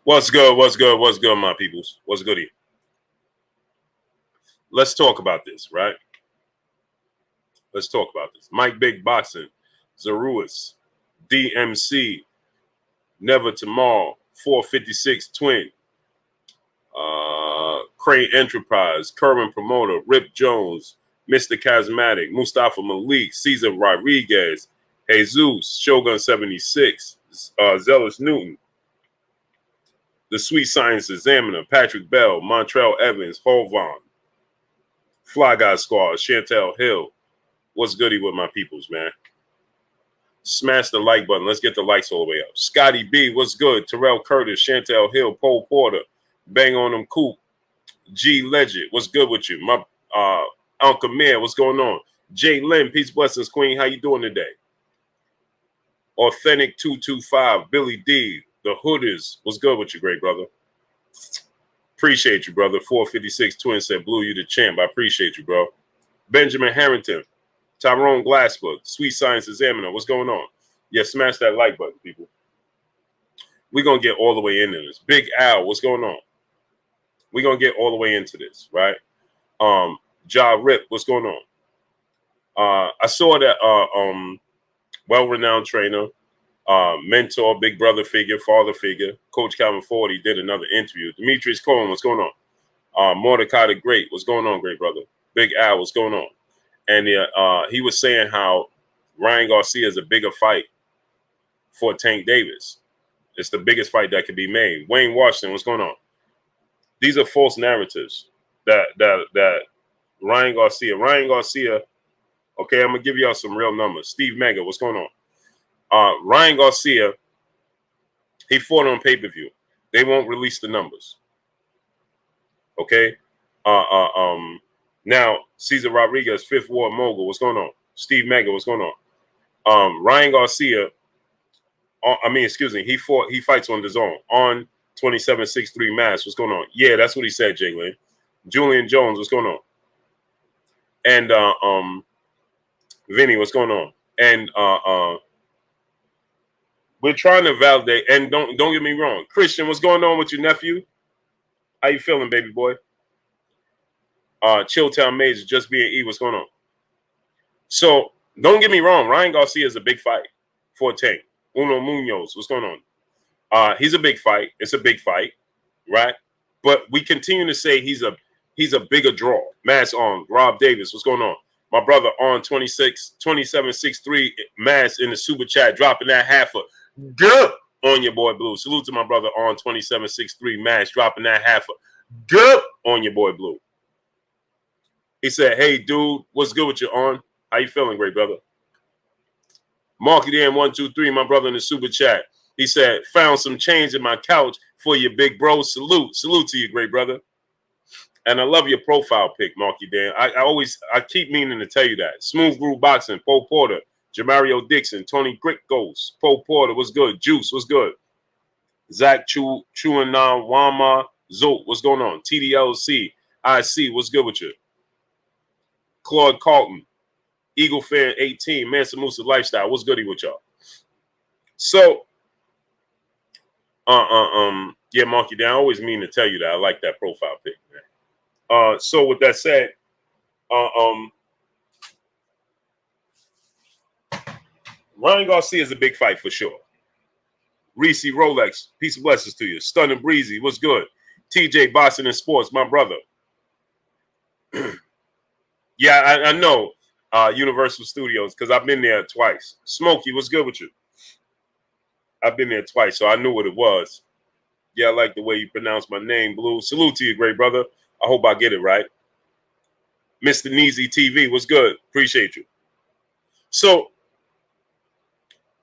What's good? What's good? What's good, my peoples? What's goody? Let's talk about this, right? Let's talk about this. Mike Big Boxing, Zeruis, DMC, Never Tomorrow, 456 Twin, Crane Enterprise, Curran Promoter, Rip Jones, Mr. Charismatic, Mustafa Malik, Cesar Rodriguez, Jesus, Shogun 76, Zealous Newton, The Sweet Science Examiner, Patrick Bell, Montrell Evans, Hovon, Fly Guy Squad, Chantel Hill. What's goody with my peoples, man? Smash the like button. Let's get the likes all the way up. Scotty B, what's good? Terrell Curtis, Chantel Hill, Cole Porter, Bang on them Coop, G Legend, what's good with you? My Uncle Mayor, what's going on? Jay Lynn, peace, blessings, Queen. How you doing today? Authentic 225, Billy D, the Hooders, what's good with you, great brother? Appreciate you, brother. 456 Twin said, Blue, you the champ. I appreciate you, bro. Benjamin Harrington, Tyrone Glassbook, Sweet Science Examiner, what's going on? Yeah, smash that like button, people. We're going to get all the way into this. Big Al, what's going on? We're going to get all the way into this, right? Ja Rip, what's going on? I saw that well-renowned trainer, mentor, big brother figure, father figure, Coach Calvin Ford, he did another interview. Demetrius Cohen, what's going on? Mordecai the Great, what's going on, great brother? Big Al, what's going on? And he was saying how Ryan Garcia is a bigger fight for Tank Davis. It's the biggest fight that could be made. Wayne Washington, what's going on? These are false narratives that Ryan Garcia, okay, I'm going to give y'all some real numbers. Steve Mega, what's going on? Ryan Garcia, he fought on pay-per-view. They won't release the numbers. Okay? Now, Cesar Rodriguez, Fifth Ward Mogul, what's going on? Steve Mega, what's going on? Ryan Garcia, he fights on the zone on 2763 Mass. What's going on? Yeah, that's what he said, Jalen. Julian Jones, what's going on? And Vinny, what's going on? And we're trying to validate, and don't get me wrong. Christian, what's going on with your nephew? How you feeling, baby boy? Chilltown Major, just being E, what's going on? So don't get me wrong, Ryan Garcia is a big fight for Tank. Uno Munoz, what's going on? He's a big fight. It's a big fight, right? But we continue to say he's a bigger draw. Mass on Rob Davis, what's going on? My brother on 2763 Mass in the super chat, dropping that half a good on your boy Blue. Salute to my brother on 2763 Mass, dropping that half a good on your boy Blue. He said, hey, dude, what's good with you, On? How you feeling, great brother? Marky Dan 123, my brother in the super chat. He said, found some change in my couch for your big bro. Salute. Salute to you, great brother. And I love your profile pic, Marky Dan. I keep meaning to tell you that. Smooth Groove Boxing, Poe Porter, Jamario Dixon, Tony Gritgos, Poe Porter, what's good? Juice, what's good? Zach Chuanan Wama, Zolt, what's going on? TDLC, IC, what's good with you? Claude Carlton, Eagle Fan 18, Mansa Musa Lifestyle. What's goody with y'all? So, yeah, Marky Dan, I always mean to tell you that. I like that profile pic, man. So with that said, Ryan Garcia is a big fight for sure. Reese Rolex, peace and blessings to you. Stunning Breezy, what's good? TJ Boston and Sports, my brother. Yeah, I know Universal Studios because I've been there twice. Smokey, what's good with you? I've been there twice, so I knew what it was. Yeah, I like the way you pronounce my name, Blue. Salute to you, great brother. I hope I get it right. Mr. Neezy TV, what's good? Appreciate you. So,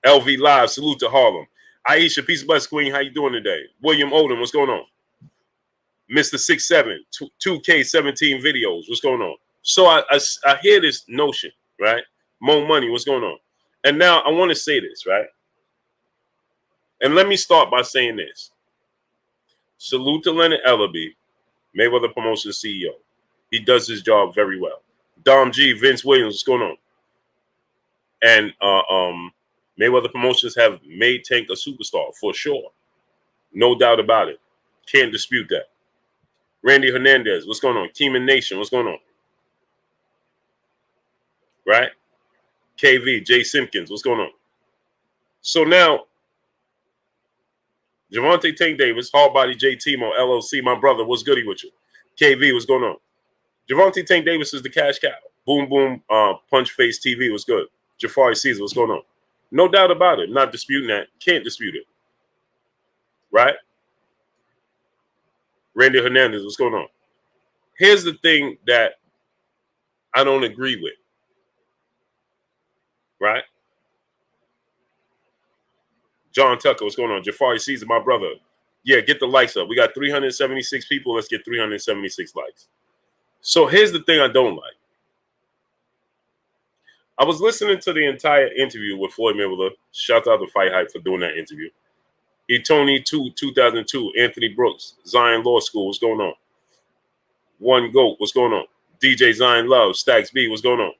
LV Live, salute to Harlem. Aisha, peace and blessings, Queen. How you doing today? William Odom, what's going on? Mr. 67, 2K17 videos, what's going on? So I hear this notion, right? More money, what's going on? And now I want to say this, right? And let me start by saying this. Salute to Leonard Ellaby, Mayweather Promotions CEO. He does his job very well. Dom G, Vince Williams, what's going on? And Mayweather Promotions have made Tank a superstar for sure. No doubt about it. Can't dispute that. Randy Hernandez, what's going on? Keeman Nation, what's going on? Right? KV, Jay Simpkins, what's going on? So now, Gervonta Tank Davis, Hardbody J Timo, LLC, my brother, what's goody with you? KV, what's going on? Gervonta Tank Davis is the cash cow. Boom, boom, punch face TV, what's good? Jafari Caesar, what's going on? No doubt about it. Not disputing that. Can't dispute it. Right? Randy Hernandez, what's going on? Here's the thing that I don't agree with. Right? John Tucker, what's going on? Jafari Caesar, my brother. Yeah, get the likes up. We got 376 people. Let's get 376 likes. So here's the thing I don't like. I was listening to the entire interview with Floyd Mayweather. Shout out to Fight Hype for doing that interview. Tony 2002, Anthony Brooks, Zion Law School, what's going on? One Goat, what's going on? DJ Zion Love, Stacks B, what's going on?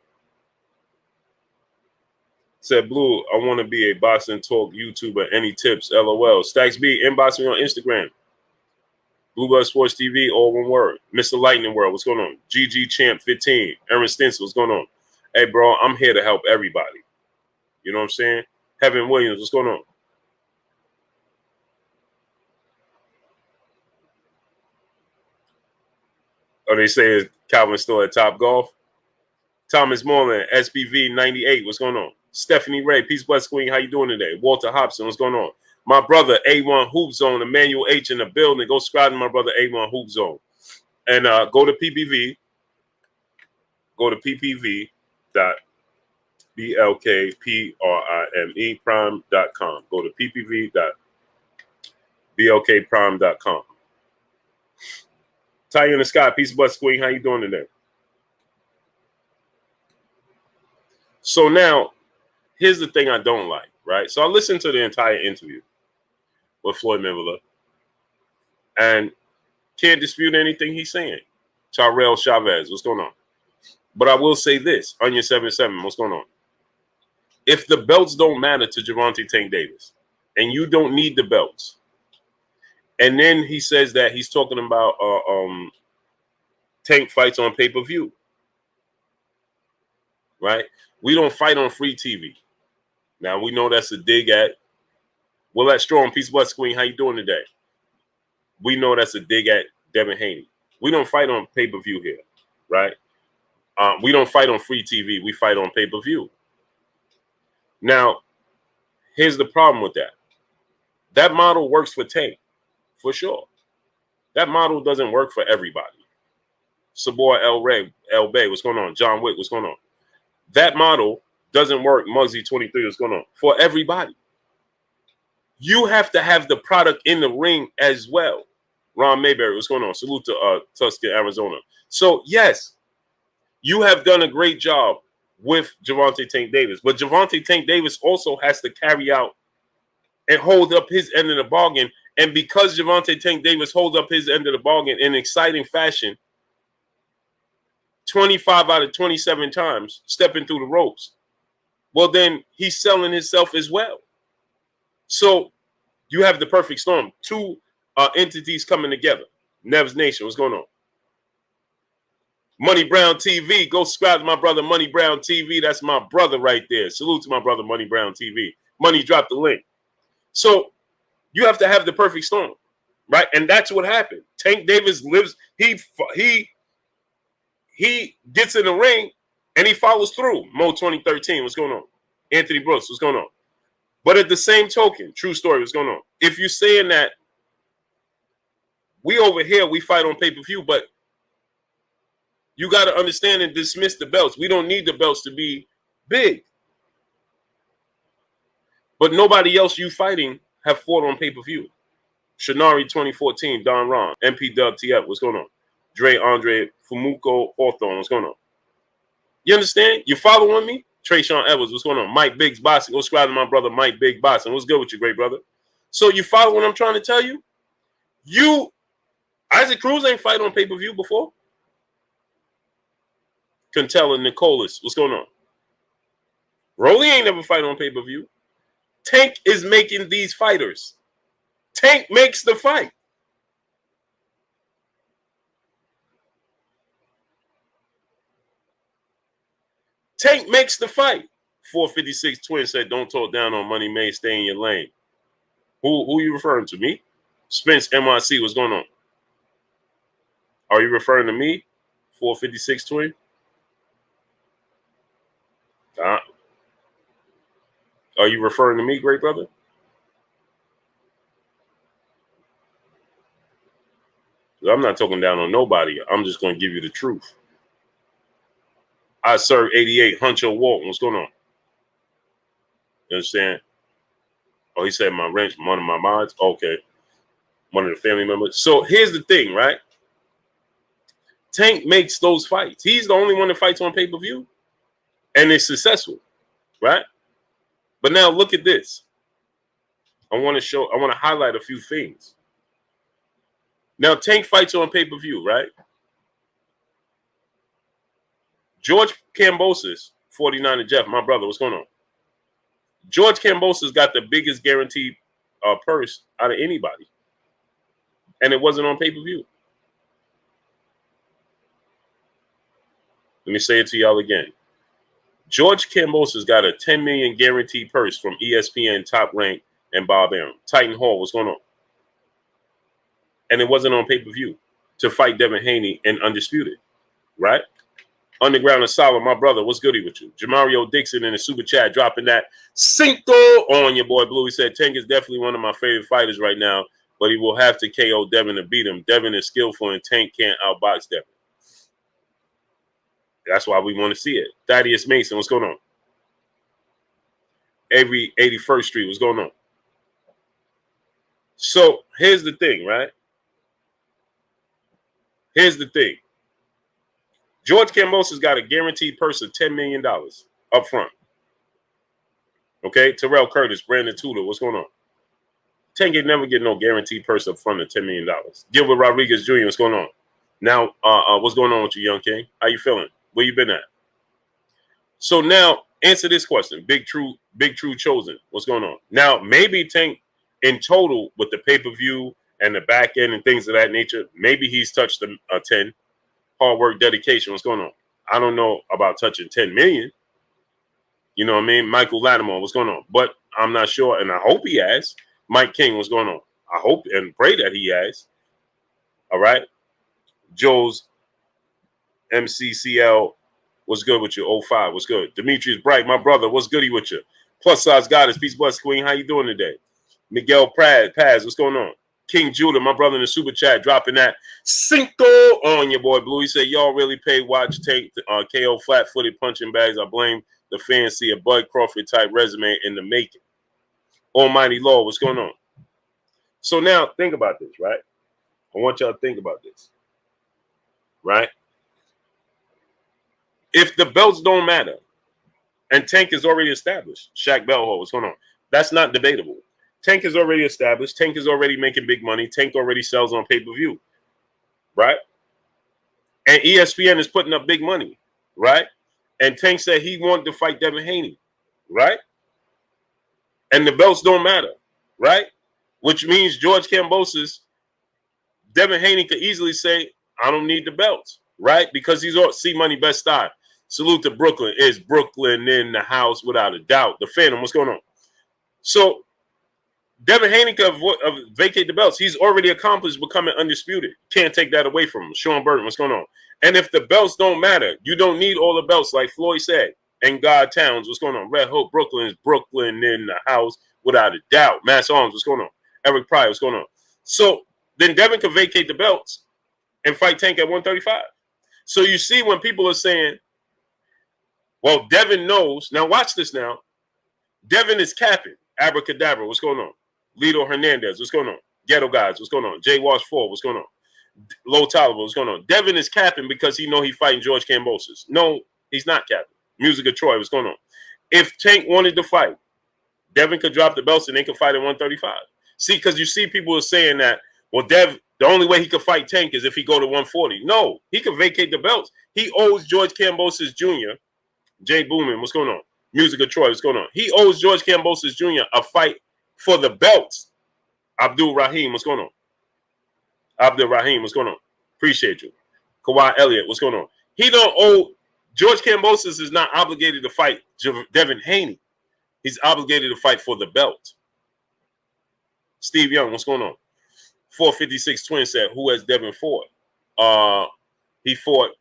Said Blue, I want to be a boxing talk YouTuber. Any tips? LOL. Stacks B, inbox me on Instagram. Blue Blood Sports TV, all one word. Mr. Lightning World, what's going on? GG Champ 15, Aaron Stencil, what's going on? Hey, bro, I'm here to help everybody. You know what I'm saying? Heaven Williams, what's going on? Oh, they say Calvin still at Top Golf. Thomas Moreland, SPV 98, what's going on? Stephanie Ray, Peace Bless Queen, how you doing today? Walter Hobson, what's going on? My brother, A1 Hoop Zone, Emmanuel H in the building. Go subscribe to my brother, A1 Hoop Zone. And go to PPV. Go to ppv.blkprime.com. Go to ppv.blkprime.com. Ty in the Sky, Peace Bless Queen, how you doing today? So now, here's the thing I don't like, right? So I listened to the entire interview with Floyd Mayweather and can't dispute anything he's saying. Tyrell Chavez, what's going on? But I will say this, Onion 77, what's going on? If the belts don't matter to Gervonta Tank Davis and you don't need the belts, and then he says that he's talking about Tank fights on pay-per-view, right? We don't fight on free TV. Now, we know that's a dig at Willette Strong, Peace Bless Queen. How you doing today? We know that's a dig at Devin Haney. We don't fight on pay-per-view here, right? We don't fight on free TV. We fight on pay-per-view. Now, here's the problem with that. That model works for Tank, for sure. That model doesn't work for everybody. Sabor El Ray, El Bay, what's going on? John Wick, what's going on? That model doesn't work. Muggsy 23, what's going on? For everybody. You have to have the product in the ring as well. Ron Mayberry, what's going on? Salute to Tuscan, Arizona. So, yes, you have done a great job with Gervonta Tank Davis. But Gervonta Tank Davis also has to carry out and hold up his end of the bargain. And because Gervonta Tank Davis holds up his end of the bargain in exciting fashion, 25 out of 27 times stepping through the ropes, well, then he's selling himself as well. So you have the perfect storm. Two entities coming together. Nev's Nation, what's going on? Money Brown TV. Go subscribe to my brother, Money Brown TV. That's my brother right there. Salute to my brother, Money Brown TV. Money dropped the link. So you have to have the perfect storm, right? And that's what happened. Tank Davis lives, he gets in the ring and he follows through. Mo 2013, what's going on? Anthony Brooks, what's going on? But at the same token, true story, what's going on? If you're saying that we over here, we fight on pay-per-view, but you got to understand and dismiss the belts. We don't need the belts to be big. But nobody else you fighting have fought on pay-per-view. Shinari 2014, Don Ron, MP Dub TF, what's going on? Dre Andre Fumuko Hawthorne, what's going on? You understand? You following me? Trayshawn Edwards, what's going on? Mike Biggs Boxing. Go subscribe to my brother, Mike Big Boxing. What's good with you, great brother? So you follow what I'm trying to tell you? Isaac Cruz ain't fight on pay-per-view before. Contella Nicholas, what's going on? Rolly ain't never fight on pay-per-view. Tank is making these fighters. Tank makes the fight. Tank makes the fight. 456 Twin said, don't talk down on Money May, stay in your lane. Who you referring to? Me? Spence MRC, what's going on? Are you referring to me? 456 Twin? Are you referring to me, great brother? I'm not talking down on nobody. I'm just going to give you the truth. I serve 88, Huncho Walton. What's going on? You understand? Oh, he said my wrench, one of my mods. Okay. One of the family members. So here's the thing, right? Tank makes those fights. He's the only one that fights on pay-per-view. And it's successful, right? But now look at this. I want to highlight a few things. Now, Tank fights on pay-per-view, right? George Kambosos, 49 and Jeff, my brother, what's going on? George Kambosos got the biggest guaranteed purse out of anybody. And it wasn't on pay-per-view. Let me say it to y'all again. George Kambosos got a $10 million guaranteed purse from ESPN, Top Rank, and Bob Arum. Titan Hall, what's going on? And it wasn't on pay-per-view to fight Devin Haney and Undisputed, right? Underground Asylum, my brother, what's goody with you? Jamario Dixon in the super chat dropping that Cinco on your boy Blue. He said, Tank is definitely one of my favorite fighters right now, but he will have to KO Devin to beat him. Devin is skillful and Tank can't outbox Devin. That's why we want to see it. Thaddeus Mason, what's going on? Every 81st Street, what's going on? So here's the thing, right? Here's the thing. George Kambosos got a guaranteed purse of $10 million up front. Okay? Terrell Curtis, Brandon Tudor, what's going on? Tank ain't never get no guaranteed purse up front of $10 million. Gilbert Rodriguez Jr., what's going on? Now, what's going on with you, young king? How you feeling? Where you been at? So now, answer this question. Big True Chosen, what's going on? Now, maybe Tank in total with the pay-per-view and the back end and things of that nature, maybe he's touched a 10. Hard work, dedication, what's going on? I don't know about touching 10 million. You know what I mean? Michael Lattimore, what's going on? But I'm not sure, and I hope he has. Mike King, what's going on? I hope and pray that he has. All right? Joe's MCCL, what's good with you? 05, what's good? Demetrius Bright, my brother, what's goody with you? Plus size goddess, peace, bless, queen. How you doing today? Miguel Paz, what's going on? King Judah, my brother in the super chat, dropping that Cinco on your boy Blue. He said, y'all really pay watch Tank KO flat-footed punching bags. I blame the fans. See a Bud Crawford type resume in the making. Almighty Lord, what's going on? So now think about this, right? I want y'all to think about this, right? If the belts don't matter and Tank is already established, Shaq Bellhole, what's going on? That's not debatable. Tank is already established. Tank is already making big money. Tank already sells on pay-per-view, right? And ESPN is putting up big money, right? And Tank said he wanted to fight Devin Haney, right? And the belts don't matter, right? Which means George Kambosos, Devin Haney could easily say, I don't need the belts, right? Because he's all C Money Best Style. Salute to Brooklyn. Is Brooklyn in the house without a doubt? The Phantom, what's going on? So Devin Haney could vacate the belts. He's already accomplished becoming undisputed. Can't take that away from him. Sean Burton, what's going on? And if the belts don't matter, you don't need all the belts, like Floyd said. And God Towns, what's going on? Red Hook, Brooklyn is Brooklyn in the house without a doubt. Mass Arms, what's going on? Eric Pryor, what's going on? So then Devin could vacate the belts and fight Tank at 135. So you see when people are saying, well, Devin knows. Now watch this now. Devin is capping. Abracadabra, what's going on? Lito Hernandez, what's going on? Ghetto Guys, what's going on? Jay Wash 4, what's going on? Low Tolliver, what's going on? Devin is capping because he know he fighting George Kambosos. No, he's not capping. Music of Troy, what's going on? If Tank wanted to fight, Devin could drop the belts and they could fight at 135. See, because you see people are saying that, well, the only way he could fight Tank is if he go to 140. No, he could vacate the belts. He owes George Kambosos Jr., Jay Boomin, what's going on? Music of Troy, what's going on? He owes George Kambosos Jr. a fight for the belts. Abdul Rahim, what's going on? Abdul Rahim, what's going on? Appreciate you. Kawhi Elliott, what's going on? He don't owe George Kambosos is not obligated to fight Devin Haney. He's obligated to fight for the belt. Steve Young, what's going on? 456 Twin said, who has Devin fought? He fought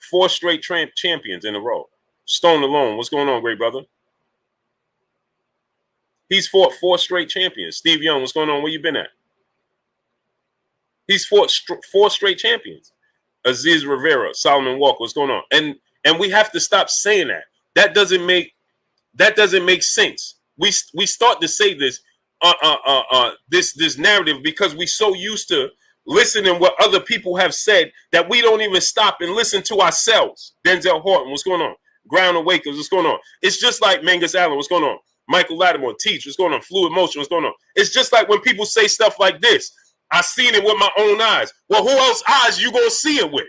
4 straight champions in a row. Stone alone, what's going on, great brother? He's fought 4 straight champions. Steve Young, what's going on? Where you been at? He's fought 4 straight champions. Aziz Rivera, Solomon Walker, what's going on? And we have to stop saying that. That doesn't make sense. We start to say this this narrative because we so used to listening what other people have said that we don't even stop and listen to ourselves. Denzel Horton, what's going on? Ground Awakens, what's going on? It's just like Mangus Allen, what's going on? Michael Lattimore, Teach, what's going on? Fluid Motion, what's going on? It's just like when people say stuff like this. I seen it with my own eyes. Well, who else eyes you gonna see it with?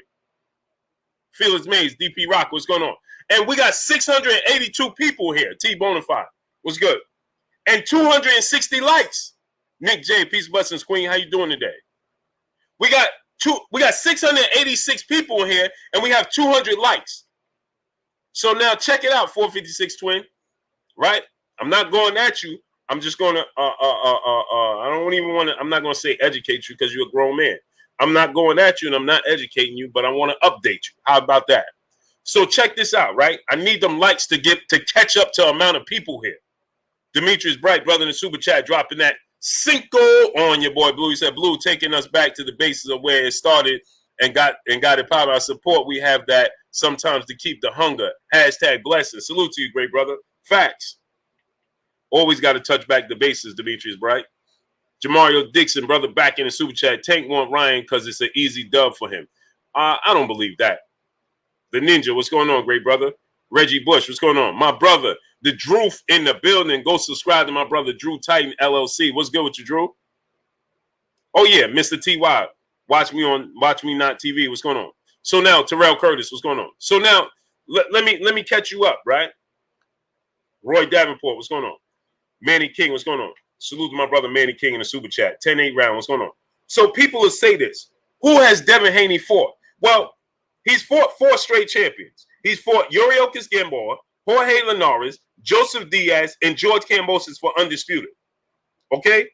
Felix Mays, DP Rock, what's going on? And we got 682 people here. T Bonafide, what's good? And 260 likes. Nick J, Peace Blessings Queen, how you doing today? We got 686 people in here, and we have 200 likes. So now check it out, 456 Twin. Right? I'm not going at you. I'm just going to, I don't even want to, I'm not going to say educate you because you're a grown man. I'm not going at you and I'm not educating you, but I want to update you. How about that? So check this out, right? I need them likes to catch up to amount of people here. Demetrius Bright, brother in the super chat, dropping that Cinco on your boy Blue. He said, Blue, taking us back to the basis of where it started and got it powered our support. We have that sometimes to keep the hunger. Hashtag blessings. Salute to you, great brother. Facts. Always got to touch back the bases, Demetrius Bright. Jamario Dixon, brother, back in the super chat. Tank want Ryan because it's an easy dub for him. I don't believe that. The Ninja, what's going on, great brother? Reggie Bush, what's going on? My brother, the Drew in the building. Go subscribe to my brother, Drew Titan LLC. What's good with you, Drew? Oh, yeah, Mr. TY. Watch Me Not TV. What's going on? So now, Terrell Curtis, what's going on? So now, let me catch you up, right? Roy Davenport, what's going on? Manny King, what's going on? Salute to my brother Manny King in the super chat. 10-8 round, what's going on? So people will say this. Who has Devin Haney fought? Well, he's fought 4 straight champions. He's fought Yuriorkis Gamboa, Jorge Linares, Joseph Diaz, and George Kambosos for undisputed. Okay?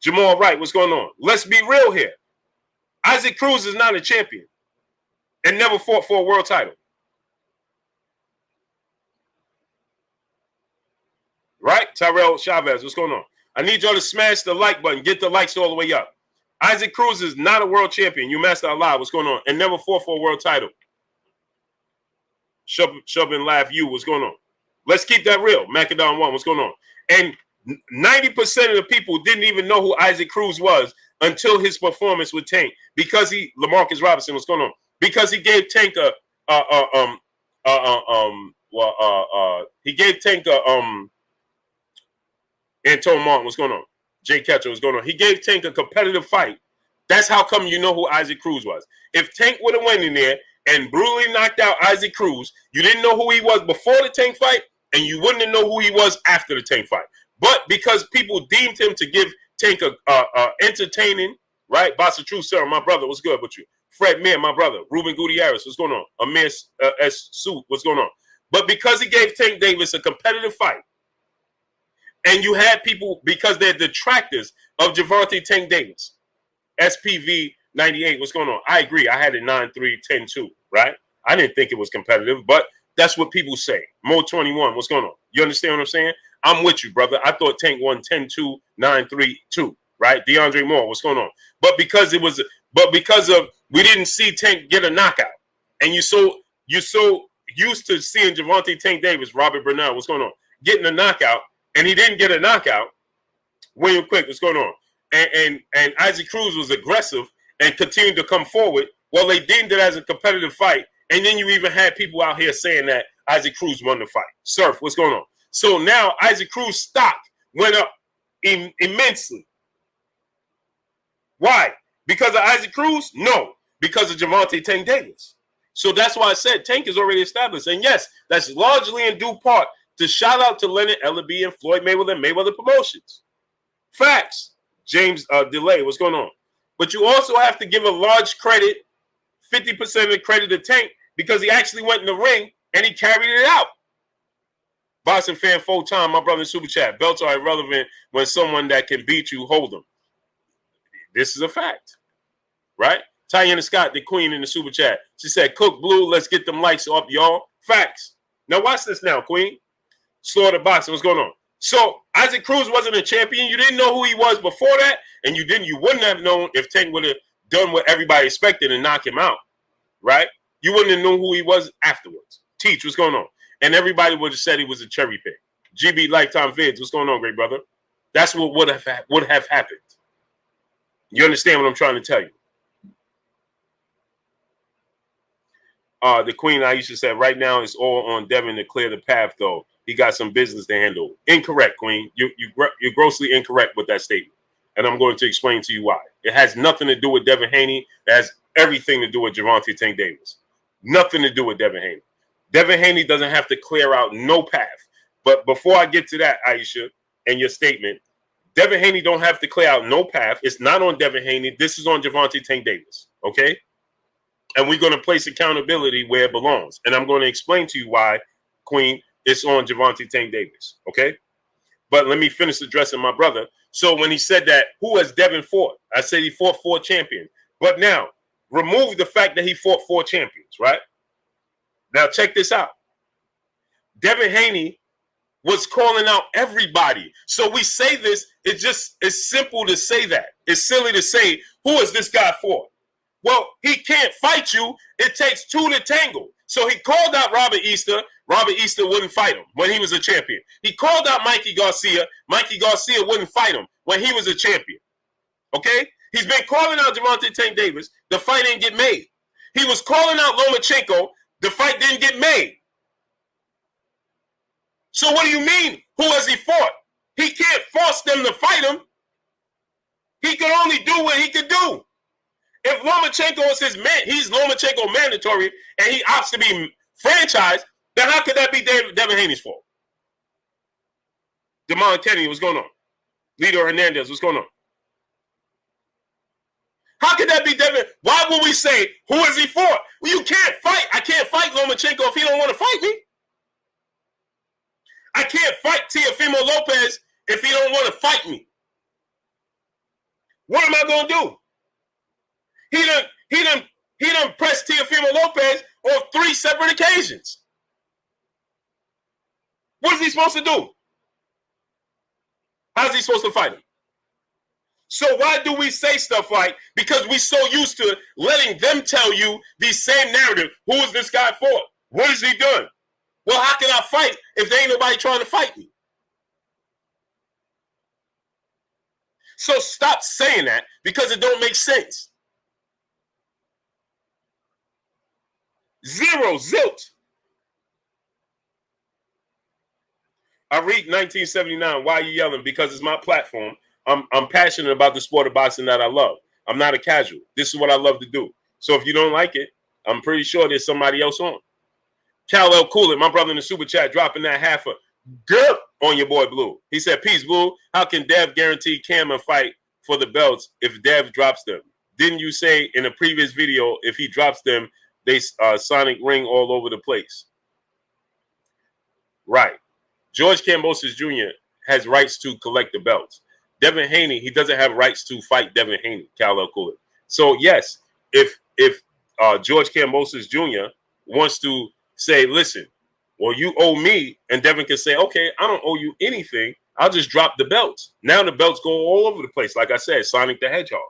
Jamal Wright, what's going on? Let's be real here. Isaac Cruz is not a champion and never fought for a world title. Right? Tyrell Chavez, what's going on? I need y'all to smash the like button. Get the likes all the way up. Isaac Cruz is not a world champion. You master Allah, what's going on? And never fought for a world title. Shub and Laugh You, what's going on? Let's keep that real. Macadon 1, what's going on? And 90% of the people didn't even know who Isaac Cruz was until his performance with Tank. Because LaMarcus Robinson, what's going on? Because he gave Tank Anton Martin, what's going on? Jay Ketchum, what's going on? He gave Tank a competitive fight. That's how come you know who Isaac Cruz was. If Tank would have went in there and brutally knocked out Isaac Cruz, you didn't know who he was before the Tank fight, and you wouldn't know who he was after the Tank fight. But because people deemed him to give Tank a entertaining, right? Bossa True, sir, my brother, what's good with you? Fred Mir, my brother. Ruben Gutierrez, what's going on? Amir S. Suit, what's going on? But because he gave Tank Davis a competitive fight, and you had people, because they're detractors of Gervonta Tank Davis, SPV 98, what's going on? I agree. I had it 9-3, 10-2, right? I didn't think it was competitive, but that's what people say. Mo 21, what's going on? You understand what I'm saying? I'm with you, brother. I thought Tank won 10-2, 9-3, 2, right? DeAndre Moore, what's going on? But because we didn't see Tank get a knockout, and you so used to seeing Gervonta Tank Davis, Robert Bernal, what's going on? Getting a knockout, and he didn't get a knockout. William Quick, what's going on? And Isaac Cruz was aggressive and continued to come forward. Well, they deemed it as a competitive fight, and then you even had people out here saying that Isaac Cruz won the fight. Surf, what's going on? So now Isaac Cruz stock went up immensely. Why? Because of Isaac Cruz? No, because of Gervonta Tank Davis. So that's why I said Tank is already established. And yes, that's largely in due part to shout out to Leonard Ellaby and Floyd Mayweather and Mayweather Promotions. Facts. James Delay, what's going on? But you also have to give a large credit, 50% of the credit to Tank, because he actually went in the ring and he carried it out. Boxing fan full time, my brother in Super Chat. Belts are irrelevant when someone that can beat you hold them. This is a fact, right? Tiana Scott, the queen in the Super Chat. She said, Cook Blue, let's get them lights up, y'all. Facts. Now watch this now, queen. Slaughter Boxing, what's going on? So Isaac Cruz wasn't a champion. You didn't know who he was before that, and you wouldn't have known if Tank would have done what everybody expected and knock him out, right? You wouldn't have known who he was afterwards. Teach, what's going on? And everybody would have said he was a cherry pick. GB Lifetime Vids, what's going on, great brother? That's what would have happened. You understand what I'm trying to tell you? The Queen Aisha said, right now it's all on Devin to clear the path, though. He got some business to handle. Incorrect, Queen. You're grossly incorrect with that statement. And I'm going to explain to you why. It has nothing to do with Devin Haney. It has everything to do with Gervonta Tank Davis. Nothing to do with Devin Haney. Devin Haney doesn't have to clear out no path. But before I get to that, Aisha, and your statement, Devin Haney don't have to clear out no path. It's not on Devin Haney. This is on Gervonta Tank Davis, okay? And we're going to place accountability where it belongs. And I'm going to explain to you why, Queen, it's on Gervonta Tank Davis, okay? But let me finish addressing my brother. So when he said that, who has Devin fought? I said he fought 4 champions. But now, remove the fact that he fought 4 champions, right? Now, check this out. Devin Haney was calling out everybody. So we say this, it's simple to say that. It's silly to say, who is this guy for? Well, he can't fight you. It takes 2 to tangle. So he called out Robert Easter. Robert Easter wouldn't fight him when he was a champion. He called out Mikey Garcia. Mikey Garcia wouldn't fight him when he was a champion. Okay? He's been calling out Gervonta Tank Davis. The fight didn't get made. He was calling out Lomachenko. The fight didn't get made. So what do you mean? Who has he fought? He can't force them to fight him. He can only do what he can do. If Lomachenko is his man, he's Lomachenko mandatory, and he opts to be franchised, then how could that be Devin Haney's fault? Damon Kennedy, what's going on? Lido Hernandez, what's going on? How could that be Devin? Why would we say, who is he for? Well, you can't fight. I can't fight Lomachenko if he don't want to fight me. I can't fight Teofimo Lopez if he don't want to fight me. What am I going to do? He done pressed Teofimo Lopez on 3 separate occasions. What is he supposed to do? How's he supposed to fight him? So why do we say stuff like, because we're so used to letting them tell you the same narrative. Who is this guy for? What has he done? Well, how can I fight if there ain't nobody trying to fight me? So stop saying that because it don't make sense. Zero, zilch. I read 1979. Why are you yelling? Because it's my platform. I'm passionate about the sport of boxing that I love. I'm not a casual. This is what I love to do. So if you don't like it, I'm pretty sure there's somebody else on. Cal L. Coolin, my brother in the super chat, dropping that half a good on your boy Blue. He said, peace, Blue. How can Dev guarantee Cam a fight for the belts if Dev drops them? Didn't you say in a previous video, if he drops them, they sonic ring all over the place? Right. George Kambosos Jr. has rights to collect the belts. Devin Haney, he doesn't have rights to fight Devin Haney, Cal L. Coolin. So, yes, if George Kambosos Jr. wants to say, listen, well, you owe me, and Devin can say, okay, I don't owe you anything. I'll just drop the belts. Now the belts go all over the place, like I said, Sonic the Hedgehog.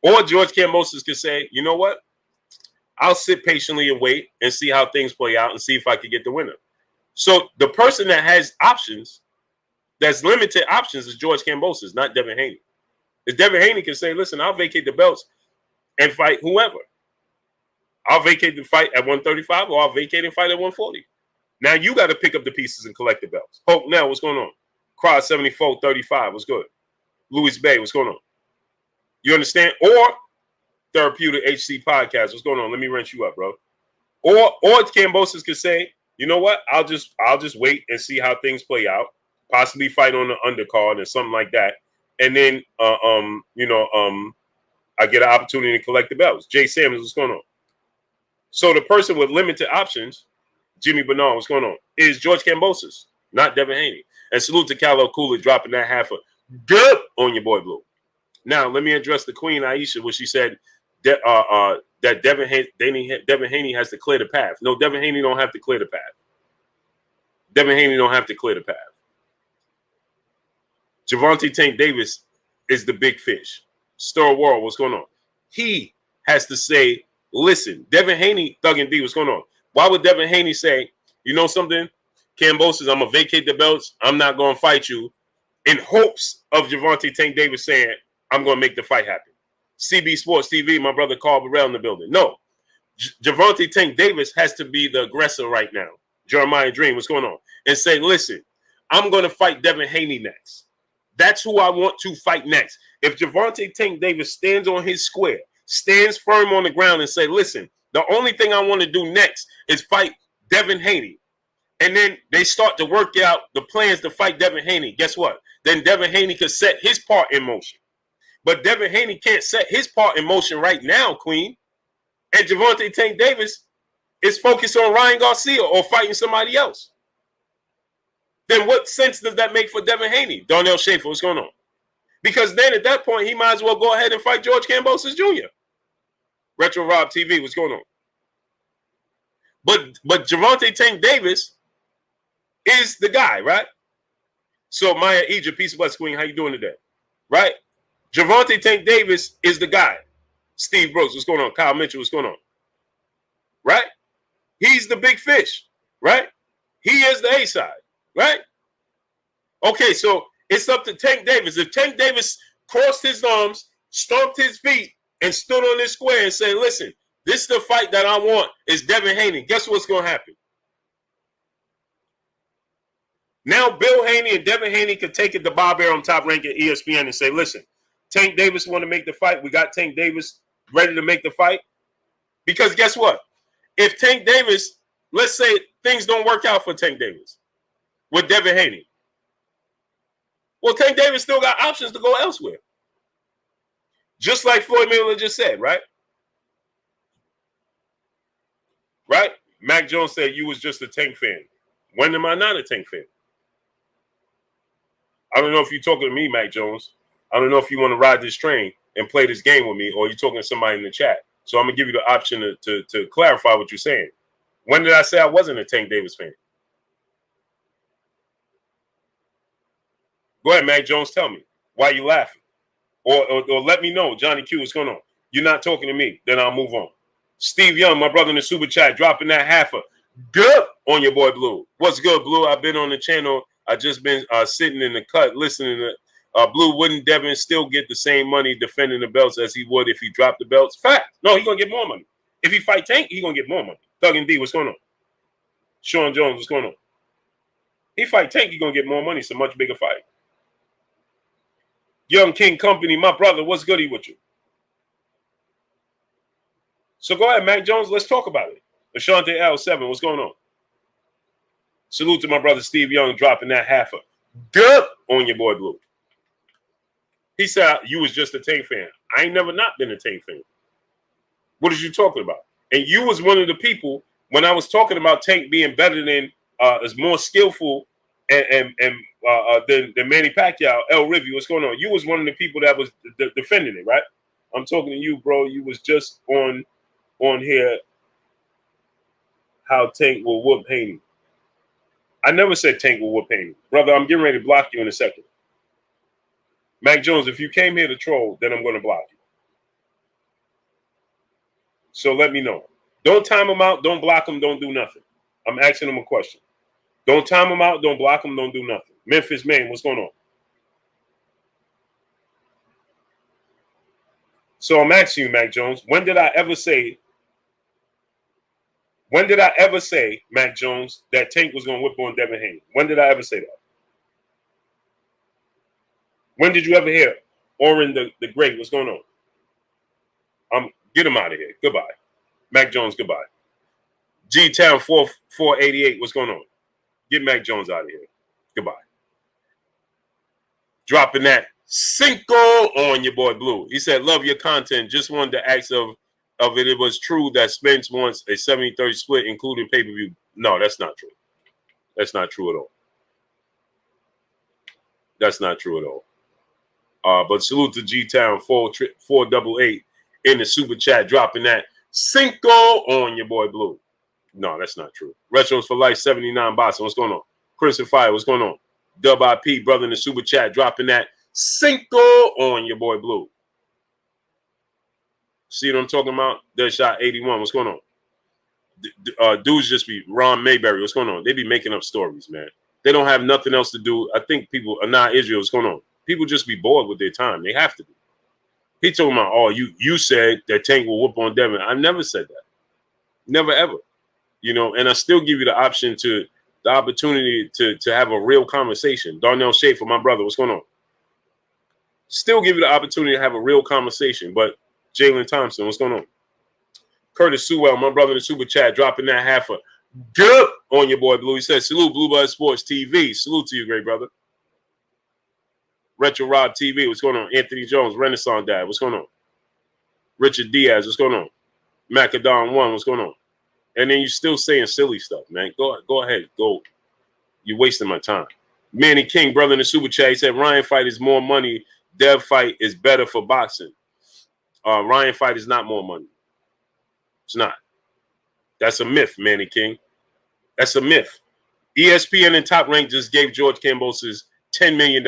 Or George Kambosos can say, you know what? I'll sit patiently and wait and see how things play out and see if I can get the winner. So the person that has options, that's limited options, is George Kambosos, not Devin Haney. If Devin Haney can say, listen, I'll vacate the belts and fight whoever. I'll vacate the fight at 135 or I'll vacate and fight at 140. Now you got to pick up the pieces and collect the belts. Hope now, what's going on? Cross 7435, what's good? Louis Bay, what's going on? You understand? Or Therapeutic HC Podcast, what's going on? Let me wrench you up, bro. Or Kambosos could say, you know what? I'll just wait and see how things play out. Possibly fight on the undercard or something like that, and then I get an opportunity to collect the belts. Jay Samuels, what's going on? So the person with limited options, Jimmy Bernard, what's going on, is George Kambosos, not Devin Haney. And salute to Kalo Coolidge dropping that half a good on your boy Blue. Now let me address the Queen Aisha, where she said that Devin Haney has to clear the path. No, Devin Haney don't have to clear the path. Devin Haney don't have to clear the path. Gervonta Tank Davis is the big fish. Star World, what's going on? He has to say, listen, Devin Haney, Thug and D, what's going on? Why would Devin Haney say, you know something? Kambosos, I'm going to vacate the belts. I'm not going to fight you, in hopes of Gervonta Tank Davis saying, I'm going to make the fight happen. CB Sports TV, my brother Carl Burrell in the building. No, Gervonta Tank Davis has to be the aggressor right now. Jeremiah Dream, what's going on? And say, listen, I'm going to fight Devin Haney next. That's who I want to fight next. If Gervonta Tank Davis stands on his square, stands firm on the ground and say, listen, the only thing I want to do next is fight Devin Haney. And then they start to work out the plans to fight Devin Haney. Guess what? Then Devin Haney could set his part in motion. But Devin Haney can't set his part in motion right now, Queen. And Gervonta Tank Davis is focused on Ryan Garcia or fighting somebody else. Then what sense does that make for Devin Haney? Darnell Schaefer, what's going on? Because then at that point, he might as well go ahead and fight George Kambosos Jr. Retro Rob TV, what's going on? But Gervonta Tank Davis is the guy, right? So Maya Egypt, peace of bless, Queen, how you doing today? Right? Gervonta Tank Davis is the guy. Steve Brooks, what's going on? Kyle Mitchell, what's going on? Right? He's the big fish, right? He is the A-side, right? Okay, so it's up to Tank Davis. If Tank Davis crossed his arms, stomped his feet, and stood on this square and said, listen, this is the fight that I want, is Devin Haney. Guess what's going to happen? Now Bill Haney and Devin Haney could take it to Bob Arum, Top Rank at ESPN, and say, listen, Tank Davis want to make the fight. We got Tank Davis ready to make the fight. Because guess what? If Tank Davis, let's say things don't work out for Tank Davis with Devin Haney. Well, Tank Davis still got options to go elsewhere. Just like Floyd Mayweather just said, right? Right? Mac Jones said you was just a Tank fan. When am I not a Tank fan? I don't know if you're talking to me, Mac Jones. I don't know if you want to ride this train and play this game with me, or you're talking to somebody in the chat. So I'm going to give you the option to clarify what you're saying. When did I say I wasn't a Tank Davis fan? Go ahead, Mac Jones, tell me. Why are you laughing? Or let me know, Johnny Q, what's going on? You're not talking to me, then I'll move on. Steve Young, my brother in the super chat, dropping that half a good on your boy Blue. What's good, Blue? I've been on the channel. I just been sitting in the cut listening to Blue. Wouldn't Devin still get the same money defending the belts as he would if he dropped the belts? Fact. No, he's going to get more money. If he fight Tank, he's going to get more money. Thug and D, what's going on? Sean Jones, what's going on? He fight Tank, he's going to get more money. It's a much bigger fight. Young King Company, my brother, what's goody with you? So go ahead, Mac Jones, let's talk about it. Ashante L7, what's going on? Salute to my brother Steve Young dropping that half a good on your boy Blue. He said you was just a Tank fan. I ain't never not been a Tank fan. What is you talking about? And you was one of the people when I was talking about Tank being better than, is more skillful than Manny Pacquiao, El Rivy. What's going on? You was one of the people that was defending it, right? I'm talking to you, bro. You was just on here how Tank will whoop Haney. I never said Tank will whoop Haney. Brother, I'm getting ready to block you in a second. Mac Jones, if you came here to troll, then I'm going to block you. So let me know. Don't time him out. Don't block him. Don't do nothing. I'm asking him a question. Don't time him out. Don't block him. Don't do nothing. Memphis, Maine, what's going on? So I'm asking you, Mac Jones, when did I ever say, Mac Jones, that Tank was going to whip on Devin Haney? When did I ever say that? When did you ever hear Oren the Great? What's going on? Get him out of here. Goodbye. Mac Jones, goodbye. G-Town 4488, what's going on? Get Mac Jones out of here. Goodbye. Dropping that Cinco on your boy Blue. He said, love your content. Just wanted to ask of it. It was true that Spence wants a 70-30 split, including pay-per-view. No, that's not true. That's not true at all. That's not true at all. But salute to G-Town 488 in the super chat, dropping that Cinco on your boy Blue. No, that's not true. Retros for Life 79 Boston. What's going on? Chris and Fire, what's going on? Dub IP, brother in the super chat, dropping that Cinco on your boy Blue. See what I'm talking about? Deadshot 81. What's going on? Dudes just be Ron Mayberry. What's going on? They be making up stories, man. They don't have nothing else to do. I think people are not Israel. What's going on? People just be bored with their time. They have to be. He talking about, oh, you said that Tank will whoop on Devin. I never said that. Never ever. You know, and I still give you the opportunity to have a real conversation. Darnell Schaefer, my brother, what's going on? Still give you the opportunity to have a real conversation. But Jalen Thompson, what's going on? Curtis Sewell, my brother in the super chat, dropping that half a good on your boy Blue. He says, salute Blue Bud Sports TV. Salute to you, great brother. Retro Rob TV, what's going on? Anthony Jones, Renaissance Dad, what's going on? Richard Diaz, what's going on? Macadon 1, what's going on? And then you're still saying silly stuff, man. Go ahead. Go. You're wasting my time. Manny King, brother in the super chat, he said, Ryan fight is more money. Dev fight is better for boxing. Ryan fight is not more money. It's not. That's a myth, Manny King. That's a myth. ESPN and Top Rank just gave George Kambosos $10 million.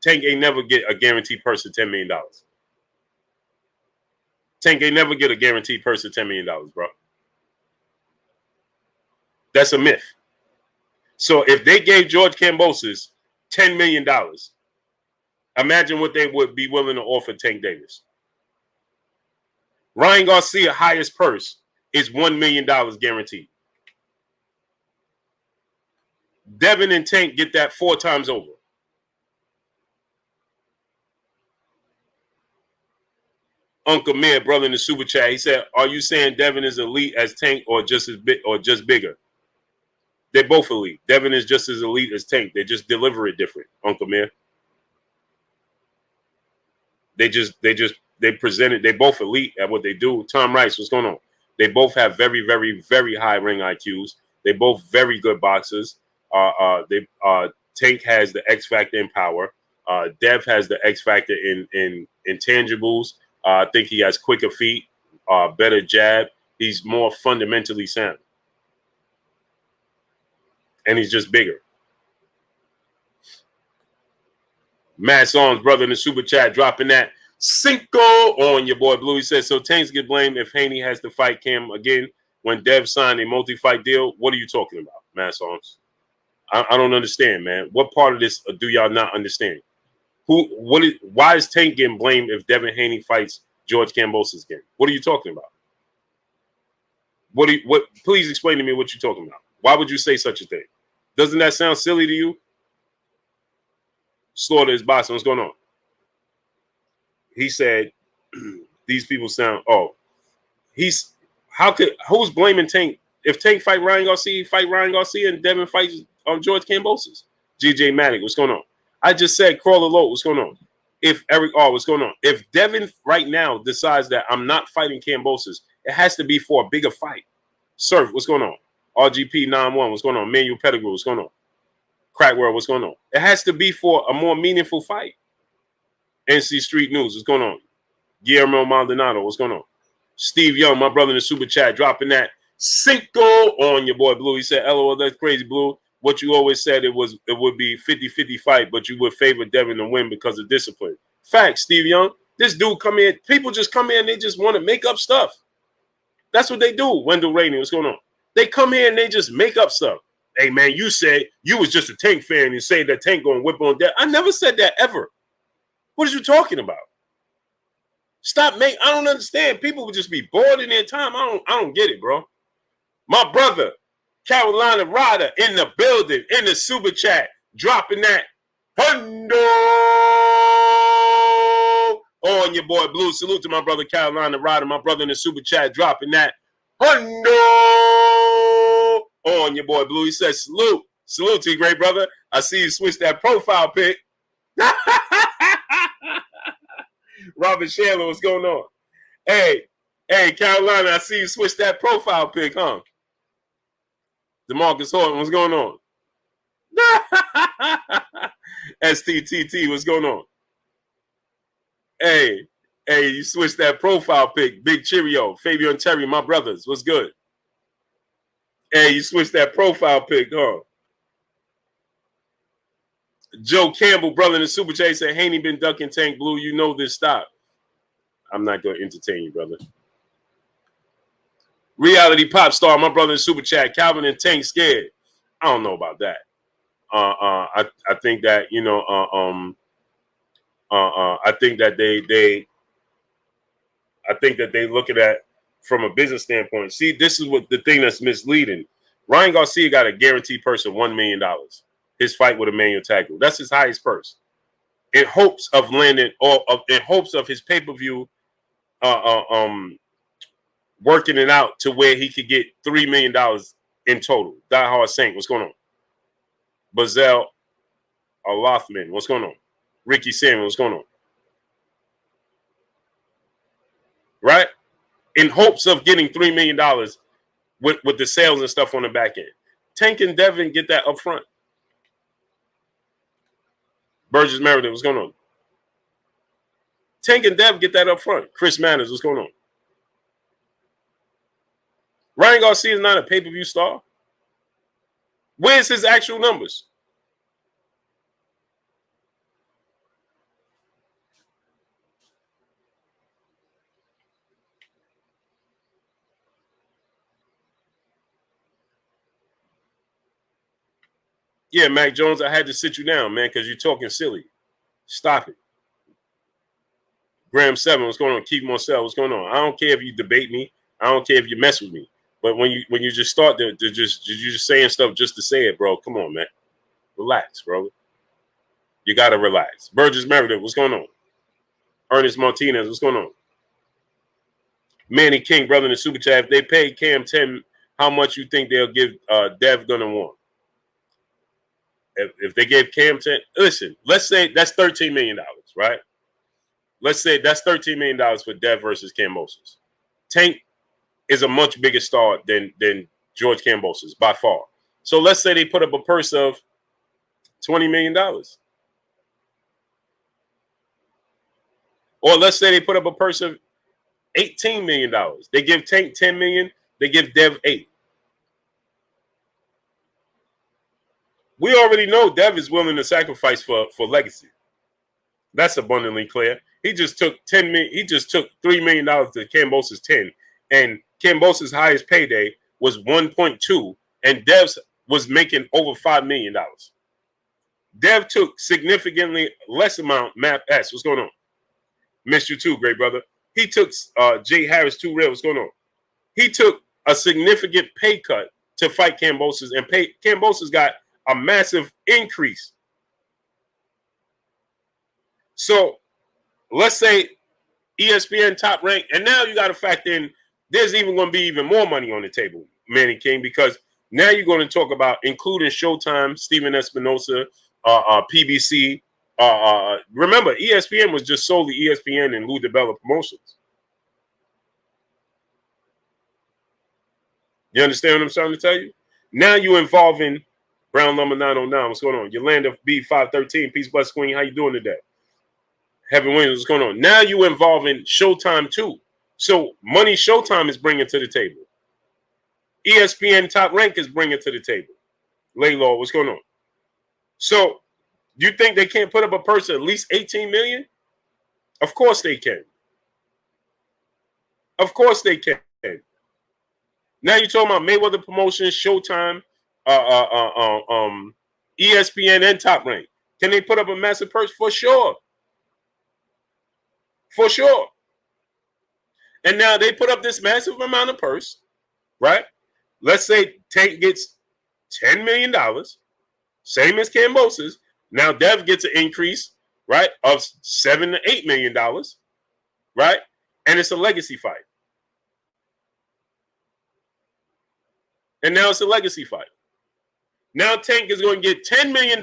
Tank ain't never get a guaranteed purse of $10 million. Tank ain't never get a guaranteed purse of $10 million, bro. That's a myth. So if they gave George Kambosos $10 million, imagine what they would be willing to offer Tank Davis. Ryan Garcia highest purse is $1 million guaranteed. Devin and Tank get that 4 times over. Uncle Mir, brother in the super chat, he said, "Are you saying Devin is elite as Tank or just as big or just bigger?" They're both elite. Devin is just as elite as Tank. They just deliver it different, Uncle Mir. They present it. They both elite at what they do. Tom Rice, what's going on? They both have very, very, very high ring IQs. They both very good boxers. Tank has the X factor in power. Dev has the X factor in intangibles. I think he has quicker feet, better jab. He's more fundamentally sound. And he's just bigger. Matt Song's brother in the super chat dropping that Cinco on your boy Blue. He says, so Tanks get blamed if Haney has to fight Cam again when Dev signed a multi-fight deal. What are you talking about, Matt Songs? I don't understand, man. What part of this do y'all not understand? Why is Tank getting blamed if Devin Haney fights George Kambosos again? What are you talking about? Please explain to me what you're talking about. Why would you say such a thing? Doesn't that sound silly to you? Slaughter is Boston. What's going on? He said, these people sound, who's blaming Tank? If Tank fight Ryan Garcia, and Devin fights George Kambosos. GJ Maddox, what's going on? I just said Crawler Low, what's going on? If Eric R, what's going on? If Devin right now decides that I'm not fighting Kambosos, it has to be for a bigger fight. Surf, what's going on? RGP 91, what's going on? Manuel Pettigrew, what's going on? Crack World, what's going on? It has to be for a more meaningful fight. NC Street News, what's going on? Guillermo Maldonado, what's going on? Steve Young, my brother in the super chat, dropping that Cinco on your boy Blue. He said, LOL, that's crazy, Blue. What you always said it would be 50-50 fight, but you would favor Devin to win because of discipline. Facts, Steve Young. This dude come in, people just come in, they just want to make up stuff. That's what they do. Wendell Rainey, what's going on? They come here and they just make up stuff. Hey, man, you said you was just a Tank fan and say that Tank going to whip on Dev. I never said that ever. What are you talking about? I don't understand. People would just be bored in their time. I don't get it, bro. My brother, Carolina Ryder in the building, in the super chat, dropping that hundo on your boy Blue. Salute to my brother Carolina Ryder, my brother in the super chat, dropping that hundo on your boy Blue. He says, salute to you, great brother. I see you switch that profile pic. Robert Chandler, what's going on? Hey, Carolina, I see you switch that profile pic, huh? DeMarcus Horton, what's going on? STTT, what's going on? Hey, you switched that profile pic. Big Cheerio. Fabio and Terry, my brothers, what's good? Hey, you switched that profile pic, huh? Joe Campbell, brother in the Super Chat, said, Haney been ducking Tank Blue. You know this. Stop. I'm not going to entertain you, brother. Reality pop star, my brother in Super Chat, Calvin and Tank scared. I don't know about that. I think that, you know, I think that they look at that from a business standpoint. See, this is what the thing that's misleading. Ryan Garcia got a guaranteed purse of $1 million. His fight with Emmanuel Tackle. That's his highest purse. In hopes of landing, in hopes of his pay-per-view working it out to where he could get $3 million in total. Die Hard Saint, what's going on? Bazel Alothman, what's going on? Ricky Samuel, what's going on? Right? In hopes of getting $3 million with the sales and stuff on the back end. Tank and Devin get that up front. Burgess Meredith, what's going on? Tank and Dev get that up front. Chris Manners, what's going on? Ryan Garcia is not a pay-per-view star. Where's his actual numbers? Yeah, Mac Jones, I had to sit you down, man, because you're talking silly. Stop it. Graham 7, what's going on? Keith Marcel, what's going on? I don't care if you debate me. I don't care if you mess with me. But when you just start to just saying stuff just to say it, bro, come on, man. Relax, bro. You got to relax. Burgess Meredith, what's going on? Ernest Martinez, what's going on? Manny King, brother in the Super Chat, if they pay Cam 10, how much you think they'll give Dev gonna want? If they gave Cam 10, listen, let's say that's $13 million, right? Let's say that's $13 million for Dev versus Kambosos. Tank is a much bigger star than George Kambosos by far. So let's say they put up a purse of $20 million. Or let's say they put up a purse of $18 million. They give Tank $10 million, they give Dev $8 million. We already know Dev is willing to sacrifice for legacy. That's abundantly clear. He just took $10 million. He just took $3 million to Kambosos 10, and Kambosos' highest payday was 1.2, and Dev's was making over $5 million. Dev took significantly less amount. Map S, what's going on? Missed you too, great brother. He took Jay Harris 2 Real. What's going on? He took a significant pay cut to fight Kambosos, and Kambosos got a massive increase. So let's say ESPN Top Rank, and now you got to factor in there's even going to be even more money on the table, Manny King, because now you're going to talk about including Showtime, Steven Espinosa, PBC. Remember, ESPN was just solely ESPN and Lou DiBella Promotions. You understand what I'm trying to tell you? Now you're involving Brown Number 909. What's going on? Yolanda B513. Peace, bless, Queen. How you doing today? Heaven Williams, what's going on? Now you involving Showtime too. So money Showtime is bringing to the table. ESPN Top Rank is bringing to the table. Laylaw, what's going on? So you think they can't put up a purse at least $18 million? Of course they can. Of course they can. Now you're talking about Mayweather Promotions, Showtime, ESPN, and Top Rank. Can they put up a massive purse? For sure. For sure. And now they put up this massive amount of purse, right? Let's say Tank gets $10 million, same as Kambosos. Now Dev gets an increase, right, of $7 to $8 million, right? And it's a legacy fight. And now it's a legacy fight. Now Tank is going to get $10 million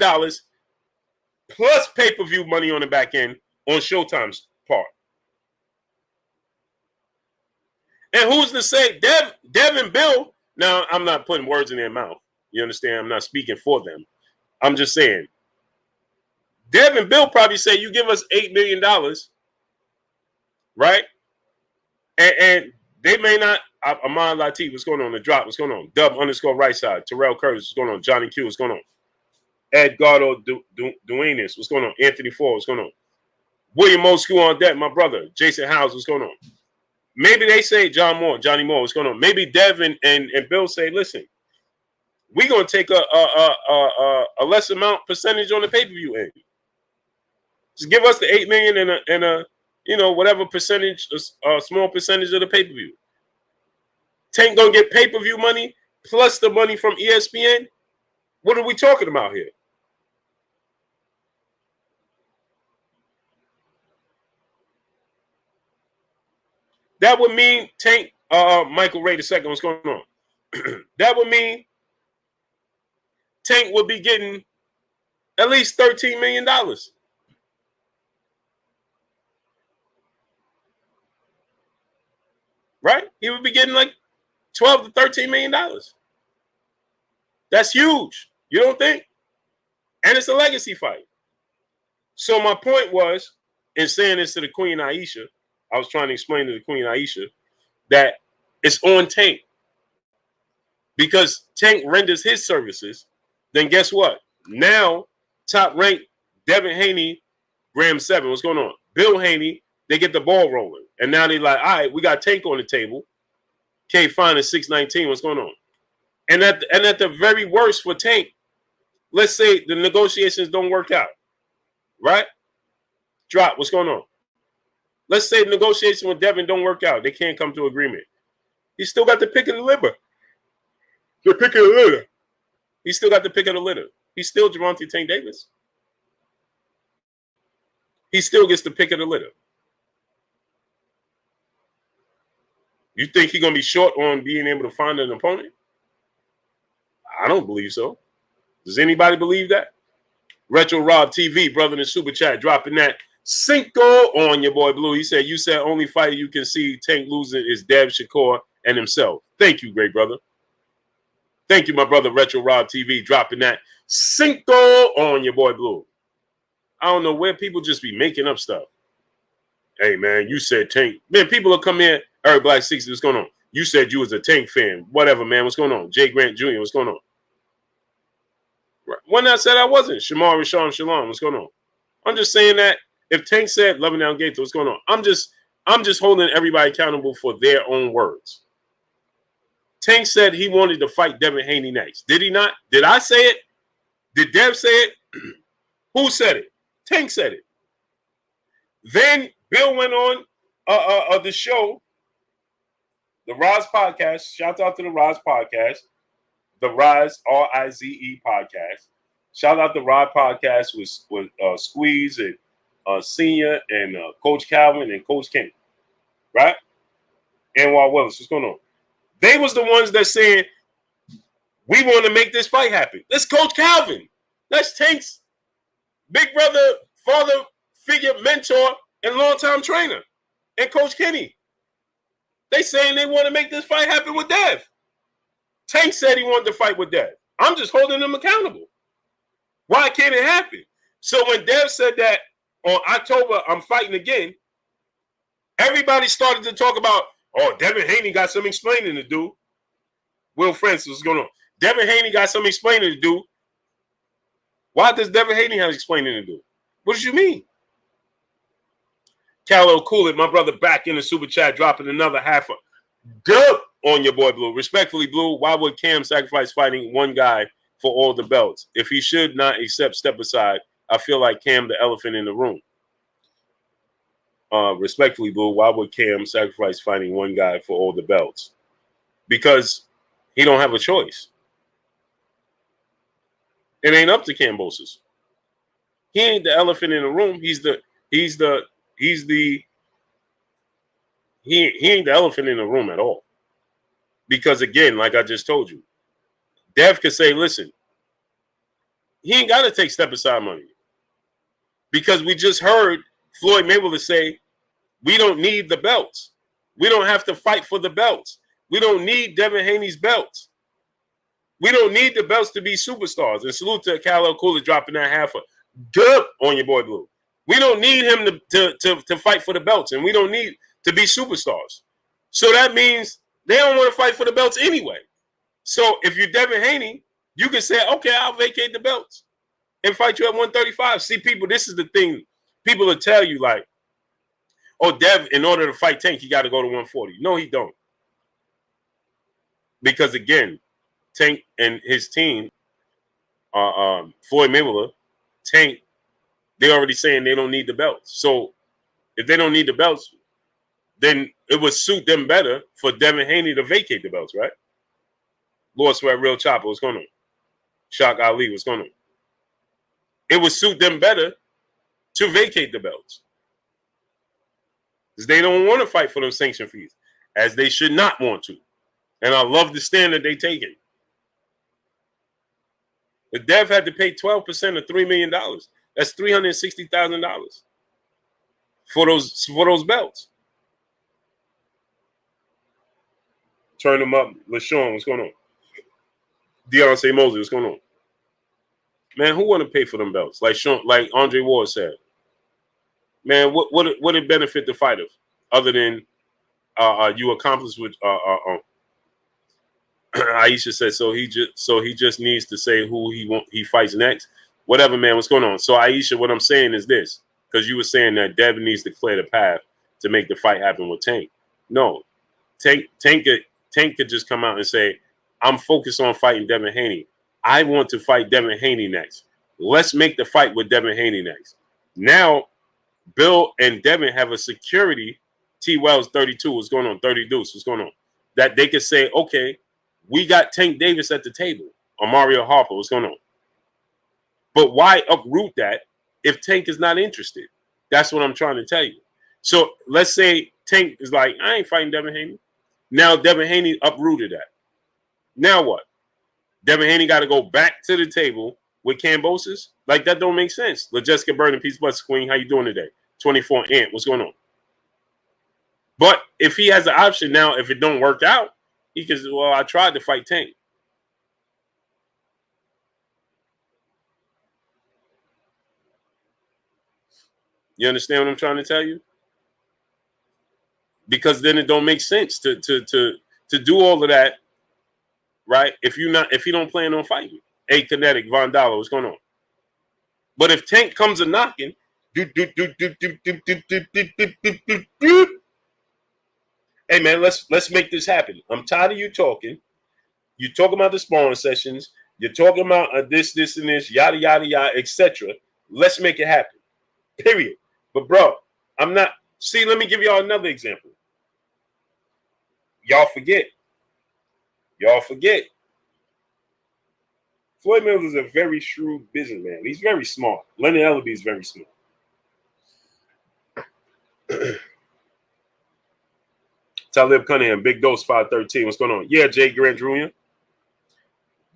plus pay-per-view money on the back end on Showtime's part. And who's to say Devin Bill? Now, I'm not putting words in their mouth. You understand? I'm not speaking for them. I'm just saying. Devin Bill probably say, you give us $8 million, right? And they may not. Amon Latif, what's going on? The drop, what's going on? Dub _ right side. Terrell Curtis, what's going on? Johnny Q, what's going on? Edgardo Duenas, what's going on? Anthony Ford, what's going on? William Moscow on deck, my brother. Jason Howes, what's going on? Maybe they say Johnny Moore, what's going on? Maybe Devin and Bill say, listen, we're gonna take a less amount percentage on the pay-per-view end. Just give us the $8 million and a whatever percentage, a small percentage of the pay-per-view. Tank gonna get pay-per-view money plus the money from ESPN. What are we talking about here? That would mean Tank, Michael Ray II, what's going on? That would mean Tank would be getting at least $13 million. Right? He would be getting like $12 to $13 million. That's huge. You don't think? And it's a legacy fight. So my point was, in saying this to the Queen Aisha, I was trying to explain to the Queen Aisha that it's on Tank. Because Tank renders his services, then guess what? Now, top ranked Devin Haney, Graham 7. What's going on? Bill Haney, they get the ball rolling. And now they're like, all right, we got Tank on the table. K fine is 619. What's going on? And at the very worst for Tank, let's say the negotiations don't work out. Right? Drop. What's going on? Let's say the negotiation with Devin don't work out. They can't come to agreement. He still got the pick of the litter. The pick of the litter. He still got the pick of the litter. He's still Gervonta Tank Davis. He still gets the pick of the litter. You think he's going to be short on being able to find an opponent? I don't believe so. Does anybody believe that? Retro Rob TV, brother in the super chat, dropping that Cinco on your boy Blue. He said, you said only fighter you can see Tank losing is Dev Shakur and himself. Thank you, great brother. Thank you, my brother Retro Rob TV, dropping that Cinco on your boy Blue. I don't know where people just be making up stuff. Hey, man, you said Tank. Man, people will come in. Eric Black 60, what's going on? You said you was a Tank fan. Whatever, man. What's going on? Jay Grant Jr., what's going on? When I said I wasn't. Shamar Rashawn Shalom, what's going on? I'm just saying that if Tank said Loving Down Gator, what's going on? I'm just holding everybody accountable for their own words. Tank said he wanted to fight Devin Haney next. Did he not? Did I say it? Did Dev say it? Who said it? Tank said it. Then Bill went on the show, the Rise Podcast. Shout out to the Rise Podcast. The Rise, RIZE Podcast. Shout out to Rise Podcast with Squeeze and Senior and Coach Calvin and Coach King. Right? And Walt Willis. What's going on? They was the ones that said, we want to make this fight happen. That's Coach Calvin. That's Tank's big brother, father figure, mentor, and longtime trainer. And Coach Kenny. They saying they want to make this fight happen with Dev. Tank said he wanted to fight with Dev. I'm just holding them accountable. Why can't it happen? So when Dev said that on October, I'm fighting again, everybody started to talk about, oh, Devin Haney got some explaining to do. Will Francis, what's going on? Devin Haney got some explaining to do. Why does Devin Haney have explaining to do? What did you mean? Callow Cool It, my brother back in the super chat, dropping another half a dub on your boy Blue. Respectfully, Blue, why would Cam sacrifice fighting one guy for all the belts? If he should not accept step aside, I feel like Cam the elephant in the room. Respectfully, Blue, why would Cam sacrifice fighting one guy for all the belts? Because he don't have a choice. It ain't up to Kambosos. He ain't the elephant in the room. He ain't the elephant in the room at all. Because again, like I just told you, Dev could say, listen, he ain't got to take step aside money. Because we just heard Floyd Mayweather say, we don't need the belts. We don't have to fight for the belts. We don't need Devin Haney's belts. We don't need the belts to be superstars. And salute to Kyle Cooler dropping that half a dub on your boy Blue. We don't need him to fight for the belts, and we don't need to be superstars. So that means they don't want to fight for the belts anyway. So if you're Devin Haney, you can say, okay, I'll vacate the belts and fight you at 135. See, people, this is the thing. People will tell you, like, oh, Dev, in order to fight Tank, he got to go to 140. No, he don't. Because, again, Tank and his team, Floyd Mayweather, Tank, they're already saying they don't need the belts. So if they don't need the belts, then it would suit them better for Devin Haney to vacate the belts, right? Lord Sweat, Real Chopper, what's going on? Shock Ali, what's going on? It would suit them better to vacate the belts. Because they don't want to fight for those sanction fees, as they should not want to. And I love the stand that they taking. The Dev had to pay 12% of $3 million. That's $360,000 for those belts. Turn them up. LaShawn, what's going on? Deontay Mosley, what's going on? Man, who want to pay for them belts? Like Andre Ward said. Man, what it benefit the fighter other than you accomplished with Aisha said so he just needs to say who he fights next. Whatever, man, what's going on? So Aisha, what I'm saying is this, because you were saying that Devin needs to clear the path to make the fight happen with Tank. No, Tank could just come out and say, I'm focused on fighting Devin Haney. I want to fight Devin Haney next. Let's make the fight with Devin Haney next. Now, Bill and Devin have a security. T. Wells 32, what's going on? 30 Deuce, what's going on? That they could say, okay, we got Tank Davis at the table. Or Mario Harper, what's going on? But why uproot that if Tank is not interested? That's what I'm trying to tell you. So let's say Tank is like, I ain't fighting Devin Haney. Now Devin Haney uprooted that. Now what? Devin Haney got to go back to the table with Cambosis? Like, that don't make sense. LaJessica Burden, peace, bless, Queen. How you doing today? 24 Ant, what's going on? But if he has an option now, if it don't work out, he can say, well, I tried to fight Tank. You understand what I'm trying to tell you? Because then it don't make sense to do all of that, right? If you don't plan on fighting. Hey, Kinetic, Von Dollar, what's going on? But if Tank comes a knocking, hey man, let's make this happen. I'm tired of you talking. You talking about the sparring sessions. You're talking about this, and this, yada, yada, yada, etc. Let's make it happen. Period. But bro, I'm not. See, let me give y'all another example. Y'all forget. Floyd Mayweather is a very shrewd businessman. He's very smart. Leonard Ellaby is very smart. Talib Cunningham, Big Dose 513. What's going on? Yeah, Jay Grant Jr.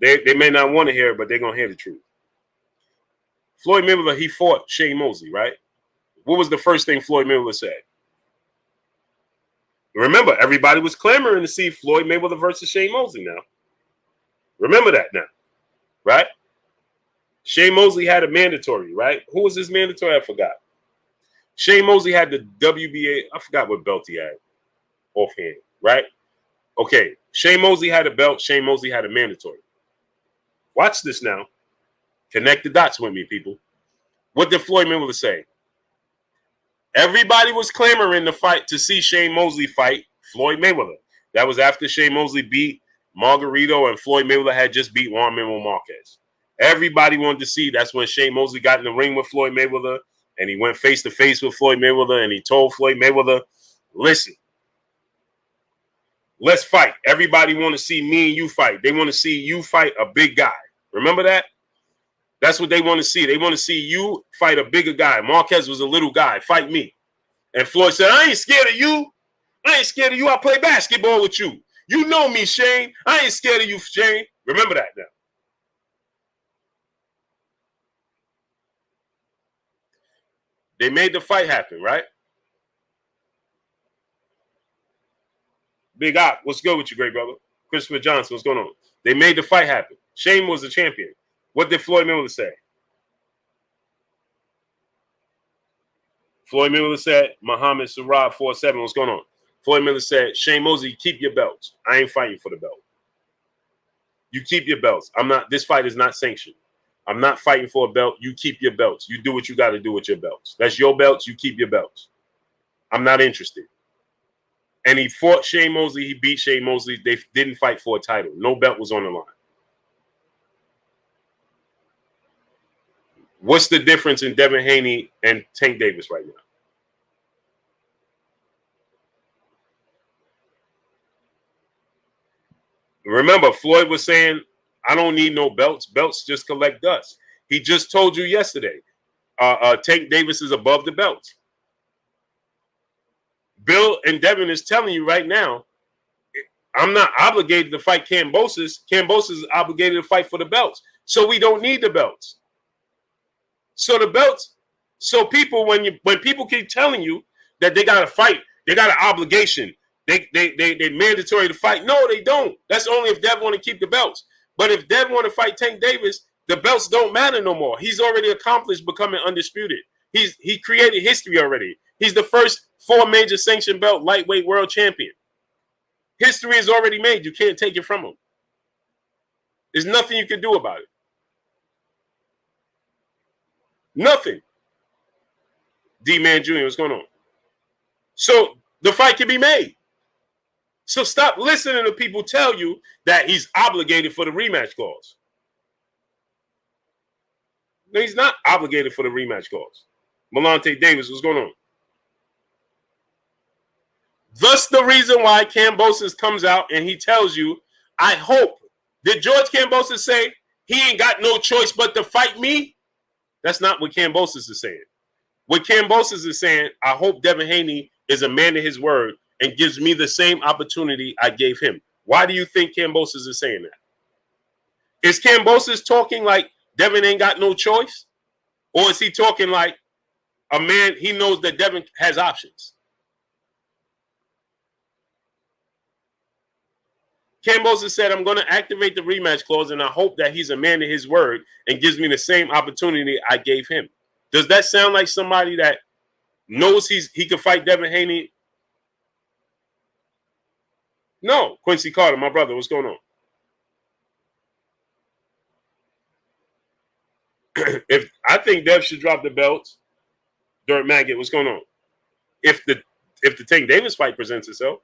They may not want to hear it, but they're going to hear the truth. Floyd Mayweather, he fought Shane Mosley, right? What was the first thing Floyd Mayweather said? Remember, everybody was clamoring to see Floyd Mayweather versus Shane Mosley now. Remember that now, right? Shane Mosley had a mandatory, right? Who was his mandatory? I forgot. Shane Mosley had the WBA. I forgot what belt he had offhand, right? Okay, Shane Mosley had a belt. Shane Mosley had a mandatory. Watch this now. Connect the dots with me, people. What did Floyd Mayweather say? Everybody was clamoring to see Shane Mosley fight Floyd Mayweather. That was after Shane Mosley beat Margarito and Floyd Mayweather had just beat Juan Manuel Marquez. Everybody wanted to see. That's when Shane Mosley got in the ring with Floyd Mayweather and he went face to face with Floyd Mayweather and he told Floyd Mayweather, listen, let's fight. Everybody want to see me and you fight. They want to see you fight a big guy. Remember that? That's what they want to see. They want to see you fight a bigger guy. Marquez was a little guy. Fight me. And Floyd said, I ain't scared of you. I ain't scared of you. I play basketball with you. You know me, Shane. I ain't scared of you, Shane. Remember that now. They made the fight happen, right? Big Op, what's good with you, great brother? Christopher Johnson, what's going on? They made the fight happen. Shane was the champion. What did Floyd Mayweather say? Floyd Mayweather said, Muhammad Sarab 47, what's going on? Floyd Mayweather said, Shane Mosley, keep your belts. I ain't fighting for the belt. You keep your belts. This fight is not sanctioned. I'm not fighting for a belt. You keep your belts. You do what you got to do with your belts. That's your belts. You keep your belts. I'm not interested. And he fought Shane Mosley. He beat Shane Mosley. They didn't fight for a title. No belt was on the line. What's the difference in Devin Haney and Tank Davis right now? Remember, Floyd was saying, I don't need no belts. Belts just collect dust. He just told you yesterday, Tank Davis is above the belts. Bill and Devin is telling you right now, I'm not obligated to fight Kambosos. Kambosos is obligated to fight for the belts. So we don't need the belts. So the belts, so people, when people keep telling you that they got to fight, they got an obligation, they mandatory to fight. No, they don't. That's only if Dev want to keep the belts. But if Dev want to fight Tank Davis, the belts don't matter no more. He's already accomplished becoming undisputed. He created history already. He's the first 4 major sanctioned belt lightweight world champion. History is already made. You can't take it from him. There's nothing you can do about it. Nothing. D-Man Jr., what's going on? So the fight can be made. So stop listening to people tell you that he's obligated for the rematch clause. No, he's not obligated for the rematch clause. Malante Davis, what's going on? Thus the reason why Kambosos comes out and he tells you, I hope. Did George Kambosos say he ain't got no choice but to fight me? That's not what Kambosos is saying. What Kambosos is saying, I hope Devin Haney is a man of his word and gives me the same opportunity I gave him. Why do you think Kambosos is saying that? Is Kambosos talking like Devin ain't got no choice? Or is he talking like a man, he knows that Devin has options? Kambosos said, I'm going to activate the rematch clause, and I hope that he's a man of his word and gives me the same opportunity I gave him. Does that sound like somebody that knows he can fight Devin Haney? No. Quincy Carter, my brother, what's going on? If I think Dev should drop the belts, Dirt Maggot, what's going on? If the Tank Davis fight presents itself.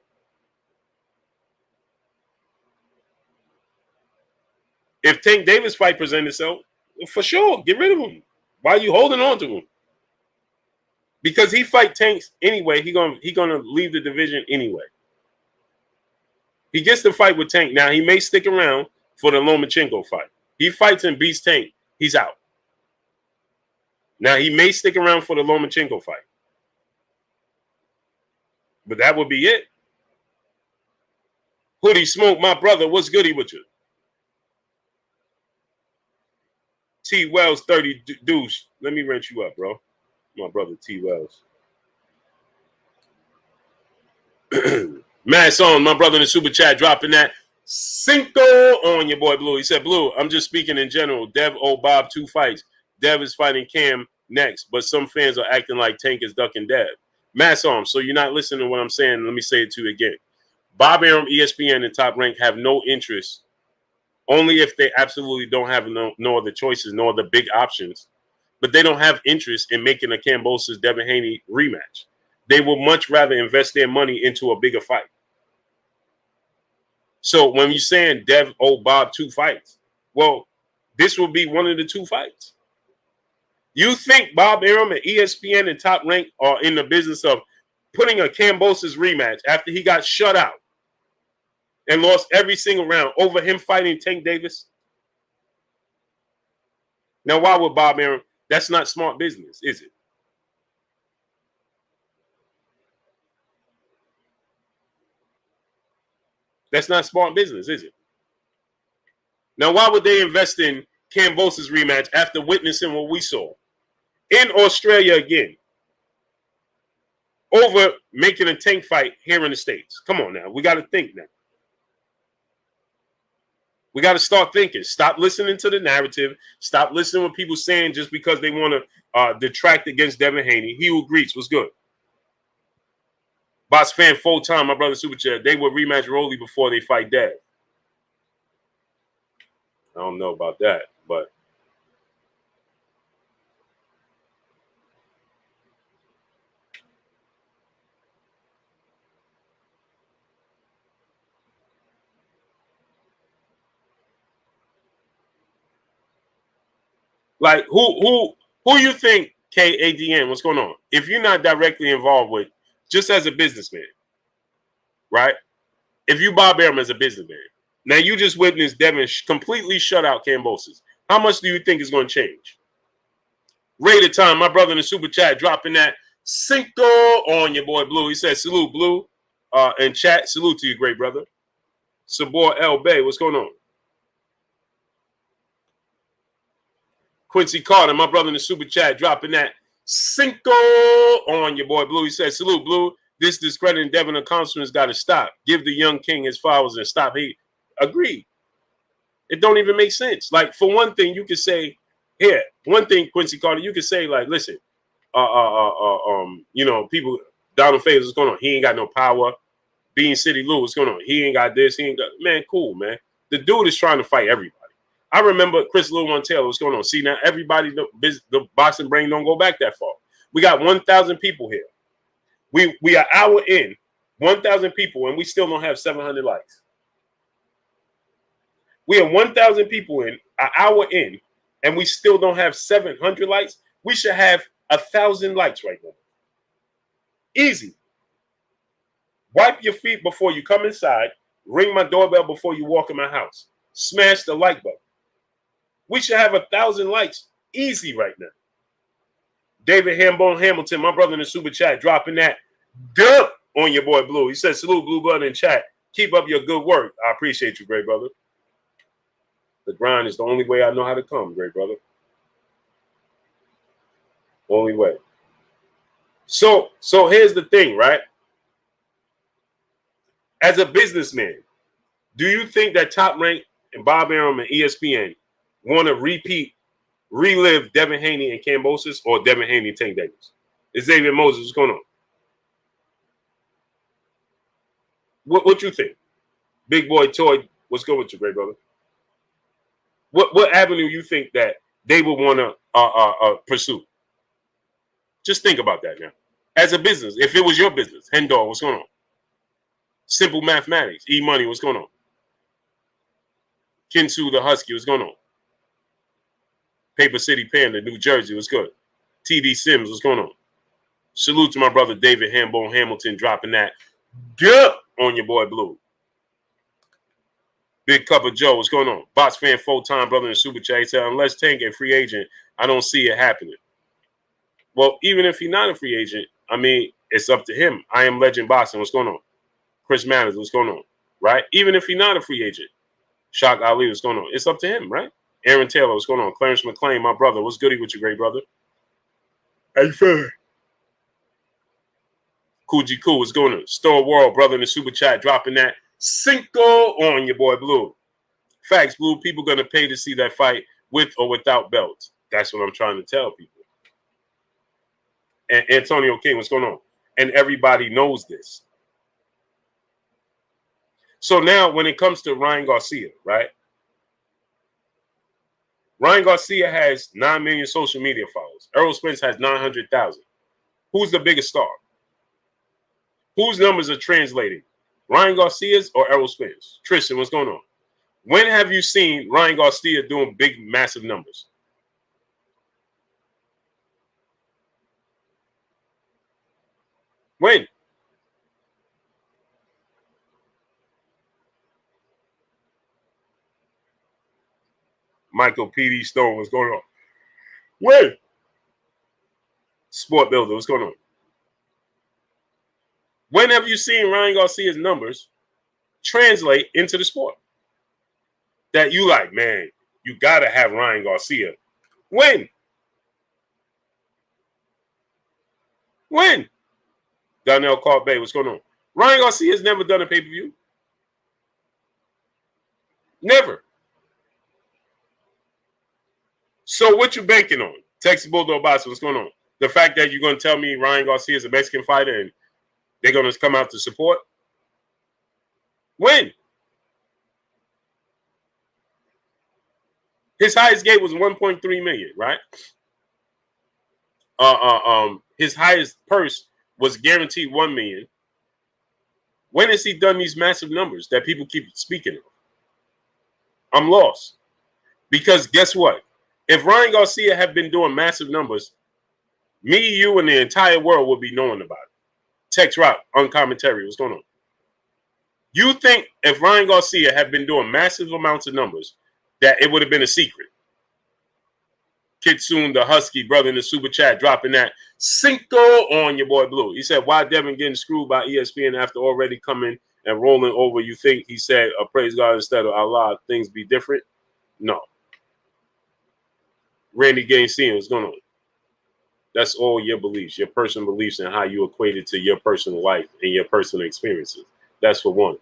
If Tank Davis fight presents itself, for sure, get rid of him. Why are you holding on to him? Because he fight Tanks anyway. He gonna leave the division anyway. He gets to fight with Tank. Now, he may stick around for the Lomachenko fight. He fights and beats Tank. He's out. Now, he may stick around for the Lomachenko fight. But that would be it. Hoodie Smoke, my brother, what's goody with you? T. Wells, 30 douche. Let me rent you up, bro. My brother, T. Wells. Matt Song, my brother in the super chat, dropping that Cinco on your boy Blue. He said, Blue, I'm just speaking in general. Dev owe Bob 2 fights. Dev is fighting Cam next, but some fans are acting like Tank is ducking Dev. Matt Song, so you're not listening to what I'm saying. Let me say it to you again. Bob Arum, ESPN, and Top Rank have no interest, only if they absolutely don't have no other choices, no other big options. But they don't have interest in making a Kambosos Devin Haney rematch. They will much rather invest their money into a bigger fight. So when you're saying Dev owe Bob 2 fights, well, this will be one of the 2 fights. You think Bob Arum and ESPN and Top Rank are in the business of putting a Kambosos rematch after he got shut out and lost every single round over him fighting Tank Davis? Now, why would Bob Arum? That's not smart business, is it? That's not smart business, is it? Now, why would they invest in Kambosos rematch after witnessing what we saw in Australia again? over making a tank fight here in the States. Come on now. We got to think now. We got to start thinking. Stop listening to the narrative. Stop listening to what people saying just because they want to detract against Devin Haney. He who greets was good. Boss fan full time, my brother Super Chat. They would rematch Rolly before they fight Dev. I don't know about that, but like who you think KADN? What's going on? If you're not directly involved with, just as a businessman, right? If you Bob Arum as a businessman, now you just witnessed Devin completely shut out Cambosis. How much do you think is going to change? Rated time, my brother in the super chat dropping that Cinco on your boy Blue. He said salute Blue, and chat salute to you, great brother. Sabor El Bay, what's going on? Quincy Carter, my brother in the super chat dropping that Cinco on your boy Blue. He said salute Blue. This discrediting Devin accomplishments got to stop. Give the young king his flowers and stop hate. Agreed. It don't even make sense. Like, for one thing, you could say, here, one thing, Quincy Carter, you could say, like, listen, you know, people, Donald Faison, what's going on? He ain't got no power. Bean City Lou, what's going on? He ain't got this. He ain't got, man, cool, man. The dude is trying to fight everybody. I remember Chris Lou on Taylor, what's going on? See, now everybody, the boxing brain don't go back that far. We got 1,000 people here. We are hour in, 1,000 people, and we still don't have 700 likes. We are 1,000 people in, an hour in, and we still don't have 700 likes. We should have 1,000 likes right now. Easy. Wipe your feet before you come inside. Ring my doorbell before you walk in my house. Smash the like button. We should have 1,000 likes. Easy right now. David Hambone Hamilton, my brother in the super chat, dropping that dump on your boy Blue. He said, salute Blue Blood in chat. Keep up your good work. I appreciate you, great brother. The grind is the only way I know how to come, great brother. Only way. So here's the thing, right? As a businessman, do you think that Top Rank and Bob Arum and ESPN want to relive Devin Haney and Cambosis, or Devin Haney and Tank Davis? It's Xavier Moses. What's going on? What you think? Big boy Toy, what's good with you, great brother? What avenue you think that they would want to pursue? Just think about that now. As a business, if it was your business, Hendor, what's going on? Simple Mathematics, E-Money, what's going on? Kinsu the Husky, what's going on? Paper City Panda, New Jersey, what's good? TD Sims, what's going on? Salute to my brother David Hambone Hamilton dropping that on your boy Blue. Big Cup of Joe, what's going on? Box fan full-time brother in Super Chat. He said, unless Tank a free agent, I don't see it happening. Well, even if he's not a free agent, I mean, it's up to him. I am Legend Boxing, what's going on? Chris Manners, what's going on? Right? Even if he's not a free agent. Shock Ali, what's going on? It's up to him, right? Aaron Taylor, what's going on? Clarence McLean, my brother. What's goody with you, great brother? How you feeling? Coogee Cool, what's going on? Store World, brother in the super chat, dropping that Cinco on your boy Blue. Facts, Blue. People going to pay to see that fight with or without belts. That's what I'm trying to tell people. And Antonio King, what's going on? And everybody knows this. So now when it comes to Ryan Garcia, right? Ryan Garcia has 9 million social media followers. Errol Spence has 900,000. Who's the biggest star? Whose numbers are translating? Ryan Garcia's or Errol Spence? Tristan, what's going on? When have you seen Ryan Garcia doing big, massive numbers? When? Michael P.D. Stone, what's going on? When? Sport Builder, what's going on? When have you seen Ryan Garcia's numbers translate into the sport? That you like, man, you got to have Ryan Garcia. When? When? Donnell Clark Bay, what's going on? Ryan Garcia has never done a pay-per-view. Never. So what you banking on? Texas Bulldog Boss, what's going on? The fact that you're going to tell me Ryan Garcia is a Mexican fighter and they're going to come out to support? When? His highest gate was 1.3 million, right? His highest purse was guaranteed 1 million. When has he done these massive numbers that people keep speaking of? I'm lost. Because guess what? If Ryan Garcia had been doing massive numbers, me, you, and the entire world would be knowing about it. Tex Rock, uncommentary, what's going on? You think if Ryan Garcia had been doing massive amounts of numbers, that it would have been a secret? Kitsune, the Husky brother in the super chat, dropping that Cinco on your boy Blue. He said, why Devin getting screwed by ESPN after already coming and rolling over? You think he said, praise God instead of Allah, things be different? No. Randy Gaines, what's going on? That's all your beliefs, your personal beliefs, and how you equate it to your personal life and your personal experiences. That's for one.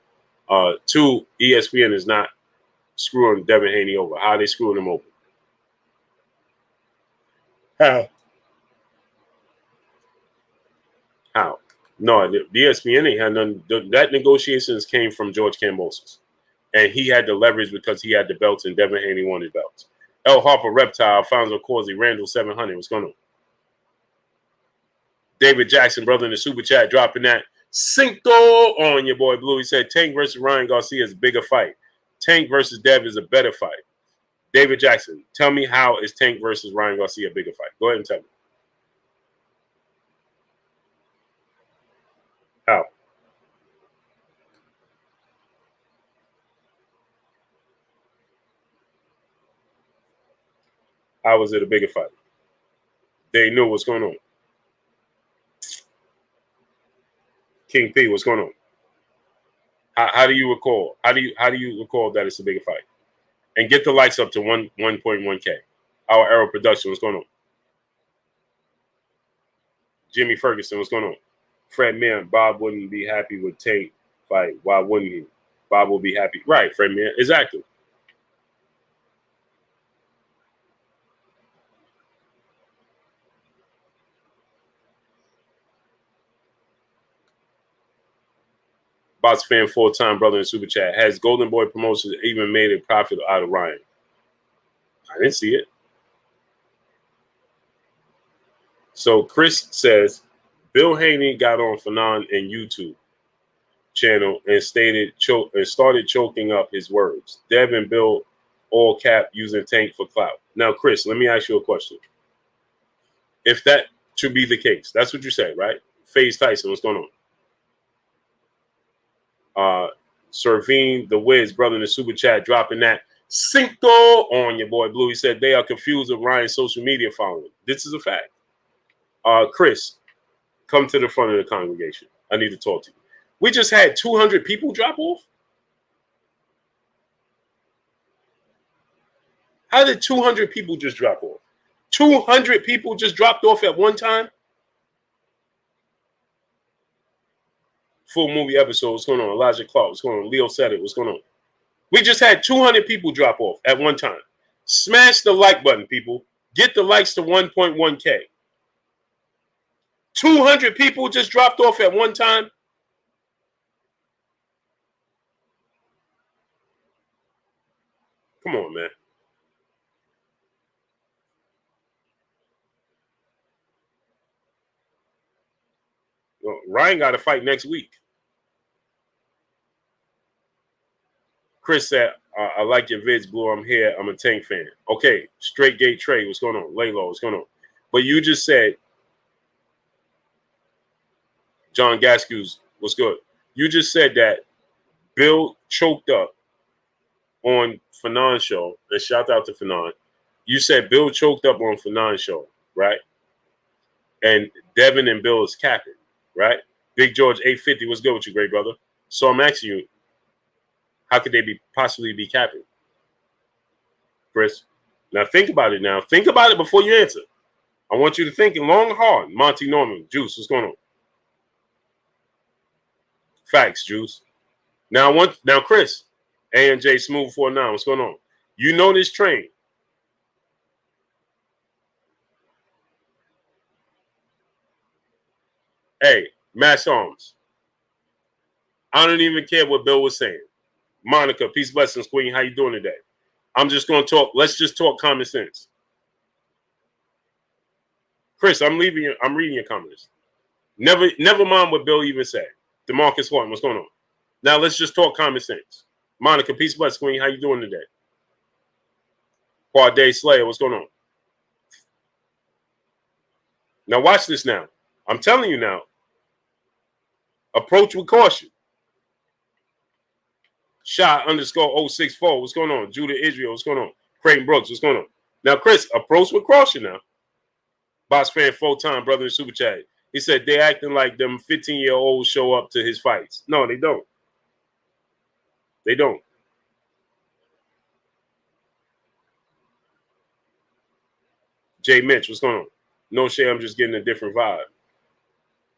Two, ESPN is not screwing Devin Haney over. How are they screwing him over? How? No, the ESPN ain't had none. That negotiations came from George Kambosos. And he had the leverage because he had the belts and Devin Haney wanted belts. El Harper Reptile, Alfonso Corsi, Randall 700. What's going on? David Jackson, brother in the super chat, dropping that Cinco on your boy Blue. He said Tank versus Ryan Garcia is a bigger fight. Tank versus Dev is a better fight. David Jackson, tell me how is Tank versus Ryan Garcia a bigger fight? Go ahead and tell me. How? How was it a bigger fight? They knew what's going on. King P, what's going on? How do you recall? How do you recall that it's a bigger fight? And get the likes up to 1.1K. Our Arrow Production, what's going on? Jimmy Ferguson, what's going on? Fred Man, Bob wouldn't be happy with Tank fight. Why wouldn't he? Bob will be happy. Right, Fred Man, exactly. Box fan full-time brother in super chat. Has Golden Boy Promotions even made a profit out of Ryan? I didn't see it. So Chris says Bill Haney got on Fanon and YouTube channel and started choking up his words. Dev and Bill all cap using Tank for clout. Now, Chris, let me ask you a question. If that should be the case, that's what you said, right? FaZe Tyson, what's going on? Servine the Wiz, brother in the super chat, dropping that Cinco on your boy Blue. He said they are confused with Ryan's social media following. This is a fact. Chris, come to the front of the congregation. I need to talk to you. We just had 200 people drop off. How did 200 people just drop off? 200 people just dropped off at one time? Full movie episode. What's going on? Elijah Clark. What's going on? Leo said it. What's going on? We just had 200 people drop off at one time. Smash the like button, people. Get the likes to 1.1K. 200 people just dropped off at one time. Come on, man. Well, Ryan got to fight next week. Chris said, I like your vids, Blue. I'm here. I'm a Tank fan. Okay, Straight Gate Trey, what's going on? Laylow, what's going on? But you just said, John Gaskew's, what's good? You just said that Bill choked up on Fanon's show, and shout out to Fanon. You said Bill choked up on Fanon's show, right? And Devin and Bill is capping, right? Big George 850, what's good with you, great brother? So I'm asking you, how could they possibly be capping? Chris, now think about it now. Think about it before you answer. I want you to think long and hard. Monty Norman, Juice, what's going on? Facts, Juice. Now, Chris, A&J Smooth 49, what's going on? You know this train. Hey, Mass Arms. I don't even care what Bill was saying. Monica, peace, blessings, Queen. How you doing today? I'm just going to talk. Let's just talk common sense. Chris, I'm reading your comments. Never mind what Bill even said. DeMarcus Horton, what's going on? Now let's just talk common sense. Monica, peace, blessings, Queen. How you doing today? Quad Slayer, what's going on? Now watch this now. I'm telling you now. Approach with caution. Shot _064. What's going on? Judah Israel. What's going on? Creighton Brooks. What's going on? Now, Chris, approach with caution now. Boss fan full time, brother in Super Chat. He said they acting like them 15-year-olds show up to his fights. No, they don't. They don't. Jay Mitch, what's going on? No shade, I'm just getting a different vibe.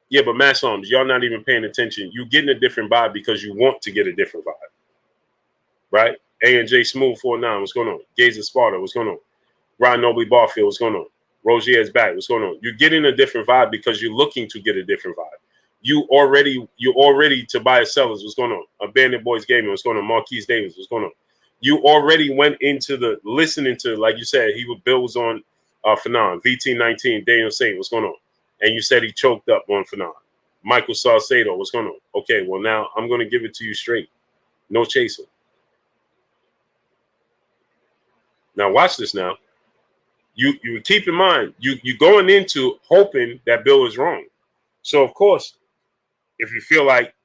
Yeah, but Mass Arms, y'all not even paying attention. You getting a different vibe because you want to get a different vibe. Right? A&J Smooth 49, what's going on? Gaze of Sparta, what's going on? Ryan Nobley Barfield, what's going on? Rozier is back, what's going on? You're getting a different vibe because you're looking to get a different vibe. You already Tobias Sellers, what's going on? Abandoned Boys Gaming, what's going on? Marquise Davis, what's going on? You already went into the listening to, like you said, Bill was on Fanon, VT19, Daniel Saint, what's going on? And you said he choked up on Fanon. Michael Salcedo, what's going on? Okay, well now I'm going to give it to you straight. No chaser. Now watch this now. You keep in mind, you going into hoping that Bill is wrong. So of course, if you feel like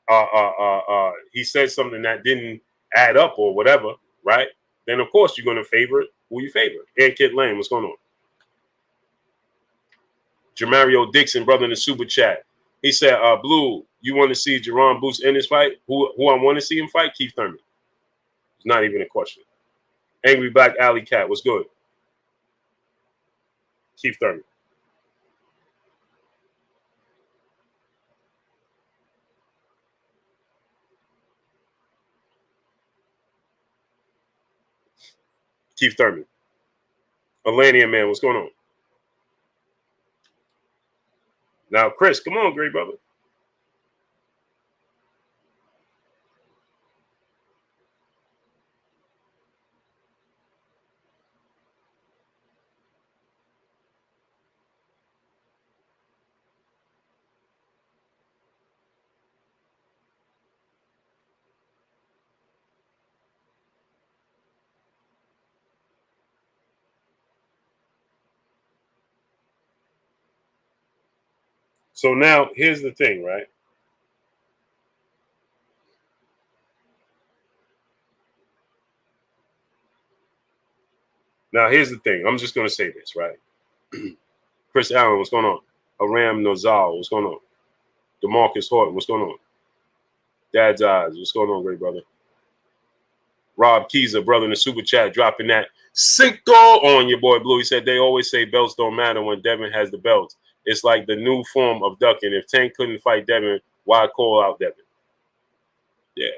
he said something that didn't add up or whatever, right? Then of course you're going to favor who you favor. Ed Kid Lane, what's going on? Jamario Dixon, brother in the super chat. He said, Blue, you want to see Jerron Boots in this fight? Who I want to see him fight? Keith Thurman. It's not even a question. Angry Black Alley Cat, what's good? Keith Thurman. Keith Thurman. Atlantean Man, what's going on? Now, Chris, come on, great brother. So now here's the thing, right? Now here's the thing. I'm just going to say this, right? Chris Allen, what's going on? Aram Nozal, what's going on? DeMarcus Horton, what's going on? Dad's Eyes, what's going on, great brother? Rob Keyser, brother in the super chat, dropping that Cinco on your boy Blue. He said they always say belts don't matter when Devin has the belts. It's like the new form of ducking. If Tank couldn't fight Devin, why call out Devin? Yeah.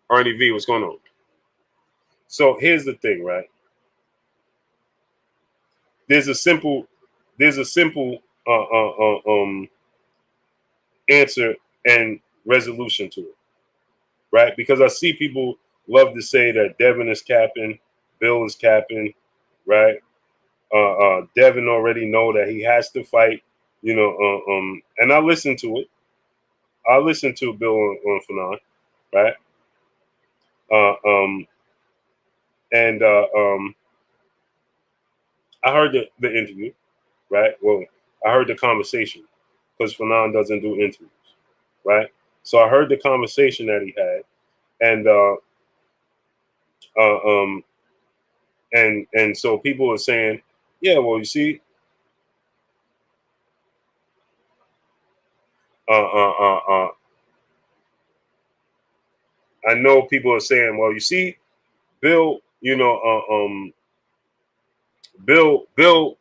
Ernie V, what's going on? So here's the thing, right? There's a simple answer and resolution to it, right? Because I see people love to say that Devin is capping, Bill is capping, right? Devin already know that he has to fight, and I listen to it. I listen to Bill on Fanon, right? I heard the interview, right? Well, I heard the conversation because Fanon doesn't do interviews, right? So I heard the conversation that he had, and so people are saying, yeah, well, you see, I know people are saying, well, you see, Bill, Bill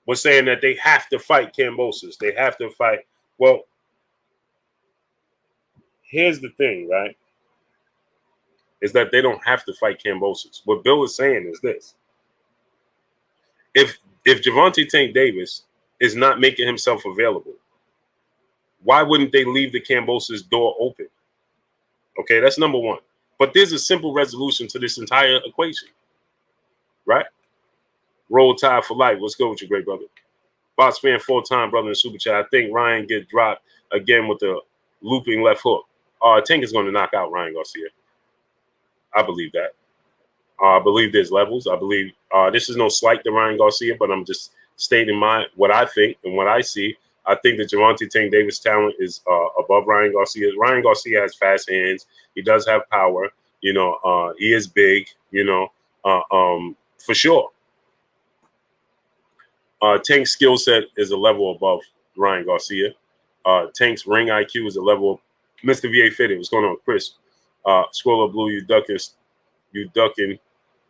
was saying that they have to fight Kambosos. They have to fight Well, here's the thing, right? Is that they don't have to fight Kambosos. What Bill is saying is this. If Gervonta Tank Davis is not making himself available, why wouldn't they leave the Kambosos door open? Okay, that's number one. But there's a simple resolution to this entire equation, right? Roll Tide for life. What's good with you, great brother? Box fan full-time brother in Super Chat. I think Ryan get dropped again with the looping left hook. Tank is going to knock out Ryan Garcia. I believe that. I believe there's levels. I believe this is no slight to Ryan Garcia, but I'm just stating what I think and what I see. I think that Gervonta Tank Davis' talent is above Ryan Garcia. Ryan Garcia has fast hands. He does have power. You know, he is big. You know, for sure. Tank's skill set is a level above Ryan Garcia. Tank's ring IQ is a level. Mr. VA Fitted, what's going on, Chris? Scroll up blue. You ducking.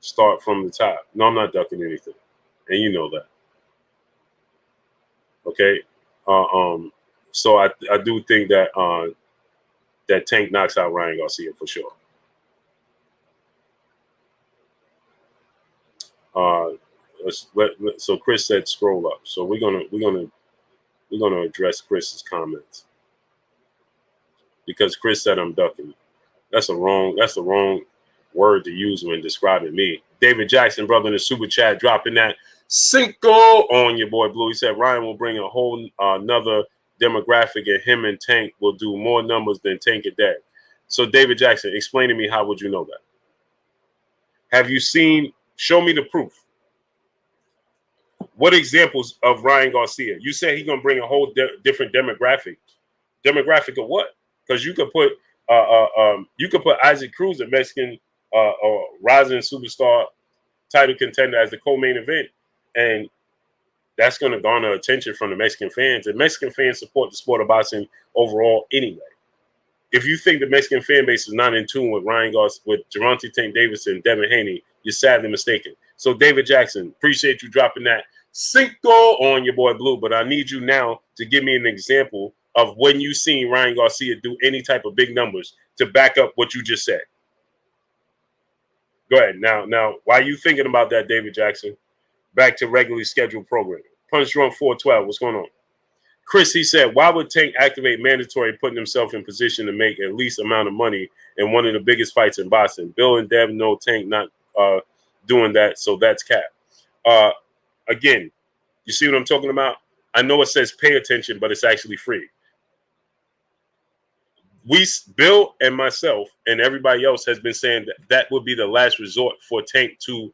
Start from the top. No, I'm not ducking anything, and you know that. Okay. So I do think that that Tank knocks out Ryan Garcia for sure. So Chris said scroll up. So we're gonna address Chris's comments because Chris said I'm ducking. That's the wrong word to use when describing me. David Jackson, brother in the Super Chat, dropping that Cinco on your boy Blue. He said Ryan will bring a whole another demographic, and him and Tank will do more numbers than Tank and Dad. So David Jackson, explain to me, how would you know that? Have you seen? Show me the proof. What examples of Ryan Garcia? You said he's gonna bring a whole different demographic. Demographic of what? Because you could put Isaac Cruz, a Mexican or rising superstar title contender, as the co-main event, and that's going to garner attention from the Mexican fans. And Mexican fans support the sport of boxing overall anyway. If you think the Mexican fan base is not in tune with Ryan Garcia, with Gervonta Tank Davis and Devin Haney, you're sadly mistaken. So David Jackson, appreciate you dropping that Cinco on your boy Blue, but I need you now to give me an example of when you seen Ryan Garcia do any type of big numbers to back up what you just said. Go ahead. Now, while you thinking about that, David Jackson, back to regularly scheduled programming. Punch Drunk 412, what's going on? Chris, he said, why would Tank activate mandatory, putting himself in position to make at least amount of money in one of the biggest fights in boxing? Bill and Devin know Tank not doing that, so that's cap. Again, you see what I'm talking about? I know it says pay attention, but it's actually free. Bill and myself and everybody else has been saying that would be the last resort for Tank to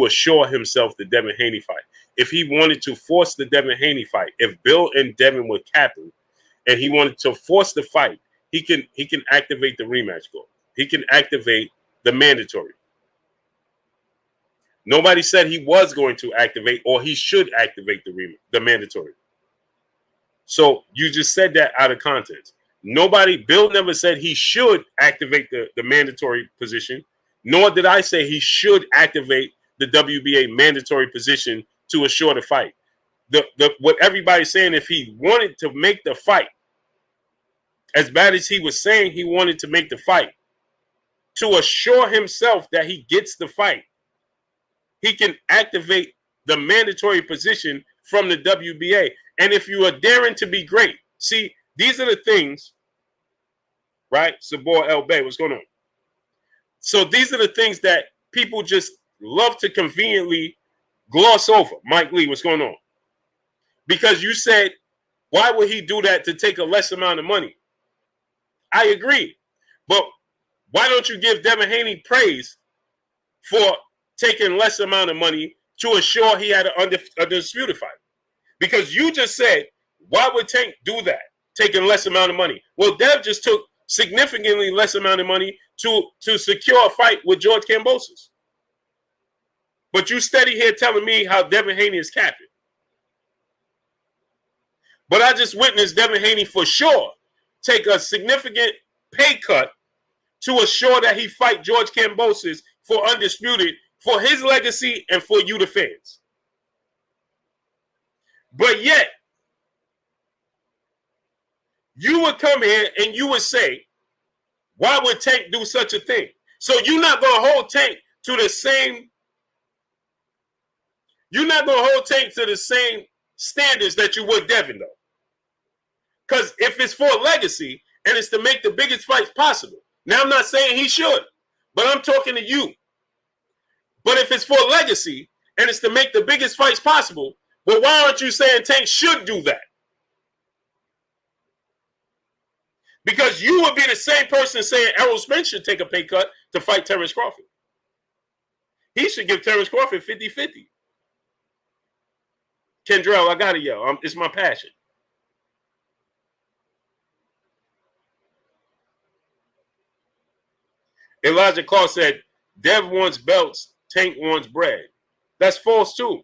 assure himself the Devin Haney fight. If he wanted to force the Devin Haney fight, if Bill and Devin were capping and he wanted to force the fight, he can activate the rematch goal. He can activate the mandatory. Nobody said he was going to activate or he should activate the mandatory. So you just said that out of context. Bill never said he should activate the mandatory position, nor did I say he should activate the WBA mandatory position to assure the fight. What everybody's saying, if he wanted to make the fight, as bad as he was saying he wanted to make the fight, to assure himself that he gets the fight, he can activate the mandatory position from the WBA. And if you are daring to be great, see, these are the things, right? Sabor El Bay, what's going on? So these are the things that people just love to conveniently gloss over. Mike Lee, what's going on? Because you said, why would he do that to take a less amount of money? I agree. But why don't you give Devin Haney praise for taking less amount of money to assure he had a undisputed fight? Because you just said, why would Tank do that, taking less amount of money? Well, Dev just took significantly less amount of money to secure a fight with George Kambosos. But you steady here telling me how Devin Haney is capping. But I just witnessed Devin Haney for sure take a significant pay cut to assure that he fight George Kambosos for undisputed, for his legacy and for you, the fans. But yet, come here and you would say, why would Tank do such a thing? So you're not going to hold Tank to the same. You're not going to hold Tank to the same standards that you would Devin, though. Because if it's for legacy and it's to make the biggest fights possible. Now, I'm not saying he should, but I'm talking to you. But if it's for legacy and it's to make the biggest fights possible, well, why aren't you saying Tank should do that? Because you would be the same person saying Errol Spence should take a pay cut to fight Terrence Crawford. He should give Terrence Crawford 50-50. Kendrell, I got to yell. It's my passion. Elijah Clark said, Dev wants belts, Tank wants bread. That's false, too.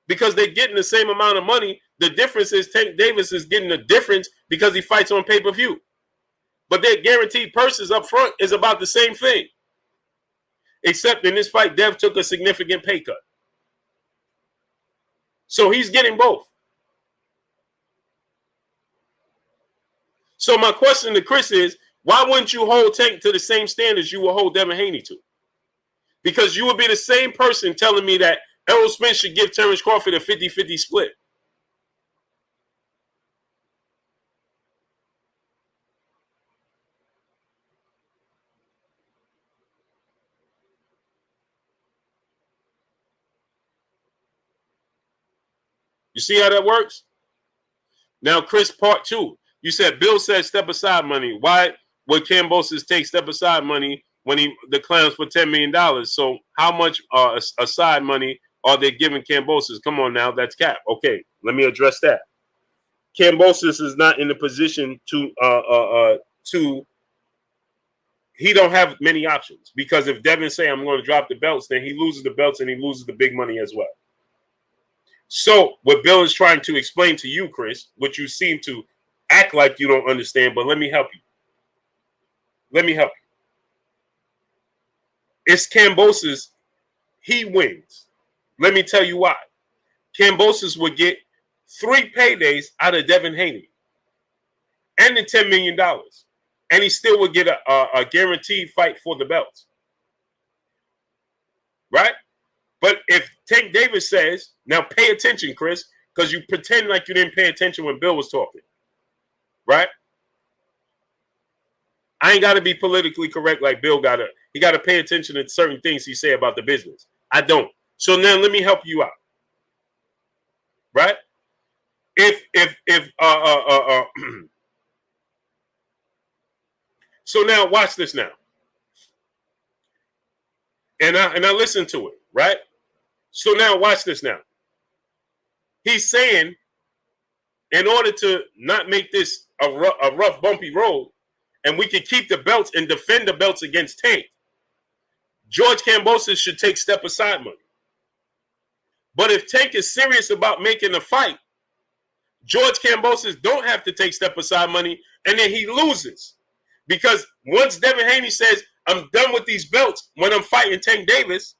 Because they're getting the same amount of money. The difference is Tank Davis is getting the difference because he fights on pay-per-view. But their guaranteed purses up front is about the same thing. Except in this fight, Dev took a significant pay cut. So he's getting both. So my question to Chris is, why wouldn't you hold Tank to the same standards you will hold Devin Haney to? Because you would be the same person telling me that Errol Spence should give Terrence Crawford a 50-50 split. You see how that works? Now, Chris, part two. You said Bill said step aside money. Why would Kambosos take step aside money when he declines for $10 million? So how much aside money are they giving Kambosos? Come on now, that's cap. Okay, let me address that. Kambosos is not in the position to he don't have many options, because if Devin say I'm going to drop the belts, then he loses the belts and he loses the big money as well. So what Bill is trying to explain to you, Chris, what you seem to act like you don't understand, but let me help you. Let me help you. It's Kambosos. He wins. Let me tell you why. Kambosos would get 3 paydays out of Devin Haney and the $10 million. And he still would get a guaranteed fight for the belts. Right? But if Tank Davis says, now pay attention, Chris, because you pretend like you didn't pay attention when Bill was talking. Right? I ain't got to be politically correct like Bill got to. He got to pay attention to certain things he say about the business. I don't. So now let me help you out. Right? So now watch this now. And I listen to it, right? So now watch this now. He's saying, in order to not make this a rough, bumpy road, and we can keep the belts and defend the belts against Tank, George Kambosos should take step aside money. But if Tank is serious about making a fight, George Kambosos don't have to take step aside money, and then he loses. Because once Devin Haney says, I'm done with these belts when I'm fighting Tank Davis,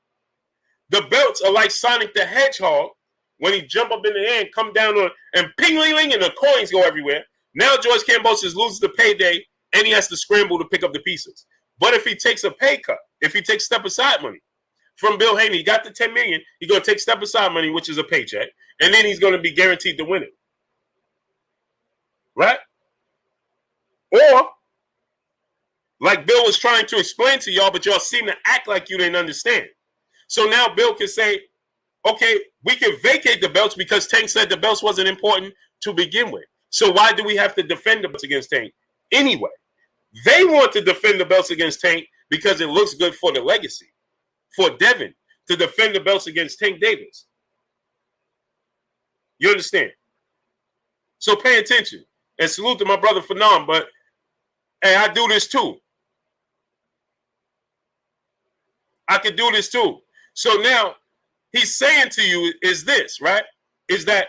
the belts are like Sonic the Hedgehog when he jump up in the air and come down on and ping-ling-ling and the coins go everywhere. Now George Kambosos loses the payday and he has to scramble to pick up the pieces. But if he takes a pay cut, if he takes step aside money from Bill Haney, he got the $10 million, he's going to take step aside money, which is a paycheck, and then he's going to be guaranteed to win it. Right? Or, like Bill was trying to explain to y'all, but y'all seem to act like you didn't understand. So now Bill can say, okay, we can vacate the belts because Tank said the belts wasn't important to begin with. So why do we have to defend the belts against Tank anyway? They want to defend the belts against Tank because it looks good for the legacy, for Devin to defend the belts against Tank Davis. You understand? So pay attention and salute to my brother Fanon, but hey, I do this too. I could do this too. So now he's saying to you is this, right? Is that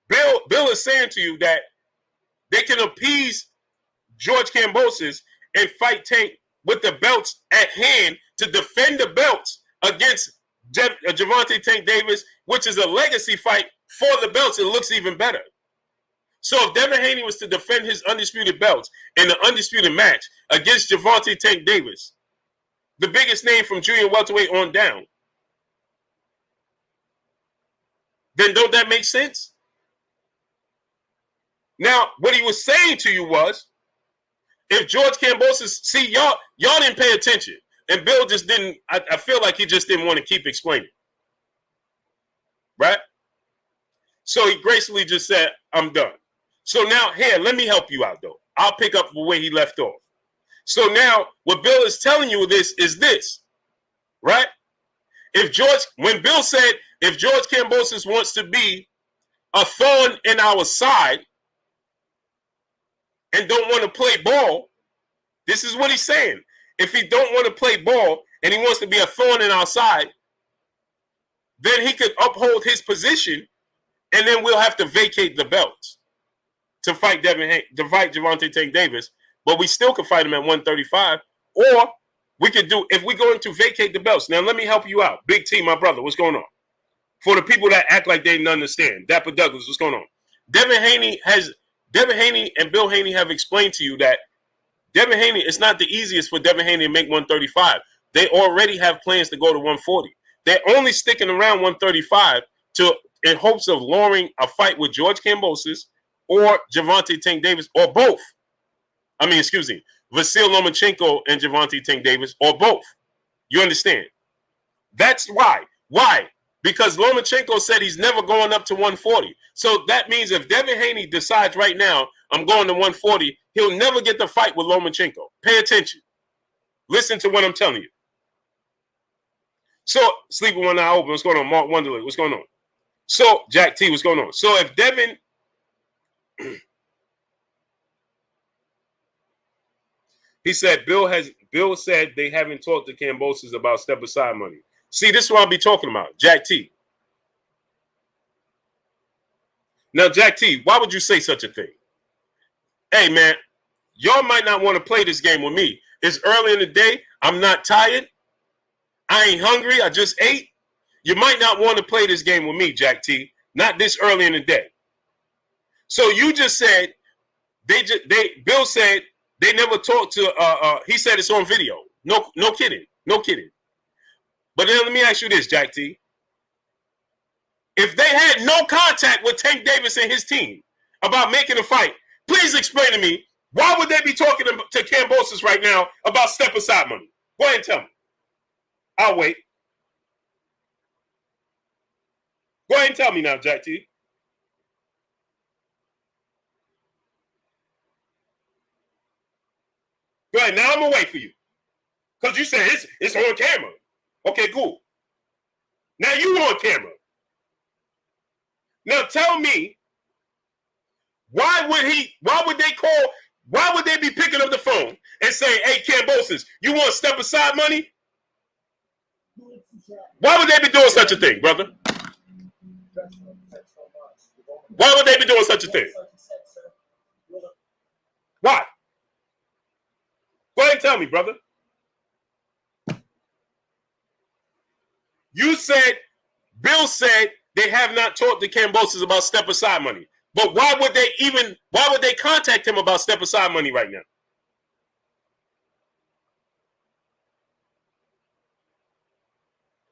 Bill is saying to you that they can appease George Kambosos and fight Tank with the belts at hand to defend the belts against Gervonta Tank Davis, which is a legacy fight for the belts. It looks even better. So if Devin Haney was to defend his undisputed belts in the undisputed match against Gervonta Tank Davis, the biggest name from junior welterweight on down, then don't that make sense? Now, what he was saying to you was, if George Kambosos, see, y'all didn't pay attention. And Bill just didn't, I feel like he just didn't want to keep explaining. Right? So he gracefully just said, I'm done. So now, here, let me help you out, though. I'll pick up where he left off. So now, what Bill is telling you is this, right? When Bill said, if George Kambosos wants to be a thorn in our side and don't want to play ball, this is what he's saying. If he don't want to play ball and he wants to be a thorn in our side, then he could uphold his position, and then we'll have to vacate the belts to fight Gervonta Tank Davis. But we still could fight him at 135, or we could do, if we're going to vacate the belts. Now, let me help you out. Big T, my brother, what's going on? For the people that act like they didn't understand, Dapper Douglas, what's going on? Devin Haney and Bill Haney have explained to you that Devin Haney, it's not the easiest for Devin Haney to make 135. They already have plans to go to 140. They're only sticking around 135 in hopes of luring a fight with George Kambosos or Gervonta Tank Davis, or both. Vasil Lomachenko and Gervonta Tank Davis, or both. You understand? That's why. Why? Because Lomachenko said he's never going up to 140. So that means if Devin Haney decides right now, I'm going to 140, he'll never get the fight with Lomachenko. Pay attention. Listen to what I'm telling you. So, sleeping one eye open, what's going on? Mark Wonderly, what's going on? So, Jack T, what's going on? So, if Devin, he said, Bill said they haven't talked to Kambosos about step aside money. See, this is what I'll be talking about, Jack T. Now, Jack T, why would you say such a thing? Hey, man, y'all might not want to play this game with me. It's early in the day. I'm not tired. I ain't hungry. I just ate. You might not want to play this game with me, Jack T. Not this early in the day. So you just said Bill said they never talked to. He said it's on video. No kidding. No kidding. But then let me ask you this, Jack T. If they had no contact with Tank Davis and his team about making a fight, please explain to me, why would they be talking to Kambosos right now about step aside money? Go ahead and tell me. I'll wait. Go ahead and tell me now, Jack T. Go ahead. Now I'm going to wait for you. Because you said it's on camera. Okay, cool. Now you on camera. Now tell me, why would they be picking up the phone and saying, hey, Kambosos, you want step aside money? Why would they be doing such a thing, brother? Why would they be doing such a thing? Why? Go ahead and tell me, brother. You said, Bill said they have not talked to Kambosos about step aside money. But why would they contact him about step aside money right now?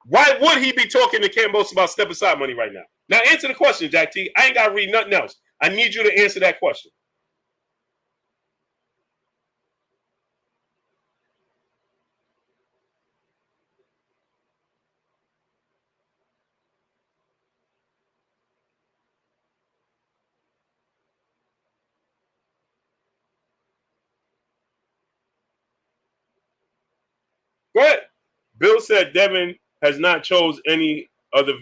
Why would he be talking to Kambosos about step aside money right now? Now answer the question, Jack T. I ain't got to read nothing else. I need you to answer that question. Go ahead. Bill said Devin has not chose any other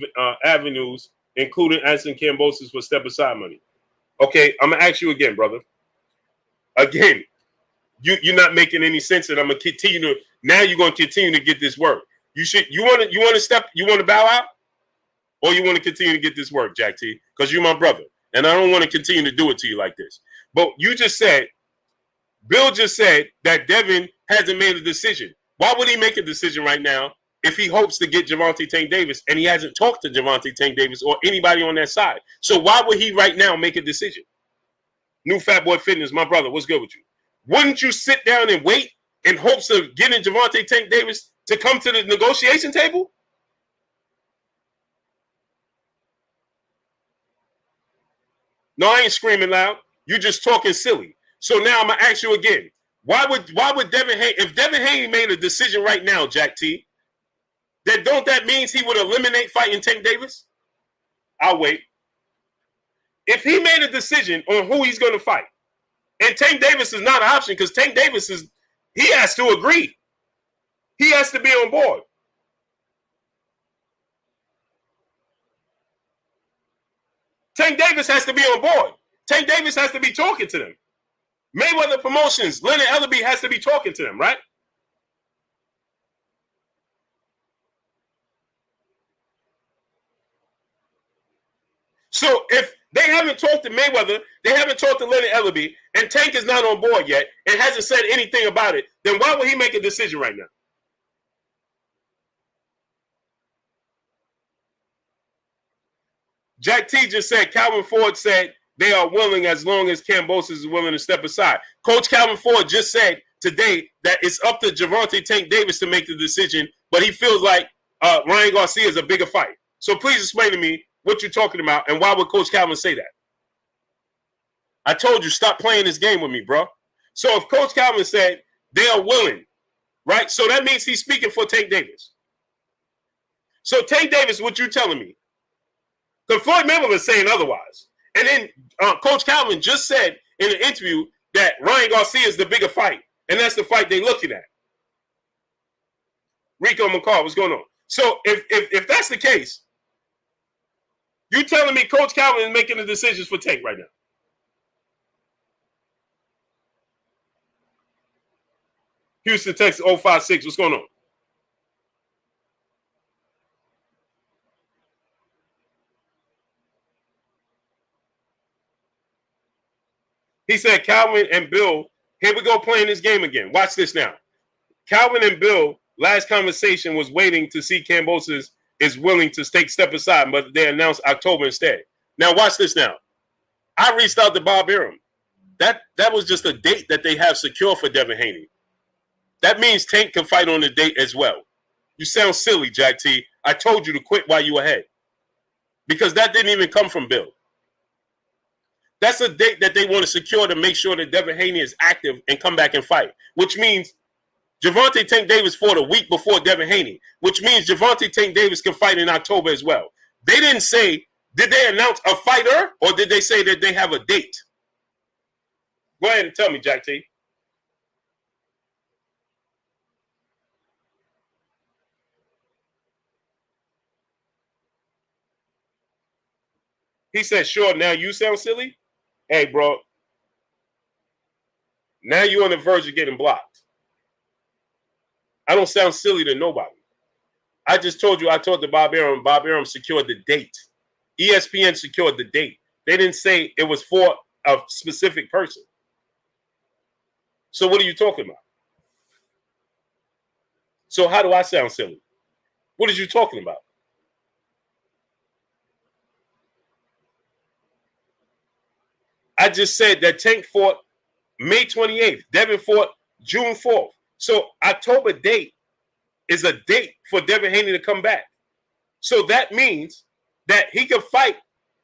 avenues, including asking Kambosos for step aside money. Okay, I'm gonna ask you again, brother. Again, you're not making any sense, and I'm gonna continue to. Now you're gonna continue to get this work. You want to bow out, or you want to continue to get this work, Jack T? Because you're my brother, and I don't want to continue to do it to you like this. But you just said, Bill just said that Devin hasn't made a decision. Why would he make a decision right now if he hopes to get Gervonta Tank Davis and he hasn't talked to Gervonta Tank Davis or anybody on that side? So why would he right now make a decision? New Fat Boy Fitness, my brother, what's good with you? Wouldn't you sit down and wait in hopes of getting Gervonta Tank Davis to come to the negotiation table? No, I ain't screaming loud. You just talking silly. So now I'm gonna ask you again. Why would Devin Haney, if Devin Haney made a decision right now, Jack T, then don't that means he would eliminate fighting Tank Davis? I'll wait. If he made a decision on who he's gonna fight, and Tank Davis is not an option because Tank Davis he has to agree. He has to be on board. Tank Davis has to be on board. Tank Davis has to be talking to them. Mayweather Promotions, Leonard Ellerbe has to be talking to them, right? So if they haven't talked to Mayweather, they haven't talked to Leonard Ellerbe, and Tank is not on board yet and hasn't said anything about it, then why would he make a decision right now? Jack T just said, Calvin Ford said they are willing as long as Kambosos is willing to step aside. Coach Calvin Ford just said today that it's up to Gervonta Tank Davis to make the decision, but he feels like Ryan Garcia is a bigger fight. So please explain to me what you're talking about and why would Coach Calvin say that? I told you, stop playing this game with me, bro. So if Coach Calvin said they are willing, right? So that means he's speaking for Tank Davis. So Tank Davis, what you telling me? Because Floyd Mayweather is saying otherwise. And then Coach Calvin just said in an interview that Ryan Garcia is the bigger fight. And that's the fight they're looking at. Rico McCall, what's going on? So if that's the case, you telling me Coach Calvin is making the decisions for Tank right now? Houston, Texas, 056. What's going on? He said Calvin and Bill, here we go playing this game again. Watch this now. Calvin and Bill, last conversation was waiting to see Kambosos is willing to step aside, but they announced October instead. Now watch this now. I reached out to Bob Arum. That was just a date that they have secure for Devin Haney. That means Tank can fight on the date as well. You sound silly, Jack T. I told you to quit while you were ahead. Because that didn't even come from Bill. That's a date that they want to secure to make sure that Devin Haney is active and come back and fight, which means Gervonta Tank Davis fought a week before Devin Haney, which means Gervonta Tank Davis can fight in October as well. They didn't say, did they announce a fighter or did they say that they have a date? Go ahead and tell me, Jack T. He said, sure, now you sound silly? Hey, bro, now you're on the verge of getting blocked. I don't sound silly to nobody. I just told you I talked to Bob Arum. Bob Arum secured the date. ESPN secured the date. They didn't say it was for a specific person. So what are you talking about? So how do I sound silly? What are you talking about? I just said that Tank fought May 28th. Devin fought June 4th. So October date is a date for Devin Haney to come back. So that means that he could fight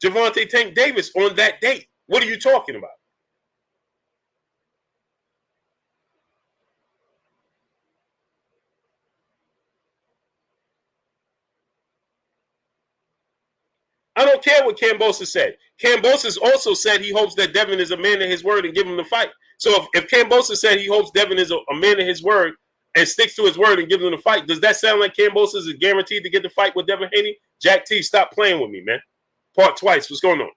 Gervonta Tank Davis on that date. What are you talking about? I don't care what Kambosos said. Kambosos also said he hopes that Devin is a man of his word and give him the fight. So if Kambosos said he hopes Devin is a man of his word and sticks to his word and gives him the fight, does that sound like Kambosos is guaranteed to get the fight with Devin Haney? Jack T, stop playing with me, man. Part twice. What's going on?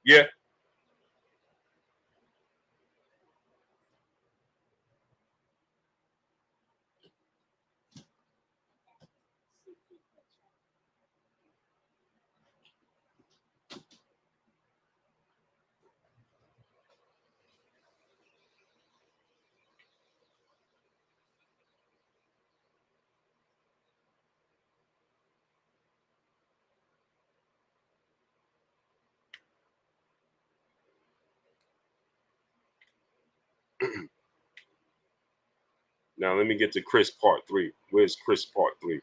Yeah. Now let me get to Chris part 3. Where's Chris part 3?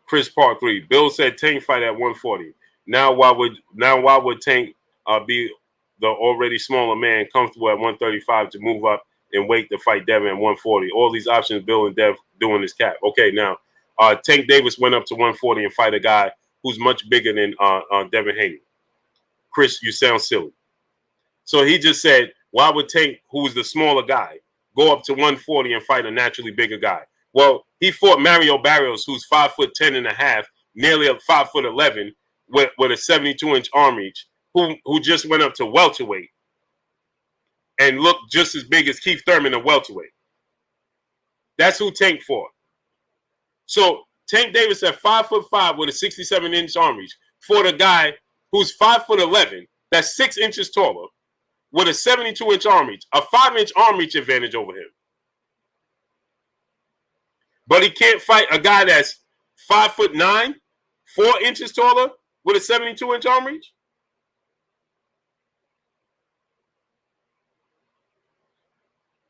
Chris part 3. Bill said Tank fight at 140. Now why would Tank be the already smaller man comfortable at 135 to move up and wait to fight Devin at 140? All these options Bill and Dev doing this cap. Okay, now Tank Davis went up to 140 and fight a guy who's much bigger than Devin Haney. Chris, you sound silly. So he just said, why would Tank, who's the smaller guy, go up to 140 and fight a naturally bigger guy? Well, he fought Mario Barrios, who's 5'10" and a half, nearly 5'11", with a 72-inch arm reach, who just went up to welterweight and looked just as big as Keith Thurman at welterweight. That's who Tank fought. So Tank Davis at 5'5" with a 67-inch arm reach fought a guy who's 5'11", that's 6 inches taller, with a 72-inch arm reach, a 5-inch arm reach advantage over him. But he can't fight a guy that's 5'9", 4 inches taller, with a 72-inch arm reach?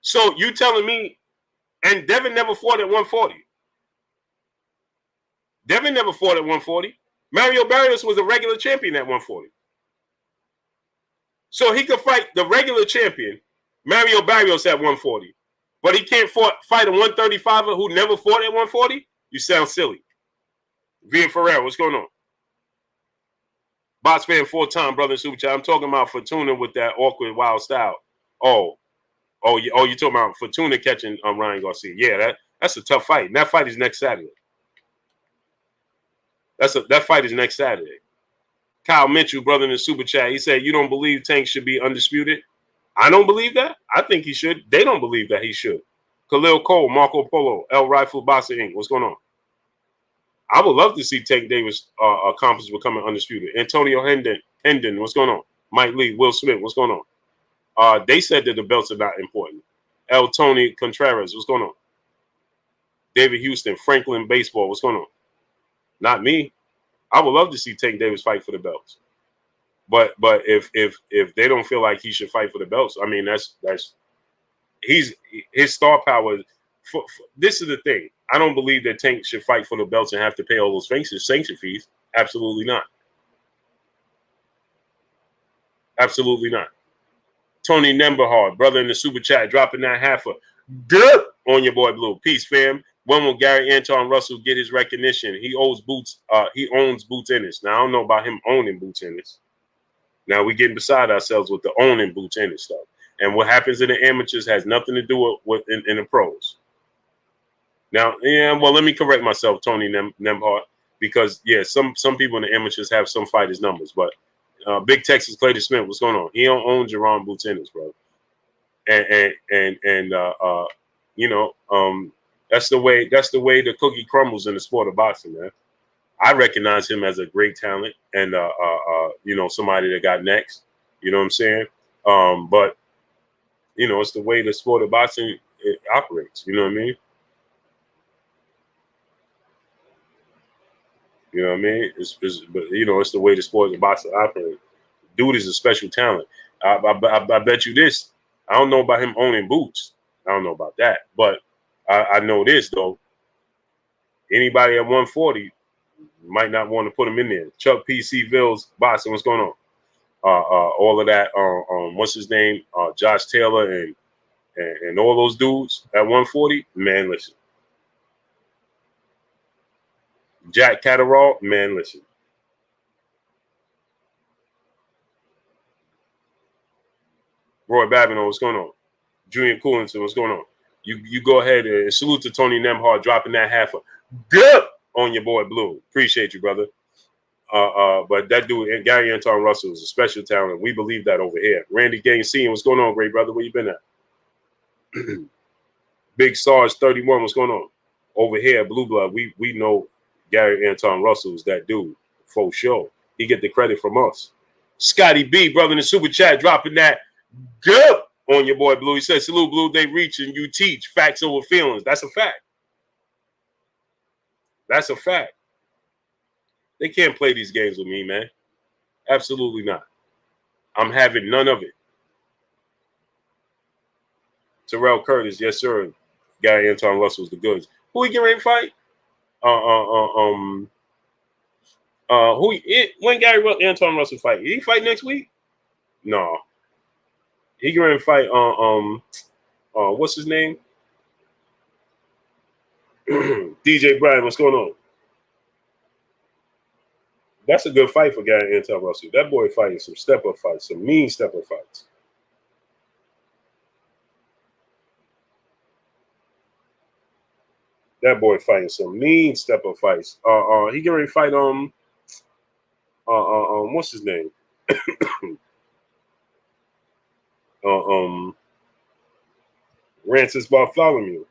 So you telling me, and Devin never fought at 140. Devin never fought at 140. Mario Barrios was a regular champion at 140. So he could fight the regular champion, Mario Barrios, at 140. But he can't fight a 135er who never fought at 140? You sound silly. Via Ferrer, what's going on? Box fan 4-time brother super chat. I'm talking about Fortuna with that awkward, wild style. Oh, you're talking about Fortuna catching Ryan Garcia. Yeah, that's a tough fight. And that fight is next Saturday. That fight is next Saturday. Kyle Mitchell, brother in the super chat, he said, you don't believe Tank should be undisputed? I don't believe that. I think he should. They don't believe that he should. Khalil Cole, Marco Polo, El Rifle Boxer Inc. What's going on? I would love to see Tank Davis accomplish becoming undisputed. Antonio Hendon, what's going on? Mike Lee, Will Smith, what's going on? They said that the belts are not important. El Tony Contreras, what's going on? David Houston, Franklin Baseball, what's going on? Not me. I would love to see Tank Davis fight for the belts. But if they don't feel like he should fight for the belts, I mean that's his star power. This is the thing. I don't believe that Tank should fight for the belts and have to pay all those sanction fees. Absolutely not. Absolutely not. Tony Nemberhard, brother in the super chat, dropping that half a good on your boy Blue. Peace, fam. When will Gary Anton Russell get his recognition? He owns Boots. He owns Boots Ennis. Now I don't know about him owning Boots Ennis. Now we're getting beside ourselves with the owning Boots Ennis stuff. And what happens in the amateurs has nothing to do with in the pros. Now, yeah, well, let me correct myself, Tony Nemhart, because yeah, some people in the amateurs have some fighters' numbers, but Big Texas Clayton Smith, what's going on? He don't own Jerron Boots Ennis, bro. And you know, that's the way the cookie crumbles in the sport of boxing, man. I recognize him as a great talent and you know, somebody that got next. You know what I'm saying? But you know, it's the way the sport of boxing operates. You know what I mean? You know what I mean? But you know, it's the way the sport of boxing operates. Dude is a special talent. I bet you this. I don't know about him owning Boots. I don't know about that, but I know this though. Anybody at 140 might not want to put him in there. Chuck P.C. Vills, boxing, what's going on? All of that. What's his name? Josh Taylor and all those dudes at 140. Man, listen. Jack Catterall. Man, listen. Roy Babineau, what's going on? Julian Coolinson, what's going on? You go ahead and salute to Tony Nemhart dropping that half a good on your boy Blue. Appreciate you, brother. But that dude, Gary Anton Russell, is a special talent. We believe that over here. Randy Gaines, what's going on, great brother? Where you been at? Big Stars 31, what's going on? Over here, Blue Blood, we know Gary Anton Russell is that dude for sure. He get the credit from us. Scotty B, brother in the super chat, dropping that good on your boy Blue. He said, salute Blue, they reach and you teach facts over feelings. That's a fact. That's a fact. They can't play these games with me, man. Absolutely not. I'm having none of it. Terrell Curtis, yes, sir. Guy Anton Russell's the goods. Who he getting ready to fight? When Gary Anton Russell fight? He fight next week? No. He getting ready to fight what's his name? DJ Bryan, what's going on? That's a good fight for Gary Anton Russell. That boy fighting some step-up fights, some mean step-up fights. That boy fighting some mean step-up fights. He getting ready to fight what's his name? Rancis Bartholomew.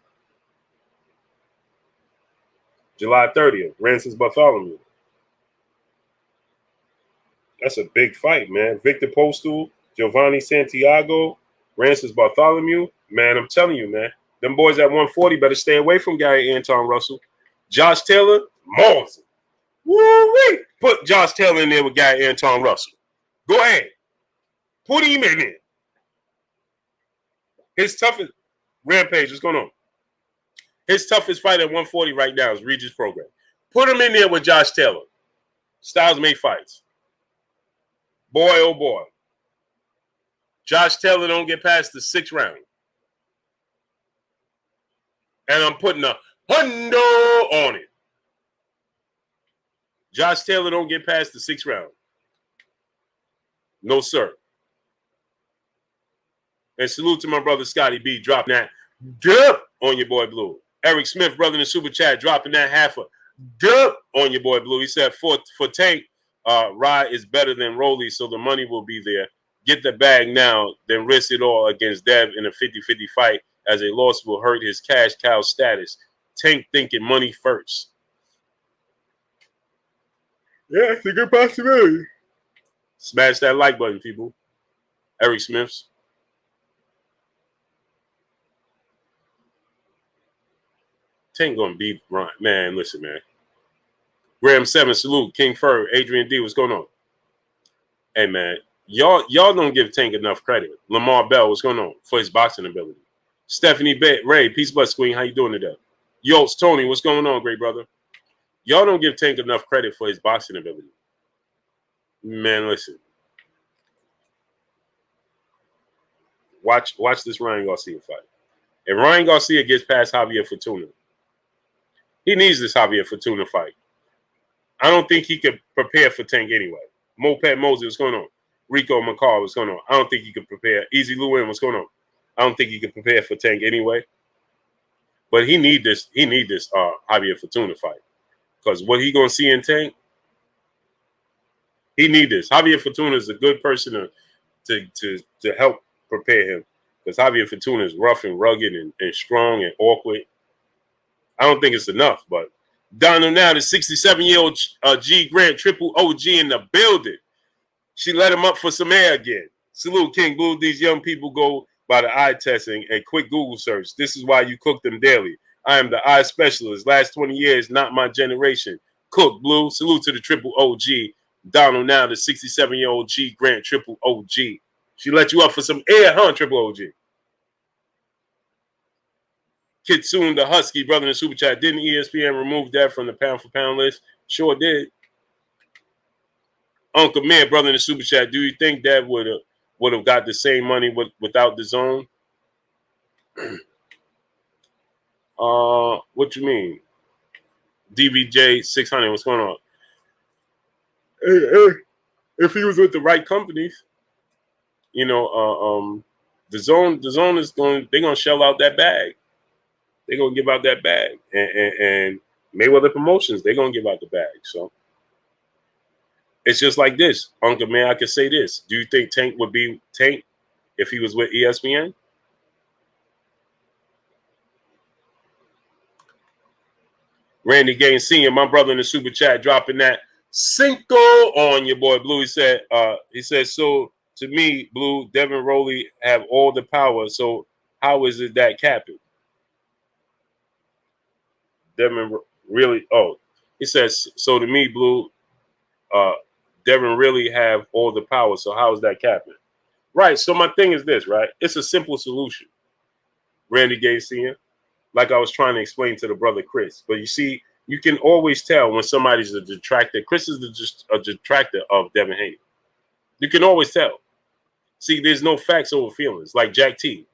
July 30th, Rancis Bartholomew. That's a big fight, man. Victor Postal, Giovanni Santiago, Rancis Bartholomew. Man, I'm telling you, man. Them boys at 140 better stay away from Gary Anton Russell. Josh Taylor, Mars. Woo-wee. Put Josh Taylor in there with Gary Anton Russell. Go ahead. Put him in there. His toughest Rampage, what's going on? His toughest fight at 140 right now is Regis Program. Put him in there with Josh Taylor. Styles make fights. Boy, oh boy. Josh Taylor don't get past the 6th round. And I'm putting a hundo on it. Josh Taylor don't get past the 6th round. No, sir. And salute to my brother Scotty B dropping that dub on your boy Blue. Eric Smith, brother in the super chat, dropping that half a dub on your boy Blue. He said for Tank, Rye is better than Rolly, so the money will be there. Get the bag now, then risk it all against Dev in a 50-50 fight, as a loss will hurt his cash cow status. Tank thinking money first. Yeah, it's a good possibility. Smash that like button, people. Eric Smiths. Tank gonna beat Ryan. Man, listen, man. Graham 7, salute. King Fur, Adrian D, what's going on? Hey, man, y'all don't give Tank enough credit. Lamar Bell, what's going on? For his boxing ability. Stephanie Ray, peace, bless, Queen. How you doing today? Yost, Tony, what's going on, great brother? Y'all don't give Tank enough credit for his boxing ability. Man, listen. Watch this Ryan Garcia fight. If Ryan Garcia gets past Javier Fortuna, he needs this Javier Fortuna fight. I don't think he could prepare for Tank anyway. Moped Moses, what's going on? Rico McCall, what's going on? I don't think he could prepare. Easy Lewin, what's going on? I don't think he could prepare for Tank anyway. But he need this Javier Fortuna fight. Because what he gonna see in Tank, he need this. Javier Fortuna is a good person to help prepare him. Because Javier Fortuna is rough and rugged and strong and awkward. I don't think it's enough, but Donald now, the 67-year-old G Grant, triple OG in the building. She let him up for some air again. Salute, King Blue. These young people go by the eye testing and quick Google search. This is why you cook them daily. I am the eye specialist. Last 20 years, not my generation. Cook, Blue. Salute to the triple OG. Donald now, the 67-year-old G Grant, triple OG. She let you up for some air, huh, triple OG? Kitsune the Husky, brother in the super chat. Didn't ESPN remove that from the pound for pound list? Sure did. Uncle Man, brother in the super chat. Do you think that would have got the same money without the zone? What you mean? DVJ 600. What's going on? If he was with the right companies, you know, the zone is going. They're gonna shell out that bag. They're going to give out that bag. And Mayweather Promotions, they're going to give out the bag. So it's just like this. Uncle Man, I could say this. Do you think Tank would be Tank if he was with ESPN? Randy Gaines Sr., my brother in the super chat, dropping that Cinco on your boy Blue. He said, so to me, Blue, Devin Rowley have all the power. So how is it that capping? Devin really, he says, so to me, Blue, Devin really have all the power. So how is that capping? Right. So my thing is this, right? It's a simple solution. Randy Garcia, like I was trying to explain to the brother Chris. But you see, you can always tell when somebody's a detractor. Chris is just a detractor of Devin Haney. You can always tell. See, there's no facts over feelings. Like Jack T,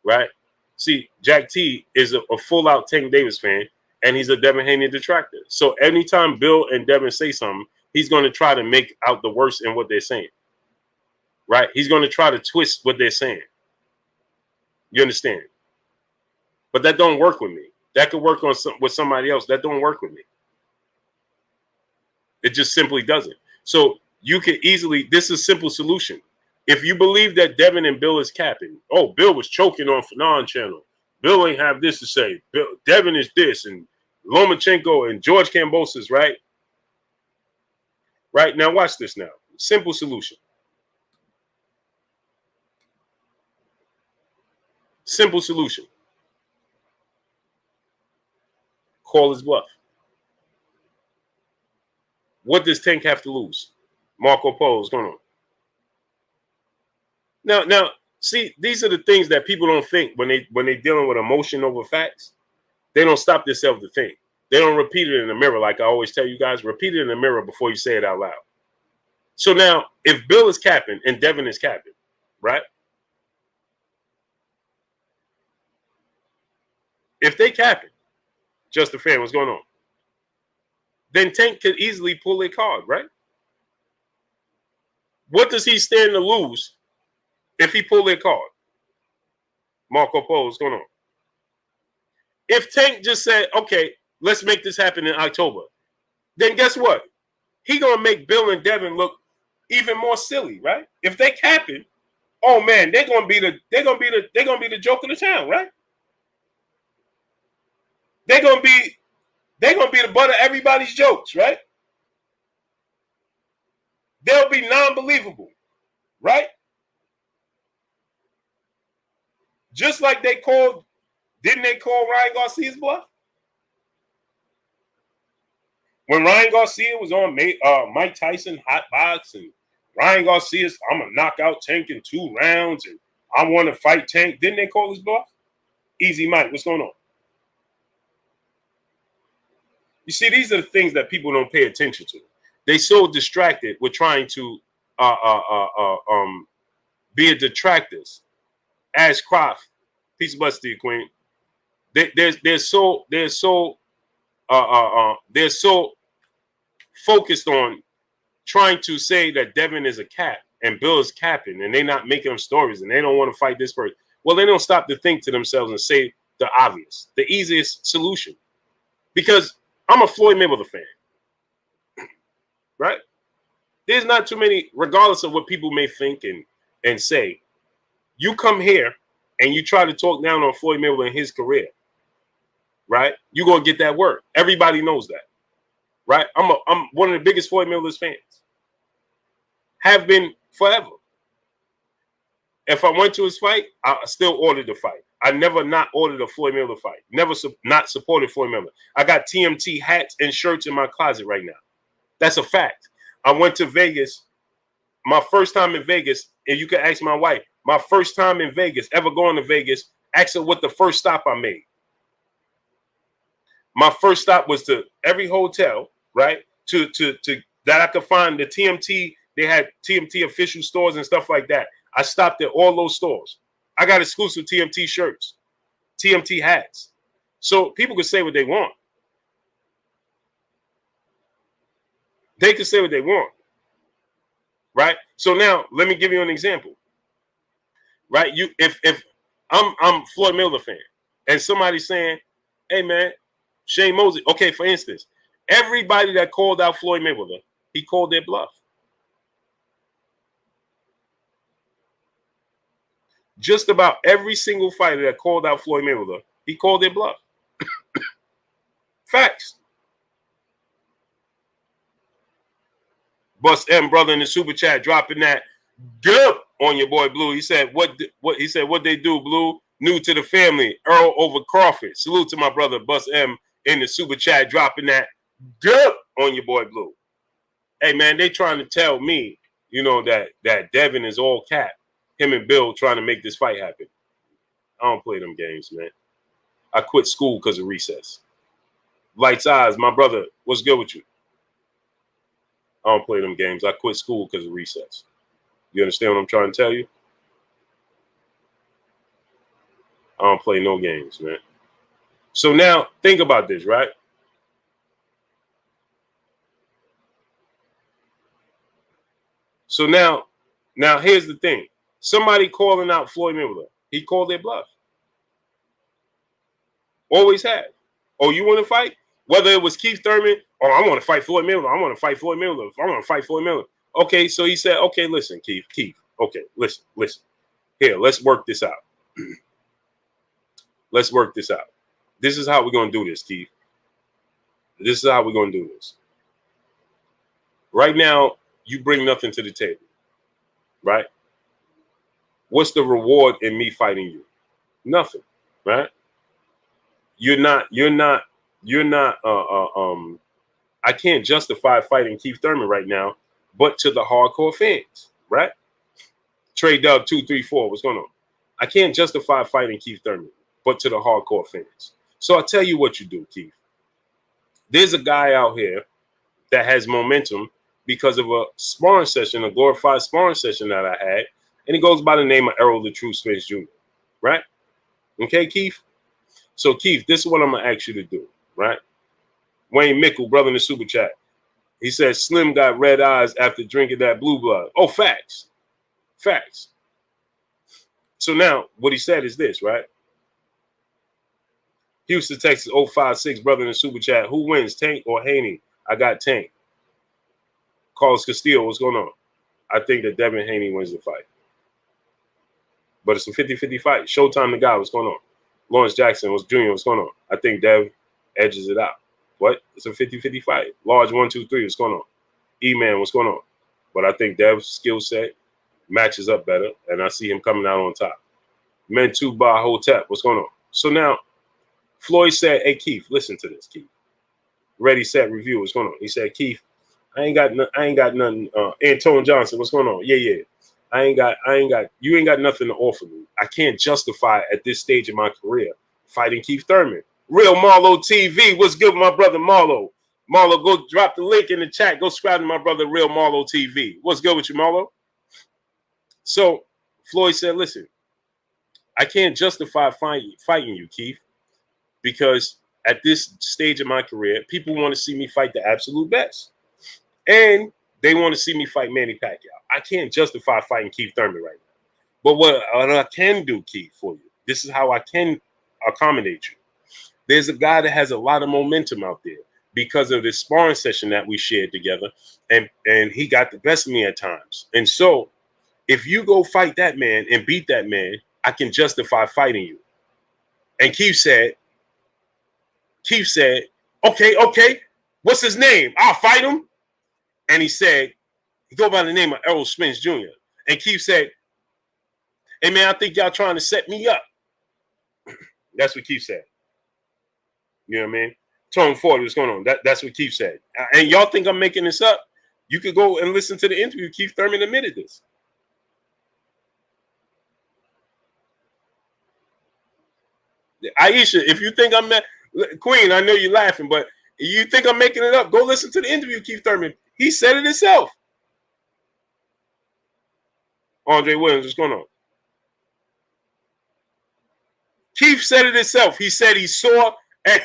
right? See, Jack T is a full-out Tank Davis fan, and he's a Devin Haney detractor. So anytime Bill and Devin say something, he's going to try to make out the worst in what they're saying, right? He's going to try to twist what they're saying. You understand? But that don't work with me. That could work on with somebody else. That don't work with me. It just simply doesn't. So you can easily, this is a simple solution. If you believe that Devin and Bill is capping, oh, Bill was choking on Fanon channel. Bill ain't have this to say. Devin is this, and Lomachenko and George Kambosos, right? Right, now watch this now. Simple solution. Simple solution. Call his bluff. What does Tank have to lose? Marco Polo, what's going on? Now, see, these are the things that people don't think when they're dealing with emotion over facts. They don't stop themselves to think. They don't repeat it in the mirror, like I always tell you guys. Repeat it in the mirror before you say it out loud. So now, if Bill is capping and Devin is capping, right? If they capping, just a fan, what's going on? Then Tank could easily pull a card, right? What does he stand to lose if he pull their card? Marco Polo, what's going on? If Tank just said, okay, let's make this happen in October, then guess what? He gonna make Bill and Devin look even more silly, right? If they capping, oh man, they're gonna be the joke of the town, right? They're gonna be the butt of everybody's jokes, right? They'll be non-believable, right? Just like didn't they call Ryan Garcia's bluff? When Ryan Garcia was on Mike Tyson Hot Box, and Ryan Garcia's, I'm going to knock out Tank in 2 rounds, and I want to fight Tank, didn't they call his bluff? Easy Mike, what's going on? You see, these are the things that people don't pay attention to. They so distracted with trying to be a detractors. Ash Croft, peace of blessings to you, Queen. They're so focused on trying to say that Devin is a cap and Bill is capping, and they're not making them stories, and they don't want to fight this person. Well, they don't stop to think to themselves and say the obvious, the easiest solution. Because I'm a Floyd Mayweather fan, right? There's not too many, regardless of what people may think and say. You come here and you try to talk down on Floyd Mayweather and his career, right? You're gonna get that word. Everybody knows that, right? I'm one of the biggest Floyd Mayweather's fans. Have been forever. If I went to his fight, I still ordered the fight. I never not ordered a Floyd Mayweather fight. Never not supported Floyd Mayweather. I got TMT hats and shirts in my closet right now. That's a fact. I went to Vegas. My first time in Vegas, and you can ask my wife, my first time in Vegas, ever going to Vegas, ask her what the first stop I made. My first stop was to every hotel, right? To that I could find the TMT. They had TMT official stores and stuff like that. I stopped at all those stores. I got exclusive TMT shirts, TMT hats. So people can say what they want. They can say what they want, right? So now let me give you an example, right? If I'm Floyd Mayweather fan, and somebody's saying, "Hey man, Shane Mosley." Okay, for instance, everybody that called out Floyd Mayweather, he called their bluff. Just about every single fighter that called out Floyd Mayweather, he called their bluff. Facts. Bust M brother in the super chat dropping that good on your boy Blue. He said what he said what they do, Blue. New to the family, Earl over Crawford. Salute to my brother Bust M in the super chat dropping that good on your boy Blue. Hey, man, they trying to tell me, that Devin is all cap. Him and Bill trying to make this fight happen. I don't play them games, man. I quit school because of recess. Lights eyes, my brother, what's good with you? I don't play them games. I quit school because of recess. You understand what I'm trying to tell you? I don't play no games, man. So now think about this, right? So now here's the thing. Somebody calling out Floyd Mayweather. He called their bluff. Always have. Oh, you want to fight? Whether it was Keith Thurman, or I want to fight Floyd Mayweather. I want to fight Floyd Mayweather. I want to fight Floyd Mayweather. Okay, so he said, okay, listen, Keith. Okay, listen. Here, let's work this out. Let's work this out. This is how we're going to do this, Keith. This is how we're going to do this. Right now, you bring nothing to the table, right? What's the reward in me fighting you? Nothing, right? You're not, I can't justify fighting Keith Thurman right now, but to the hardcore fans, right? Trey Dub 234, what's going on? I can't justify fighting Keith Thurman, but to the hardcore fans. So I'll tell you what you do, Keith. There's a guy out here that has momentum because of a sparring session, a glorified sparring session that I had, and he goes by the name of Errol the True Spence Jr., right? Okay, Keith? So, Keith, this is what I'm going to ask you to do, right? Wayne Mickle, brother in the super chat, he said Slim got red eyes after drinking that blue blood. Oh, facts. Facts. So now what he said is this, right? Houston, Texas, 056, brother in the super chat. Who wins, Tank or Haney? I got Tank. Carlos Castillo, what's going on? I think that Devin Haney wins the fight. But it's a 50-50 fight. Showtime the guy, what's going on? Lawrence Jackson, what's going on? I think Dev edges it out. What? It's a 50-50 fight. Large 1, 2, 3, what's going on? E-Man, what's going on? But I think Dev's skill set matches up better, and I see him coming out on top. Mentu Ba Hotep, what's going on? So now, Floyd said, hey, Keith, listen to this, Keith. Ready, set, review, what's going on? He said, Keith, I ain't got nothing. Antone Johnson, what's going on? Yeah. You ain't got nothing to offer me. I can't justify at this stage of my career fighting Keith Thurman. Real Marlo TV, what's good with my brother Marlo? Marlo, go drop the link in the chat. Go subscribe to my brother Real Marlo TV. What's good with you, Marlo? So Floyd said, listen, I can't justify fighting you, Keith, because at this stage of my career, people want to see me fight the absolute best. And they want to see me fight Manny Pacquiao. I can't justify fighting Keith Thurman right now. But what I can do, Keith, for you, this is how I can accommodate you. There's a guy that has a lot of momentum out there because of this sparring session that we shared together, and he got the best of me at times. And so if you go fight that man and beat that man, I can justify fighting you. And Keith said, okay, what's his name? I'll fight him. And he said, he go by the name of Errol Spence Jr. And Keith said, hey, man, I think y'all trying to set me up. That's what Keith said. You know what I mean? Tone Ford, what's going on? That's what Keith said. And y'all think I'm making this up? You could go and listen to the interview. Keith Thurman admitted this. Aisha, if you think I'm Queen, I know you're laughing, but you think I'm making it up, go listen to the interview, Keith Thurman. He said it himself. Andre Williams, what's going on? Keith said it himself. He said he saw. Man,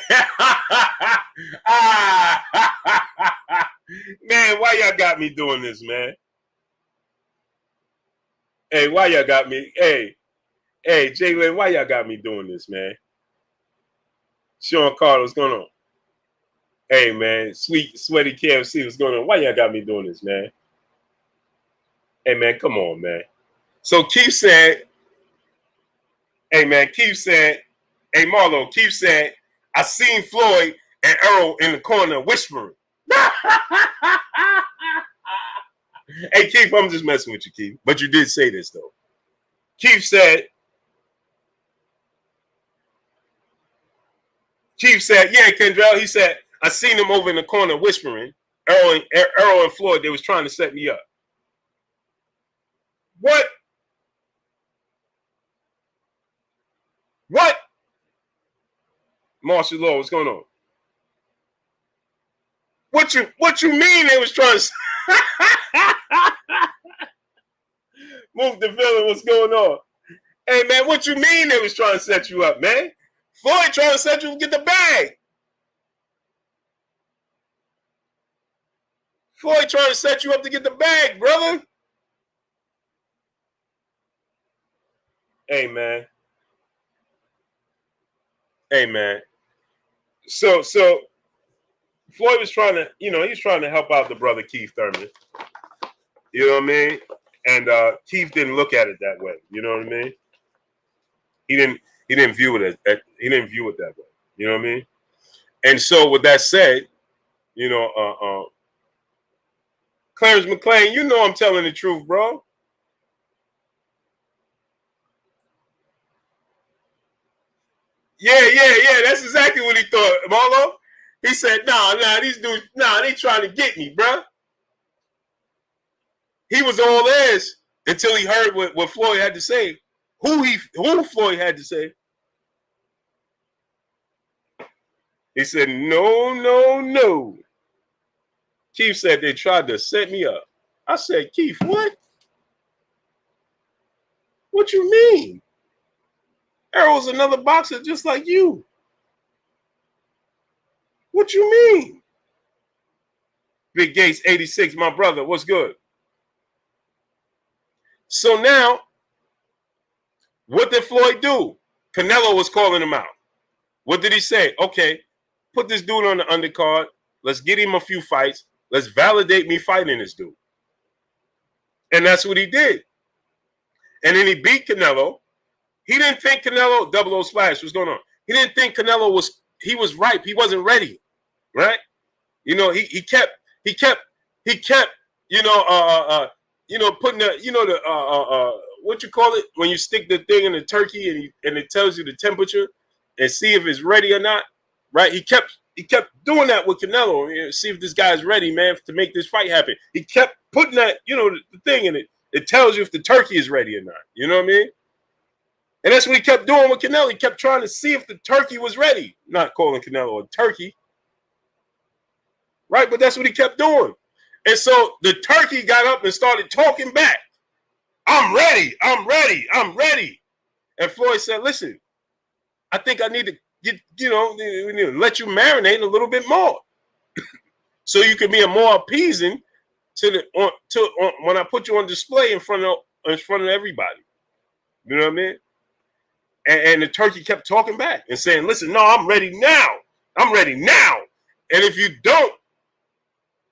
why y'all got me doing this, man? Hey, why y'all got me? Hey, Jalen, why y'all got me doing this, man? Sean Carter, what's going on? Hey, man, sweaty KFC, what's going on? Why y'all got me doing this, man? Hey, man, come on, man. So Keith said, hey, Marlo, Keith said, I seen Floyd and Errol in the corner whispering. Hey, Keith, I'm just messing with you, Keith. But you did say this, though. Keith said, yeah, Kendrell, he said, I seen him over in the corner whispering. Errol and Floyd, they was trying to set me up. What? What? Martial law, what's going on? What you mean they was trying to move the villain? What's going on? Hey man, what you mean they was trying to set you up, man? Floyd trying to set you to get the bag. Floyd trying to set you up to get the bag, brother. Hey man. Hey man. So Floyd was trying to, he's trying to help out the brother Keith Thurman. You know what I mean? And Keith didn't look at it that way. You know what I mean? He didn't view it that way. You know what I mean? And so with that said, Clarence McClain, I'm telling the truth, bro. Yeah. That's exactly what he thought, Marlo. He said, nah, these dudes, they trying to get me, bro. He was all ears until he heard what Floyd had to say. Who Floyd had to say. He said, no. Keith said they tried to set me up. I said, Keith, what? What you mean? Errol's another boxer just like you. What you mean? Big Gates 86, my brother, what's good? So now, what did Floyd do? Canelo was calling him out. What did he say? Okay, put this dude on the undercard. Let's get him a few fights. Let's validate me fighting this dude. And that's what he did. And then he beat Canelo. He didn't think Canelo, double O splash, what's going on? He didn't think Canelo was ripe. He wasn't ready, right? He kept, putting the, what you call it? When you stick the thing in the turkey and it tells you the temperature and see if it's ready or not, right? He kept doing that with Canelo. See if this guy's ready, man, to make this fight happen. He kept putting that, the thing in it. It tells you if the turkey is ready or not. You know what I mean? And that's what he kept doing with Canelo. He kept trying to see if the turkey was ready. Not calling Canelo a turkey. Right? But that's what he kept doing. And so the turkey got up and started talking back. I'm ready. And Floyd said, listen, I think I need to let you marinate a little bit more. So you can be more appeasing when I put you on display in front of everybody. You know what I mean? And the turkey kept talking back and saying, listen, no, I'm ready now. And if you don't,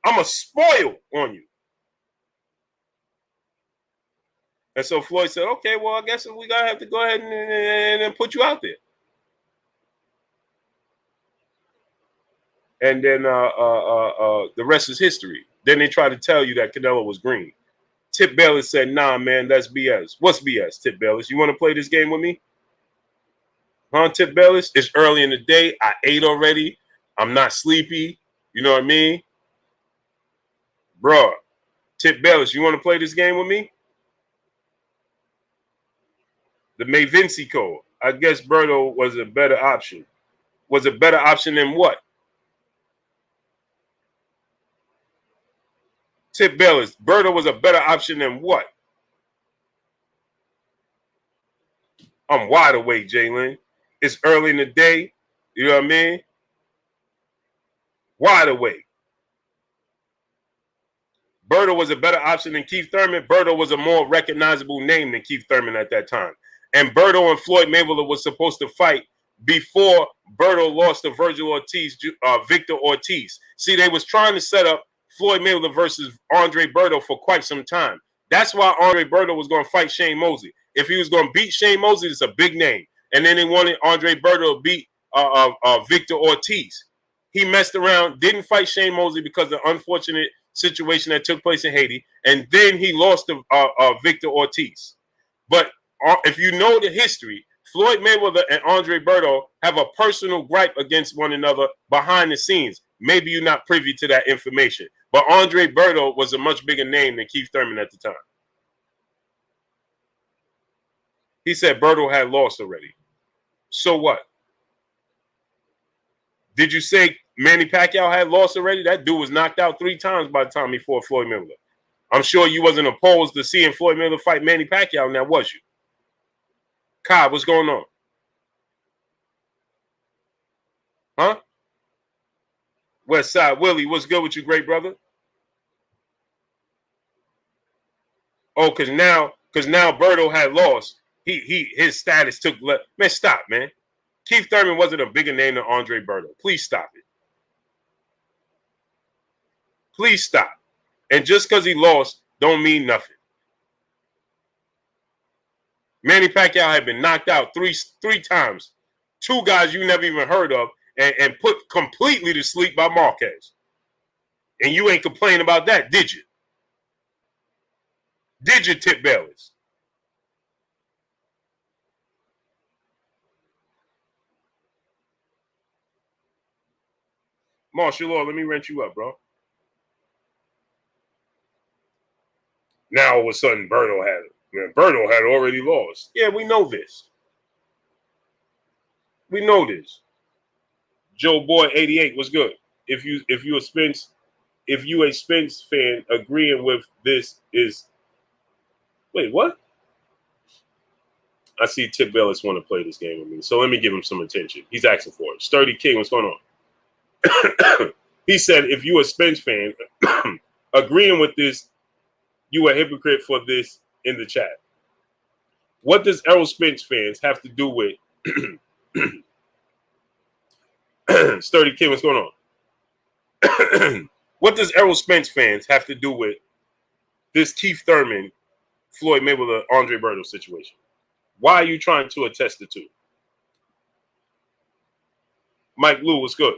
I'm going to spoil on you. And so Floyd said, okay, well, I guess we got to have to go ahead and put you out there. And then the rest is history. Then they tried to tell you that Canelo was green. Tip Bayless said, nah, man, that's BS. What's BS, Tip Bayless? You want to play this game with me? Huh, Tip Bayless? It's early in the day. I ate already. I'm not sleepy. You know what I mean? Bruh, Tip Bayless, you want to play this game with me? The May Vinci code. I guess Berto was a better option. Was a better option than what? Tip Bayless, Berto was a better option than what? I'm wide awake, Jalen. It's early in the day. You know what I mean? Wide awake. Berto was a better option than Keith Thurman. Berto was a more recognizable name than Keith Thurman at that time. And Berto and Floyd Mayweather was supposed to fight before Berto lost to Victor Ortiz. See, they was trying to set up Floyd Mayweather versus Andre Berto for quite some time. That's why Andre Berto was going to fight Shane Mosley. If he was going to beat Shane Mosley, it's a big name. And then they wanted Andre Berto to beat Victor Ortiz. He messed around, didn't fight Shane Mosley because of the unfortunate situation that took place in Haiti. And then he lost to Victor Ortiz. But if you know the history, Floyd Mayweather and Andre Berto have a personal gripe against one another behind the scenes. Maybe you're not privy to that information. But Andre Berto was a much bigger name than Keith Thurman at the time. He said Berto had lost already. So what? Did you say Manny Pacquiao had lost already? That dude was knocked out 3 times by the time he fought Floyd Mayweather. I'm sure you wasn't opposed to seeing Floyd Mayweather fight Manny Pacquiao now, was you? Kai, what's going on? Huh? West Side Willie, what's good with you, great brother? Oh, because now Berto had lost. His status took less. Man, stop, man. Keith Thurman wasn't a bigger name than Andre Berto. Please stop it. Please stop. And just because he lost don't mean nothing. Manny Pacquiao had been knocked out three times. 2 guys you never even heard of and put completely to sleep by Marquez. And you ain't complaining about that, did you? Did you, Tip Bayless? Marshall Law, let me rent you up, bro. Now all of a sudden Berto had it. Man, Berto had already lost. Yeah, we know this. We know this. Joe Boy 88 was good. If you a Spence fan agreeing with this is wait, what? I see Tip Bellis want to play this game with me. So let me give him some attention. He's asking for it. Sturdy King, what's going on? He said if you a Spence fan agreeing with this, you a hypocrite for this in the chat. What does Errol Spence fans have to do with Sturdy King, what's going on? What does Errol Spence fans have to do with this Keith Thurman, Floyd Mayweather, Andre Berto situation? Why are you trying to attest the two? Mike Lou, what's good?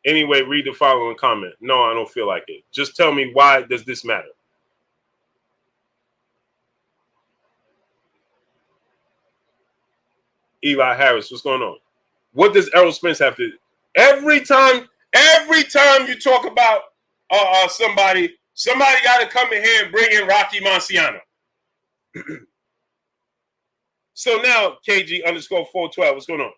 Anyway, read the following comment. No, I don't feel like it. Just tell me, why does this matter? Eli Harris, what's going on? What does Errol Spence have to do? Every time you talk about somebody got to come in here and bring in Rocky Marciano. So now, KG_412, what's going on?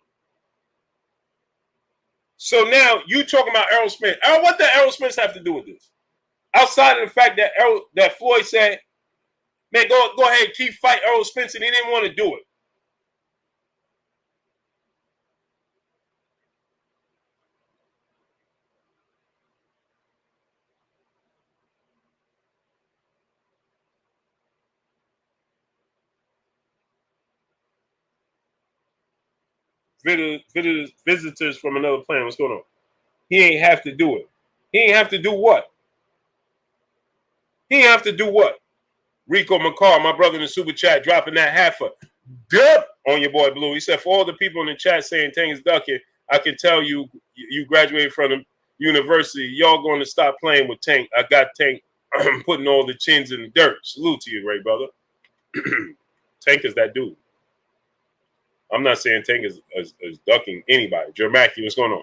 So now you talking about Errol Spence. What does Errol Spence have to do with this? Outside of the fact that Floyd said, man, go ahead, keep fight Errol Spence, and he didn't want to do it. Visitors from another planet. What's going on? He ain't have to do it. He ain't have to do what? He ain't have to do what? Rico McCall, my brother in the super chat, dropping that half a dip on your boy Blue. He said, for all the people in the chat saying Tang is ducking, I can tell you graduated from the university. Y'all going to stop playing with Tank. I got Tank putting all the chins in the dirt. Salute to you, Ray, brother. Tank is that dude. I'm not saying Tank is ducking anybody. Jermacki, what's going on?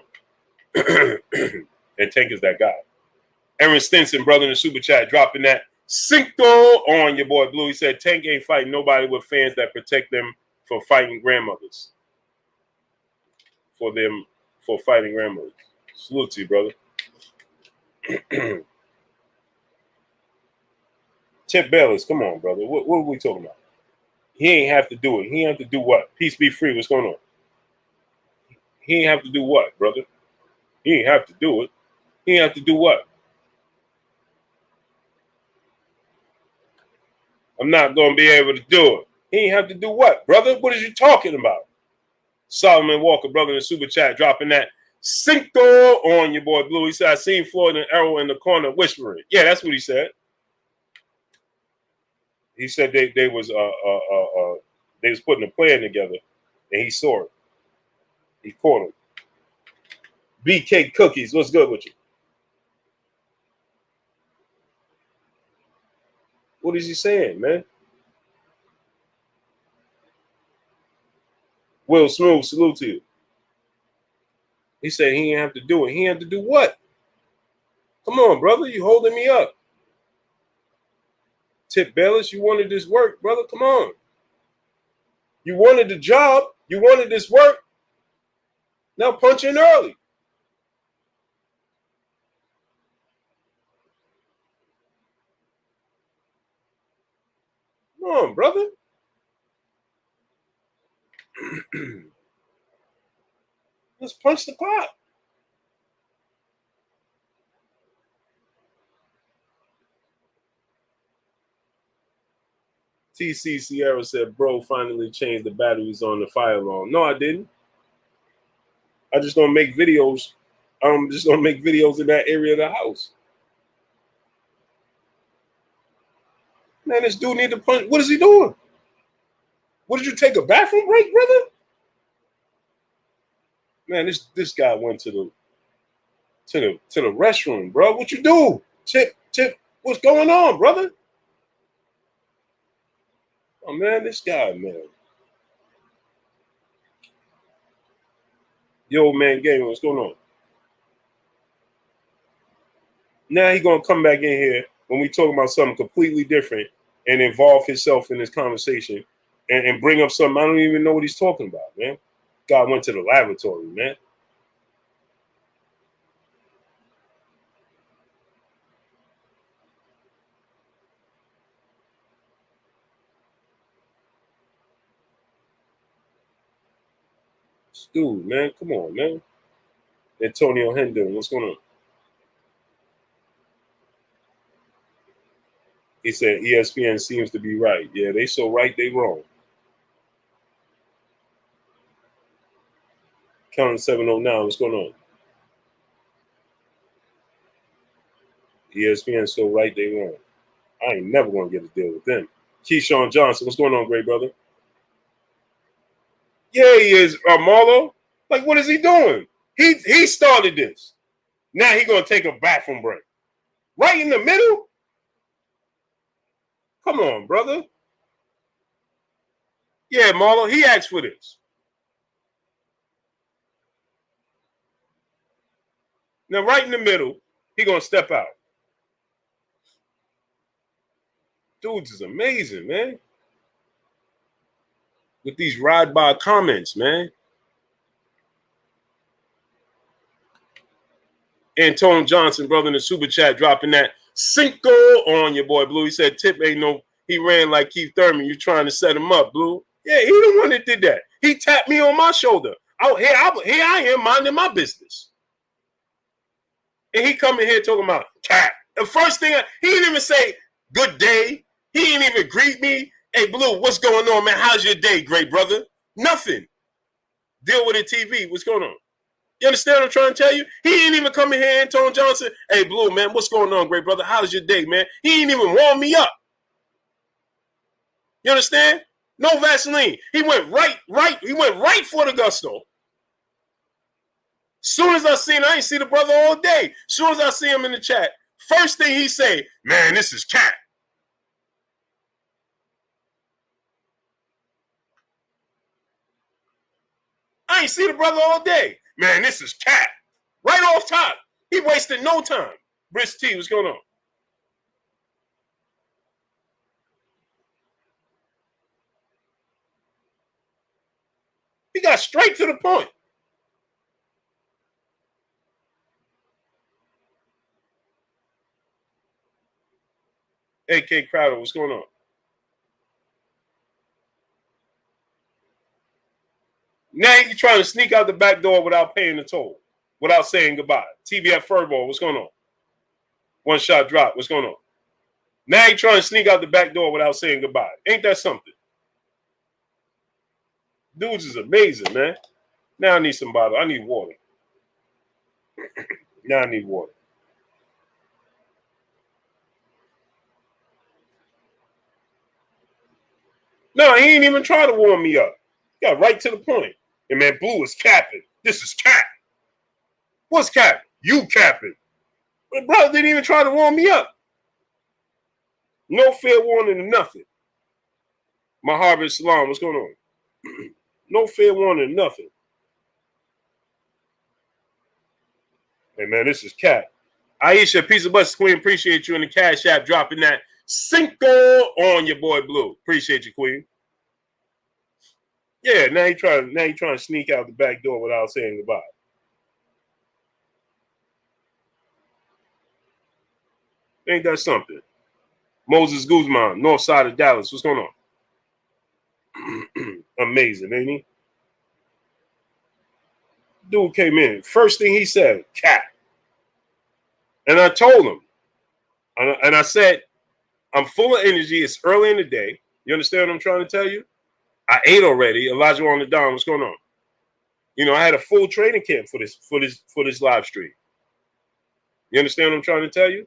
And Tank is that guy. Aaron Stinson, brother in the super chat, dropping that Cinco on your boy Blue. He said Tank ain't fighting nobody with fans that protect them from fighting grandmothers. For fighting grandmothers. Salute to you, brother. Tip Bayless, come on, brother. What are we talking about? He ain't have to do it. He ain't have to do what? Peace be free. What's going on? He ain't have to do what, brother? He ain't have to do it. He ain't have to do what? I'm not going to be able to do it. He ain't have to do what, brother? What are you talking about? Solomon Walker, brother in the super chat, dropping that Cinco on your boy Blue. He said, I seen Floyd and Errol in the corner whispering. Yeah, that's what he said. He said they was putting a plan together, and he saw it. He caught him. BK Cookies, what's good with you? What is he saying, man? Will Smooth, salute to you. He said he didn't have to do it. He had to do what? Come on, brother. You holding me up. Tip Bayless, you wanted this work, brother. Come on. You wanted the job. You wanted this work. Now punch in early. Come on, brother. Let's punch the clock. TC Sierra said, bro, finally changed the batteries on the fire alarm. No, I didn't. I just don't make videos. I'm just gonna make videos in that area of the house. Man, this dude need to punch. What is he doing? What, did you take a bathroom break, brother? Man, this guy went to the restroom, bro. What you do? Chip, what's going on, brother? Oh man, this guy, man. Yo, man, Gamer, what's going on? Now he gonna come back in here when we talk about something completely different and involve himself in this conversation and bring up something I don't even know what he's talking about, man. God went to the laboratory, man. Dude, man, come on, man. Antonio Hendon, what's going on? He said ESPN seems to be right. Yeah, they so right, they wrong. Counting 709, what's going on? ESPN so right, they wrong. I ain't never gonna get a deal with them. Keyshawn Johnson, what's going on, great brother? Yeah, he is. Marlo, like, what is he doing? He started this. Now he gonna take a bathroom break. Right in the middle? Come on, brother. Yeah, Marlo, he asked for this. Now, right in the middle, he gonna step out. Dudes is amazing, man. With these ride-by comments, man. Antone Johnson, brother, in the super chat, dropping that Cinco on your boy, Blue. He said, Tip ain't no, he ran like Keith Thurman. You trying to set him up, Blue. Yeah, he the one that did that. He tapped me on my shoulder. Out here I am minding my business. And he coming here talking about cat. The first thing, he didn't even say, good day. He didn't even greet me. Hey, Blue, what's going on, man? How's your day, great brother? Nothing. Deal with it, TV. What's going on? You understand what I'm trying to tell you? He ain't even come in here, Anton Johnson. Hey, Blue, man, what's going on, great brother? How's your day, man? He ain't even warm me up. You understand? No Vaseline. He went right. He went right for the gusto. Soon as I seen him, I ain't see the brother all day. Soon as I see him in the chat, first thing he say, man, this is cat. I ain't see the brother all day. Man, this is cat. Right off top. He wasted no time. Brisk T, what's going on? He got straight to the point. AK Crowder, what's going on? Now you're trying to sneak out the back door without paying the toll, without saying goodbye. TBF Furball, what's going on? One shot drop, what's going on? Now you're trying to sneak out the back door without saying goodbye. Ain't that something? Dudes is amazing, man. Now I need some bottle. I need water. Now I need water. No, he ain't even try to warm me up. He got right to the point. And man, Blue is capping. This is cap. What's capping? You capping. But brother didn't even try to warm me up. No fair warning or nothing. My Harvest Salam, what's going on? No fair warning or nothing. Hey man, this is cap. Aisha, piece of bus queen, appreciate you in the Cash App dropping that Cinco on your boy Blue. Appreciate you, queen. Yeah, now you trying to sneak out the back door without saying goodbye. Ain't that something? Moses Guzman, north side of Dallas. What's going on? Amazing, ain't he? Dude came in. First thing he said, cat. And I told him, and I said, I'm full of energy. It's early in the day. You understand what I'm trying to tell you? I ate already. Elijah on the Don. What's going on? You know, I had a full training camp for this live stream. You understand what I'm trying to tell you?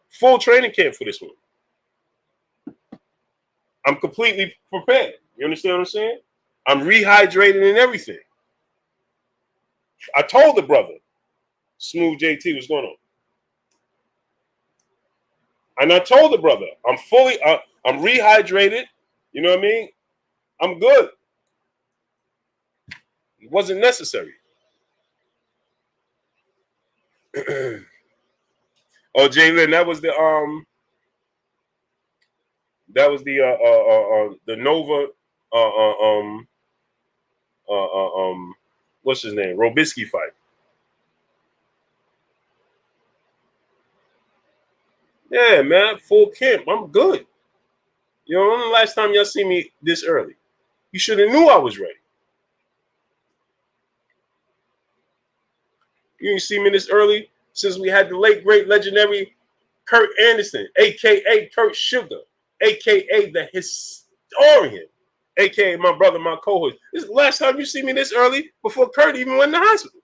Full training camp for this one. I'm completely prepared. You understand what I'm saying? I'm rehydrated and everything. I told the brother, Smooth JT, what's going on? And I told the brother, I'm rehydrated. You know what I mean? I'm good. It wasn't necessary. Oh, Jalen, that was the Nova what's his name? Robisky fight. Yeah, man, full camp. I'm good. You know, when the last time y'all see me this early? You should have knew I was ready. You didn't see me this early since we had the late, great, legendary Kurt Anderson, a.k.a. Kurt Sugar, a.k.a. the historian, a.k.a. my brother, my co-host. This is the last time you see me this early before Kurt even went to the hospital.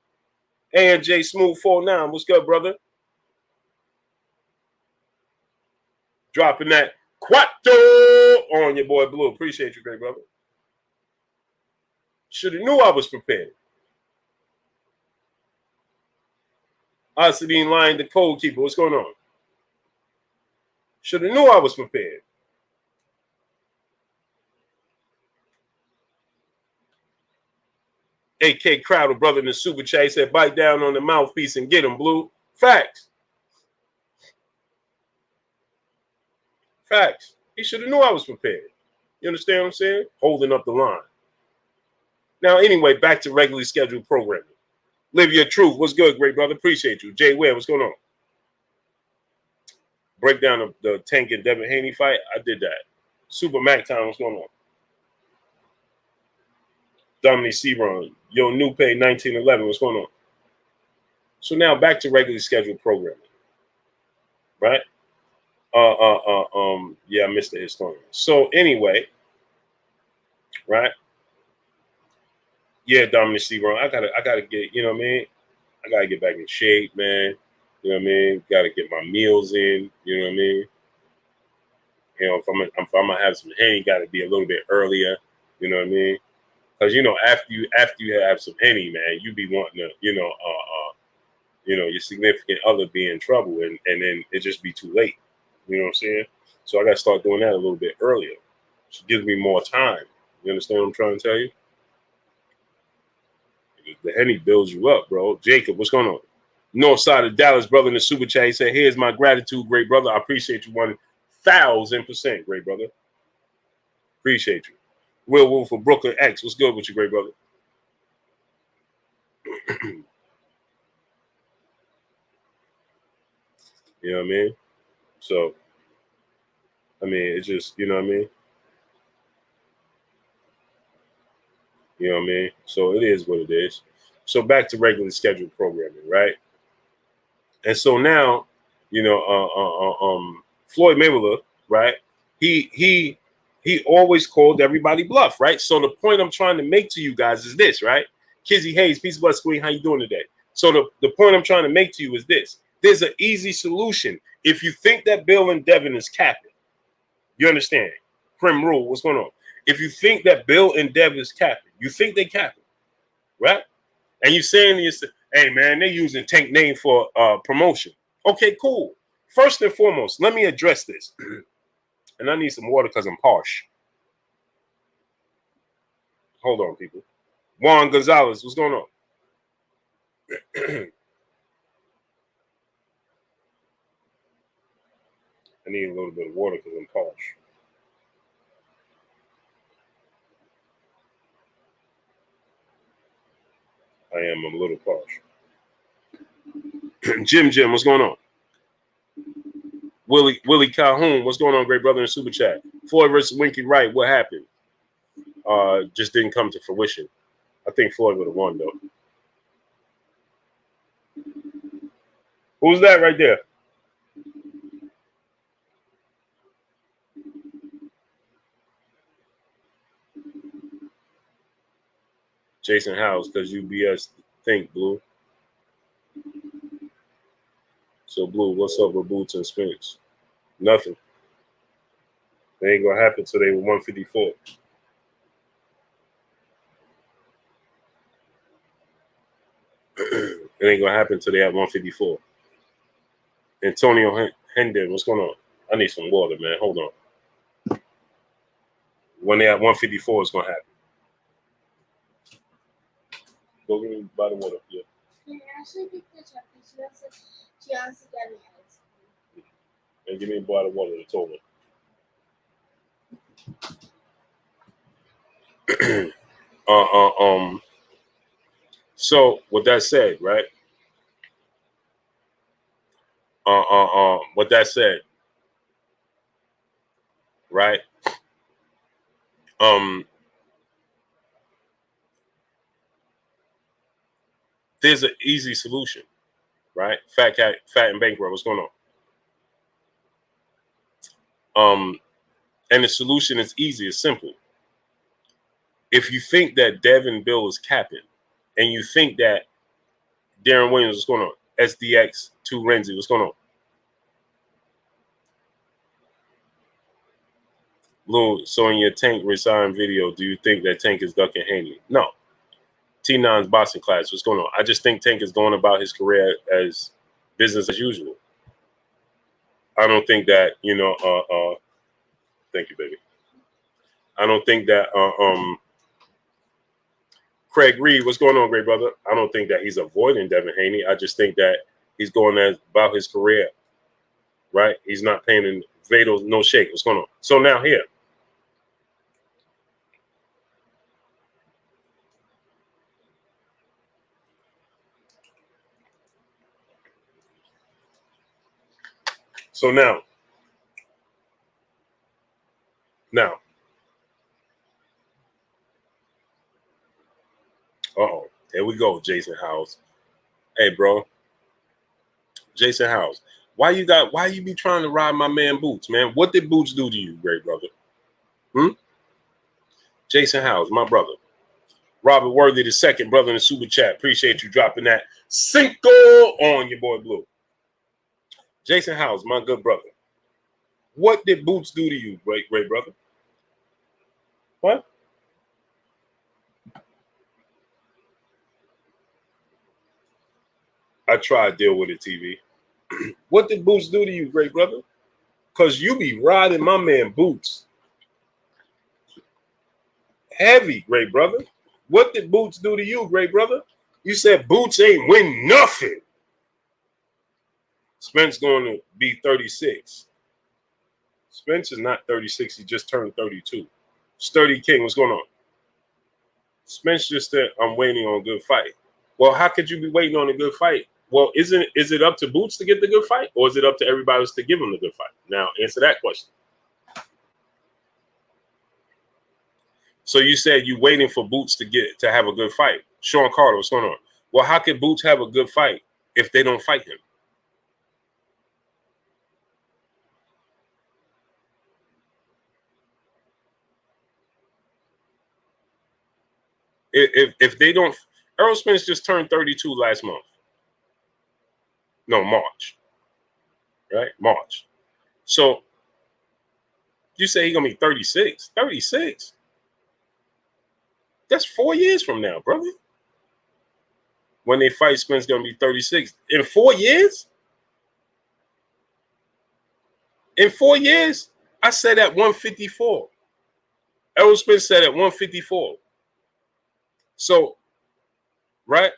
A&J Smooth 49, what's good, brother? Dropping that Quattro on your boy Blue. Appreciate you, great brother. Should have knew I was prepared. Osidine Lion, the code keeper. What's going on? Should have knew I was prepared. AK Crowder, brother in the super chat, he said, bite down on the mouthpiece and get him, Blue. Facts. Facts. He should have knew I was prepared. You understand what I'm saying? Holding up the line. Now, anyway, back to regularly scheduled programming. Live your truth. What's good, great brother? Appreciate you. Jay Ware, what's going on? Breakdown of the Tank and Devin Haney fight. I did that. Super Mac time. What's going on? Dominic Sebron. Yo, New Pay 1911. What's going on? So now back to regularly scheduled programming. Right? Yeah, I missed the historian. So anyway, right? Yeah, Dominic Sebron. I gotta get, you know what I mean? I gotta get back in shape, man. You know what I mean? Gotta get my meals in, you know what I mean? You know, if I'm gonna have some Henny, gotta be a little bit earlier, you know what I mean? Because you know, after you have some Henny, man, you be wanting to, you know, your significant other be in trouble, and then it just be too late. You know what I'm saying? So I gotta start doing that a little bit earlier. It gives me more time. You understand what I'm trying to tell you? The Henny builds you up, bro. Jacob, what's going on? North side of Dallas, brother in the super chat. He said, here's my gratitude, great brother. I appreciate you 1,000%, great brother. Appreciate you. Will Wolf for Brooklyn X. What's good with you, great brother? You know what I mean? So, I mean, it's just, you know what I mean? You know what I mean? So it is what it is. So back to regularly scheduled programming, right? And so now, you know, Floyd Mayweather, right? He always called everybody bluff, right? So the point I'm trying to make to you guys is this, right? Kizzy Hayes, Peace Blood Queen, how you doing today? So the point I'm trying to make to you is this. There's an easy solution. If you think that Bill and Devin is capping, you understand? Prim Rule, what's going on? If you think that Bill and Devin is capping, you think they capping, right? And you're saying to yourself, hey, man, they're using Tank name for promotion. Okay, cool. First and foremost, let me address this. And I need some water because I'm harsh. Hold on, people. Juan Gonzalez, what's going on? I need a little bit of water because I'm parched. I am. I'm a little parched. Jim, what's going on? Willie Calhoun, what's going on, great brother in Super Chat? Floyd versus Winky Wright, what happened? Just didn't come to fruition. I think Floyd would have won, though. Who's that right there? Jason House, because UBS think, Blue. So, Blue, what's up with Boots and Spinks? Nothing. It ain't going to happen till they were 154. It ain't going to happen till they at 154. Antonio Hendon, what's going on? I need some water, man. Hold on. When they at 154, it's going to happen. Go get me by the water. Yeah. Can Ashley pick the chocolate? She also got me ice cream. And give me a bottle of water to told me. So with that said, right? With that said, right? There's an easy solution, right? Fat and bankrupt. What's going on? And the solution is easy. It's simple. If you think that Devin Bill is capping, and you think that Darren Williams, what's going on? SDX 2 Renzi, what's going on? Lou, so in your Tank resign video, do you think that Tank is ducking Haney? No. T9's boxing class, what's going on? I just think Tank is going about his career as business as usual. I don't think that, thank you, baby. I don't think that Craig Reed, what's going on, great brother? I don't think that he's avoiding Devin Haney. I just think that he's going about his career, right? He's not paying in Vado no shake. What's going on? So now here. So now. Uh-oh. Here we go, Jason House. Hey, bro. Jason House. Why you be trying to ride my man Boots, man? What did Boots do to you, great brother? Jason House, my brother. Robert Worthy the second, brother in the Super Chat. Appreciate you dropping that Cinco on your boy Blue. Jason House, my good brother. What did Boots do to you, great brother? What? I tried to deal with it, TV. What did Boots do to you, great brother? Because you be riding my man Boots. Heavy, great brother. What did Boots do to you, great brother? You said Boots ain't win nothing. Spence going to be 36. Spence is not 36. He just turned 32. Sturdy King, what's going on? Spence just said, I'm waiting on a good fight. Well, how could you be waiting on a good fight? Well, is it up to Boots to get the good fight, or is it up to everybody else to give him the good fight? Now, answer that question. So you said you waiting for Boots to have a good fight. Sean Carter, what's going on? Well, how could Boots have a good fight if they don't fight him? If they don't, Errol Spence just turned 32 last month. No, March. Right? March. So you say he's gonna be 36. 36? That's 4 years from now, brother. When they fight, Spence gonna be 36. In 4 years? In 4 years? I said at 154. Errol Spence said at 154. So, right?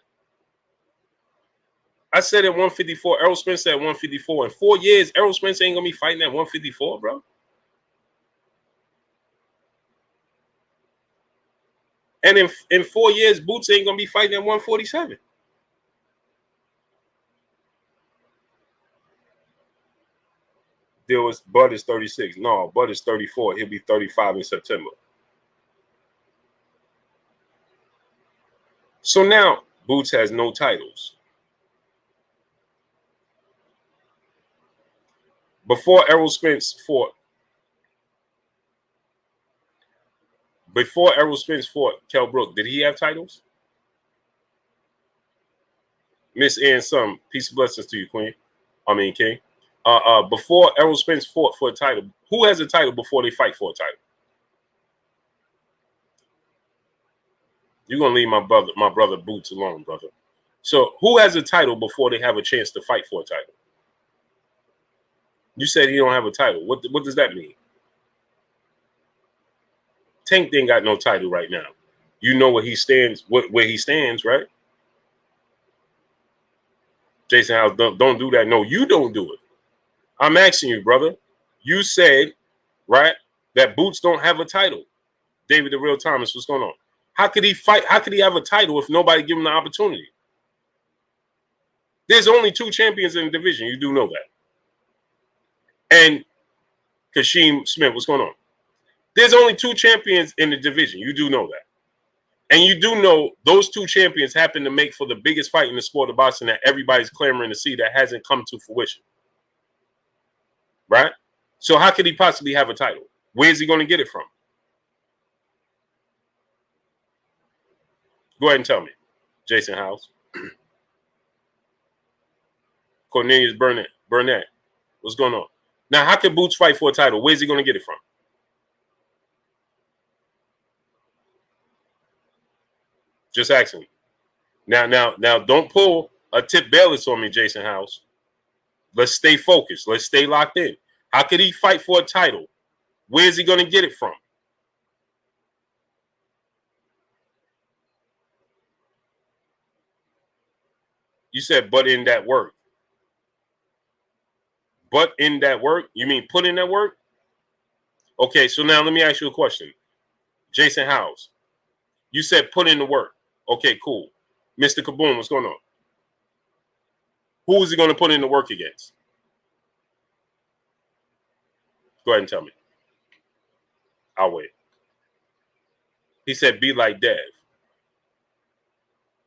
I said at 154. Errol Spence at 154. In 4 years, Errol Spence ain't gonna be fighting at 154, bro. And in 4 years, Boots ain't gonna be fighting at 147. There was Bud is 36. No, Bud is 34. He'll be 35 in September. So now Boots has no titles. Before Errol Spence fought Kell Brook, did he have titles? Miss Ann Sum, peace and blessings to you, Queen. King. Before Errol Spence fought for a title, who has a title before they fight for a title? You're gonna leave my brother Boots alone, brother. So who has a title before they have a chance to fight for a title? You said he don't have a title. What does that mean? Tank ain't got no title right now. You know where he stands, where he stands, right? Jason House, don't do that. No, you don't do it. I'm asking you, brother. You said, right, that Boots don't have a title. David the Real Thomas, what's going on? How could he fight? How could he have a title if nobody give him the opportunity? There's only 2 champions in the division. You do know that. And Kashim Smith, what's going on? There's only 2 champions in the division. You do know that. And you do know those 2 champions happen to make for the biggest fight in the sport of boxing that everybody's clamoring to see that hasn't come to fruition. Right? So how could he possibly have a title? Where's he going to get it from? Go ahead and tell me. Jason House. Cornelius Burnett. What's going on? Now, how can Boots fight for a title? Where's he going to get it from? Just asking. Now, don't pull a Tip Bayless on me, Jason House. Let's stay focused. Let's stay locked in. How could he fight for a title? Where's he going to get it from? You said, but in that work. But in that work? You mean put in that work? Okay, so now let me ask you a question. Jason House, you said put in the work. Okay, cool. Mr. Kaboom, what's going on? Who is he going to put in the work against? Go ahead and tell me. I'll wait. He said, be like Dev.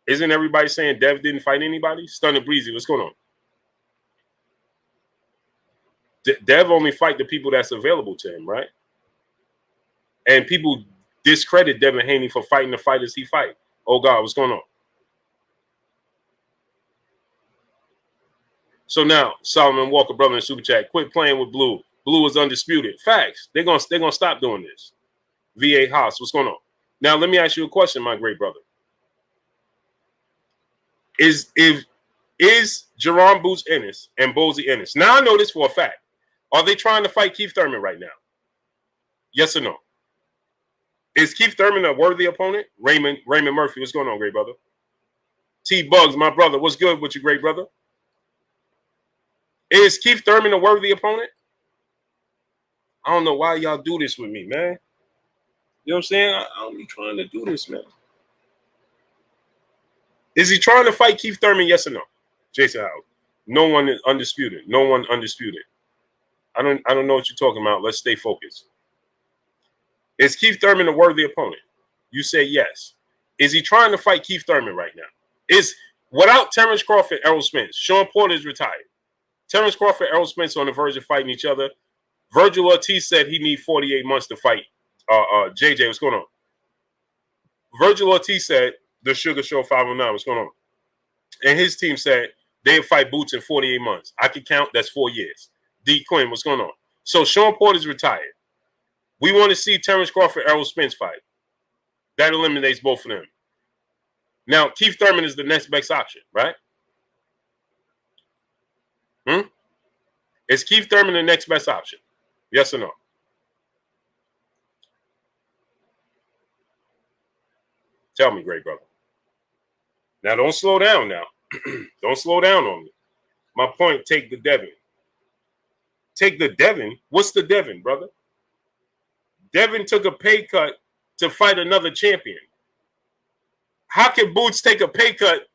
Isn't everybody saying Dev didn't fight anybody? Stunning Breezy, what's going on? Dev only fight the people that's available to him, right? And people discredit Devin Haney for fighting the fighters he fight. Oh, God, what's going on? So now, Solomon Walker, brother in Super Chat, quit playing with Blue. Blue is undisputed. Facts. They're gonna stop doing this. VA Haas, what's going on? Now, let me ask you a question, my great brother. Is Jerome Boots Ennis and Bozy Ennis? Now, I know this for a fact. Are they trying to fight Keith Thurman right now? Yes or no? Is Keith Thurman a worthy opponent? Raymond Murphy, what's going on, great brother? T Bugs, my brother, what's good with you, great brother? Is Keith Thurman a worthy opponent? I don't know why y'all do this with me, man. You know what I'm saying? I don't be trying to do this, man. Is he trying to fight Keith Thurman? Yes or no? Jason Howard. No one is undisputed. No one undisputed. I don't know what you're talking about. Let's stay focused. Is Keith Thurman a worthy opponent? You say yes. Is he trying to fight Keith Thurman right now? Is without Terrence Crawford, Errol Spence, Sean Porter is retired. Terrence Crawford, Errol Spence on the verge of fighting each other. Virgil Ortiz said he needs 48 months to fight. JJ, what's going on? Virgil Ortiz said, the Sugar Show 509, what's going on? And his team said they'd fight Boots in 48 months. I can count, that's 4 years. D. Quinn, what's going on? So Sean Porter's retired. We want to see Terrence Crawford, Errol Spence fight. That eliminates both of them. Now, Keith Thurman is the next best option, right? Is Keith Thurman the next best option? Yes or no? Tell me, great brother. Now, don't slow down now. Don't slow down on me. My point, take the Devin. Take the Devin? What's the Devin, brother? Devin took a pay cut to fight another champion. How can Boots take a pay cut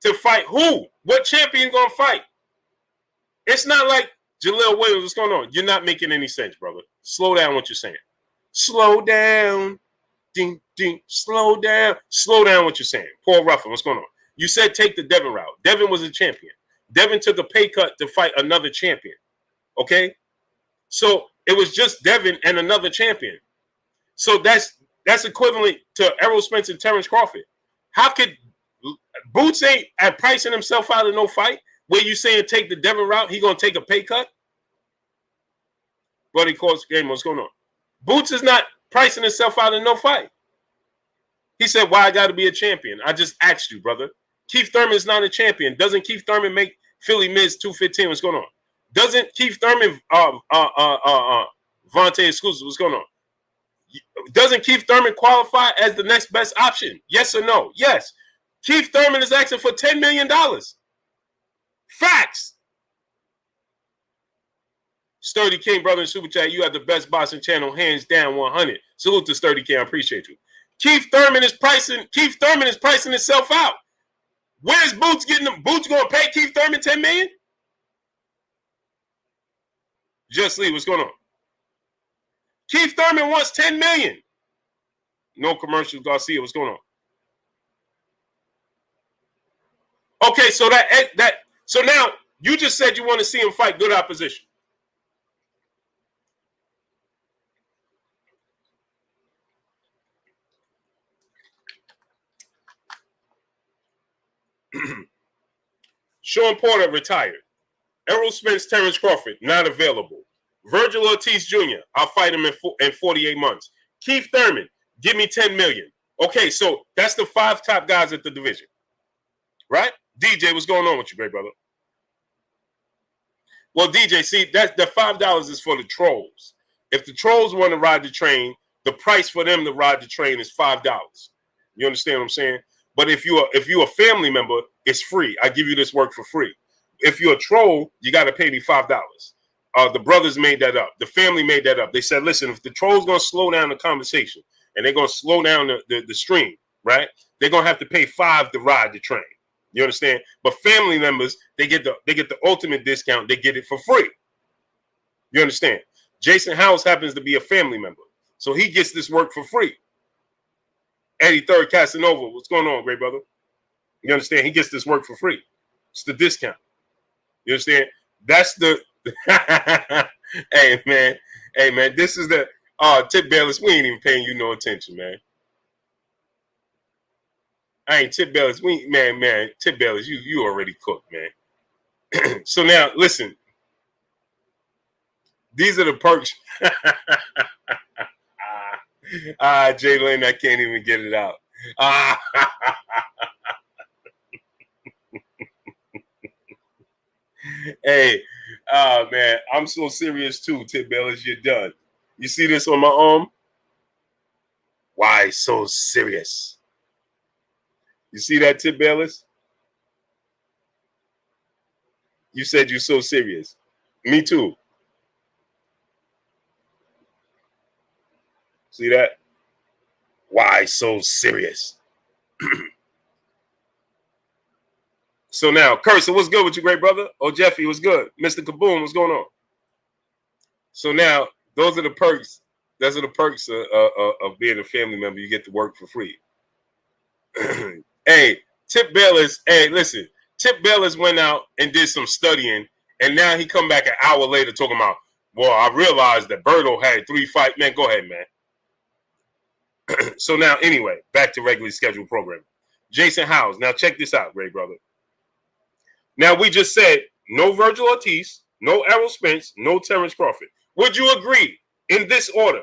to fight who? What champion gonna fight? It's not like Jaleel Williams. What's going on? You're not making any sense, brother. Slow down what you're saying. Slow down. Ding, ding. Slow down. Slow down what you're saying. Paul Ruffin, what's going on? You said take the Devin route. Devin was a champion. Devin took a pay cut to fight another champion. Okay? So it was just Devin and another champion. So that's equivalent to Errol Spence and Terrence Crawford. How could Boots ain't at pricing himself out of no fight? Where you saying take the Devin route, he gonna take a pay cut? Buddy calls game, what's going on? Boots is not pricing himself out of no fight. He said, why I gotta be a champion? I just asked you, brother. Keith Thurman is not a champion. Doesn't Keith Thurman make Philly Miz 215? What's going on? Doesn't Keith Thurman Vontae exclusive? What's going on? Doesn't Keith Thurman qualify as the next best option? Yes or no? Yes. Keith Thurman is asking for $10 million. Facts. Sturdy King, brother in Super Chat, you have the best boxing channel, hands down, 100. Salute to Sturdy King, I appreciate you. Keith Thurman is pricing himself out. Where's Boots getting them? Boots gonna pay Keith Thurman $10 million? Just Lee, what's going on? Keith Thurman wants $10 million. No commercials, Garcia, what's going on? Okay, so so now you just said you want to see him fight good opposition. Sean Porter retired. Errol Spence, Terrence Crawford not available. Virgil Ortiz Jr. I'll fight him in 48 months. Keith Thurman, give me $10 million. Okay, so that's the 5 top guys at the division, right? DJ, what's going on with you, great brother? Well, DJ, see, that's the $5 is for the trolls. If the trolls want to ride the train, the price for them to ride the train is $5. You understand what I'm saying? But if you're a family member, it's free. I give you this work for free. If you're a troll, you got to pay me $5. The brothers made that up. The family made that up. They said, listen, if the troll's going to slow down the conversation and they're going to slow down the stream, right? They're going to have to pay $5 to ride the train. You understand? But family members, they get the ultimate discount. They get it for free. You understand? Jason House happens to be a family member. So he gets this work for free. Eddie Third Casanova, what's going on, great brother? You understand? He gets this work for free. It's the discount. You understand? That's the hey man, this is the Tip Bayless. We ain't even paying you no attention, man. I ain't Tip Bayless. Man, Tip Bayless, you already cooked, man. So now listen. These are the perks. Jay Lane, I can't even get it out. Hey, man, I'm so serious too, Tip Bayless. You're done. You see this on my arm? Why so serious? You see that, Tip Bayless? You said you're so serious. Me too. See that? Why so serious? So now, Cursor, what's good with you, great brother? Oh, Jeffy, what's good? Mr. Kaboom, what's going on? So now, those are the perks. Those are the perks of being a family member. You get to work for free. Hey, Tip Bayless. Hey, listen. Tip Bayless went out and did some studying, and now he come back an hour later talking about, well, I realized that Berto had 3 fights. Man, go ahead, man. So now, anyway, back to regularly scheduled programming. Jason Howes. Now, check this out, great brother. Now, we just said no Virgil Ortiz, no Errol Spence, no Terrence Crawford. Would you agree in this order?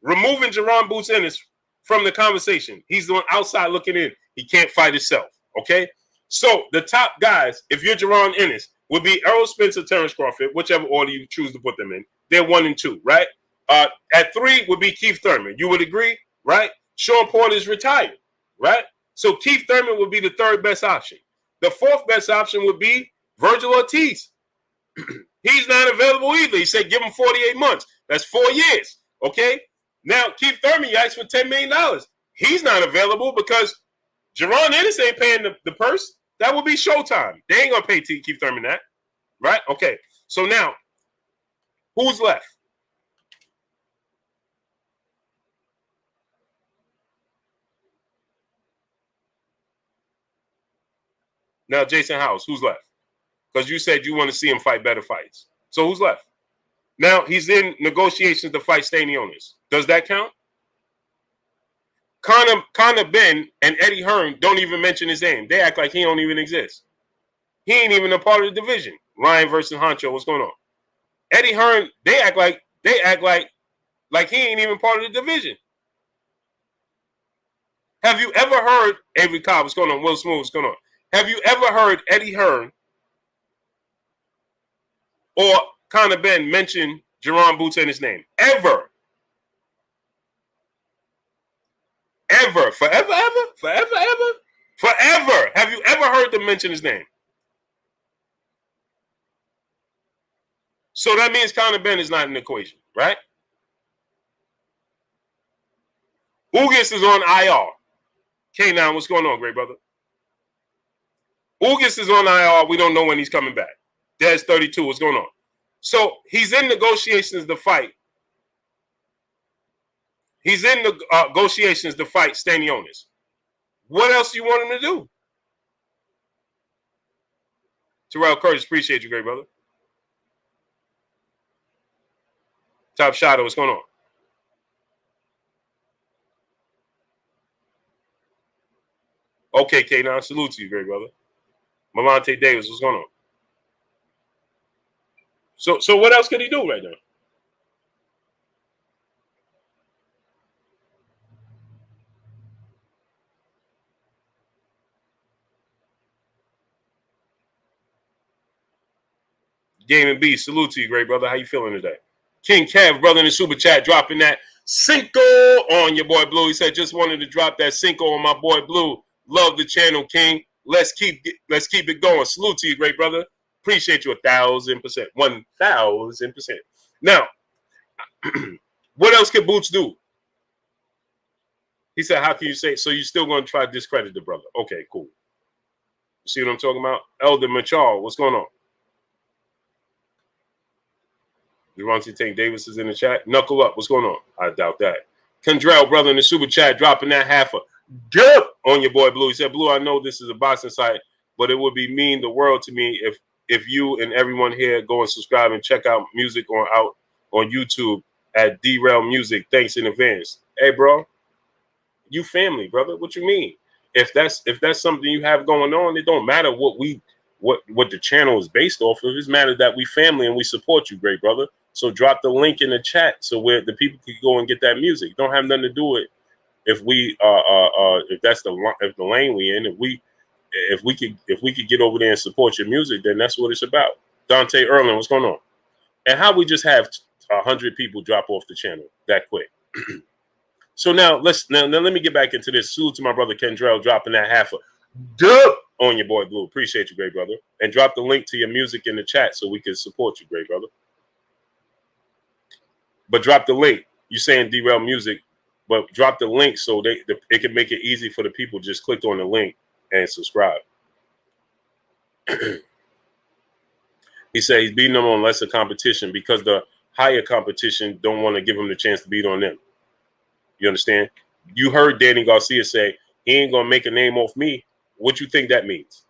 Removing Jerron Boots Ennis from the conversation. He's the one outside looking in. He can't fight himself, okay? So the top guys, if you're Jerron Ennis, would be Errol Spence or Terrence Crawford, whichever order you choose to put them in. They're 1 and 2, right? At 3 would be Keith Thurman. You would agree, right? Sean Porter is retired, right? So Keith Thurman would be the 3rd best option. The fourth best option would be Virgil Ortiz. He's not available either. He said give him 48 months. That's 4 years. Okay? Now, Keith Thurman, you asked for $10 million. He's not available because Jerron Ennis ain't paying the purse. That would be Showtime. They ain't going to pay Keith Thurman that. Right? Okay. So now, who's left? Now, Jason House, who's left? Because you said you want to see him fight better fights. So who's left? Now, he's in negotiations to fight Stanionis. Does that count? Conor Ben and Eddie Hearn don't even mention his name. They act like he don't even exist. He ain't even a part of the division. Ryan versus Honcho, what's going on? Eddie Hearn, they act like he ain't even part of the division. Have you ever heard Avery Cobb, what's going on? Will Smooth, what's going on? Have you ever heard Eddie Hearn or Conor Ben mention Jerron Boots in his name? Ever. Ever. Forever, ever? Forever, ever? Forever. Have you ever heard them mention his name? So that means Conor Ben is not in the equation, right? Ugas is on IR. K9, what's going on, great brother? Ugas is on IR. We don't know when he's coming back. Dez 32, what's going on? So he's in negotiations to fight. He's in the negotiations to fight Stanionis. What else do you want him to do? Terrell Curtis, appreciate you, great brother. Top Shadow, what's going on? Okay, K9, salute to you, great brother. Malante Davis, what's going on? So what else could he do right now? Game and B, salute to you, great brother. How you feeling today? King Kev, brother in the super chat, dropping that Cinco on your boy Blue. He said, just wanted to drop that Cinco on my boy Blue. Love the channel, King. Let's keep it going. Salute to you, great brother. Appreciate you 1,000%. 1,000%. Now, what else can Boots do? He said, how can you say, so you're still going to try to discredit the brother? Okay, cool. You see what I'm talking about? Elder Machal, what's going on? Devontae Tank Davis is in the chat. Knuckle up. What's going on? I doubt that. Kendrell, brother in the super chat, dropping that half a dip on your boy Blue. He said, Blue, I know this is a boxing site, but it would be mean the world to me if you and everyone here go and subscribe and check out music on YouTube at Derail Music. Thanks in advance. Hey, bro, you family, brother. What you mean? If that's something you have going on, it don't matter what the channel is based off of. It matters that we family and we support you, great brother. So drop the link in the chat so where the people can go and get that music. Don't have nothing to do with if we if that's the lane we in. If we could get over there and support your music, then that's what it's about. Dante Erlin, what's going on? And how we just have 100 people drop off the channel that quick. So now let me get back into this. Salute to my brother Kendrell dropping that half a dub on your boy Blue. Appreciate you, great brother. And drop the link to your music in the chat so we can support you, great brother. But drop the link. You're saying Derail Music, but drop the link so it can make it easy for the people. Just click on the link and subscribe. He said he's beating them on lesser competition because the higher competition don't want to give him the chance to beat on them. You understand? You heard Danny Garcia say he ain't gonna make a name off me. What you think that means?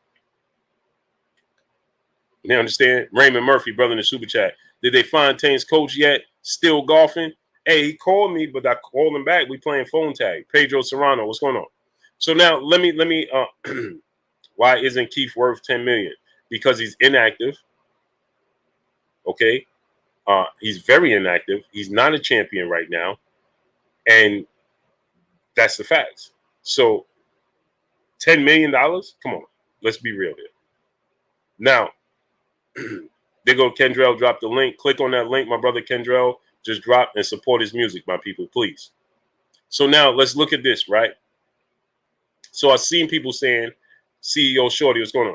You understand? Raymond Murphy, brother in the super chat. Did they find Tane's coach yet? Still golfing? Hey, he called me, but I called him back. We playing phone tag. Pedro Serrano, what's going on? So now let me why isn't Keith worth 10 million? Because he's inactive. Okay. He's very inactive. He's not a champion right now. And that's the facts. So $10 million? Come on. Let's be real here. Now, there go Kendrell, drop the link. Click on that link, my brother Kendrell. Just drop and support his music, my people, please. So now let's look at this, right? So I've seen people saying CEO Shorty, what's going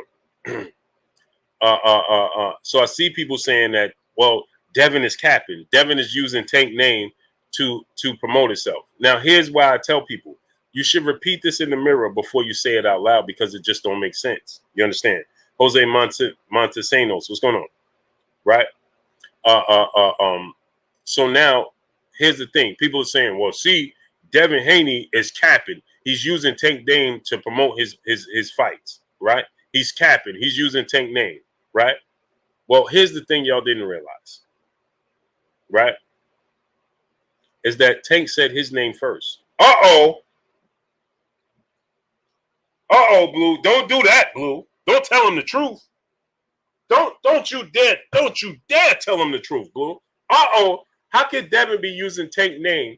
on? So I see people saying that, well, Devin is capping. Devin is using Tank name to promote itself. Now, here's why I tell people, you should repeat this in the mirror before you say it out loud because it just don't make sense. You understand? Jose Montesinos, what's going on? Right? So now, here's the thing. People are saying, well, see, Devin Haney is capping. He's using Tank name to promote his fights, right? He's capping. He's using Tank name, right? Well, here's the thing y'all didn't realize, right? Is that Tank said his name first. Uh-oh. Uh-oh, Blue. Don't do that, Blue. Don't tell him the truth. Don't you dare tell him the truth, Blue. Uh-oh. How could Devin be using Tank name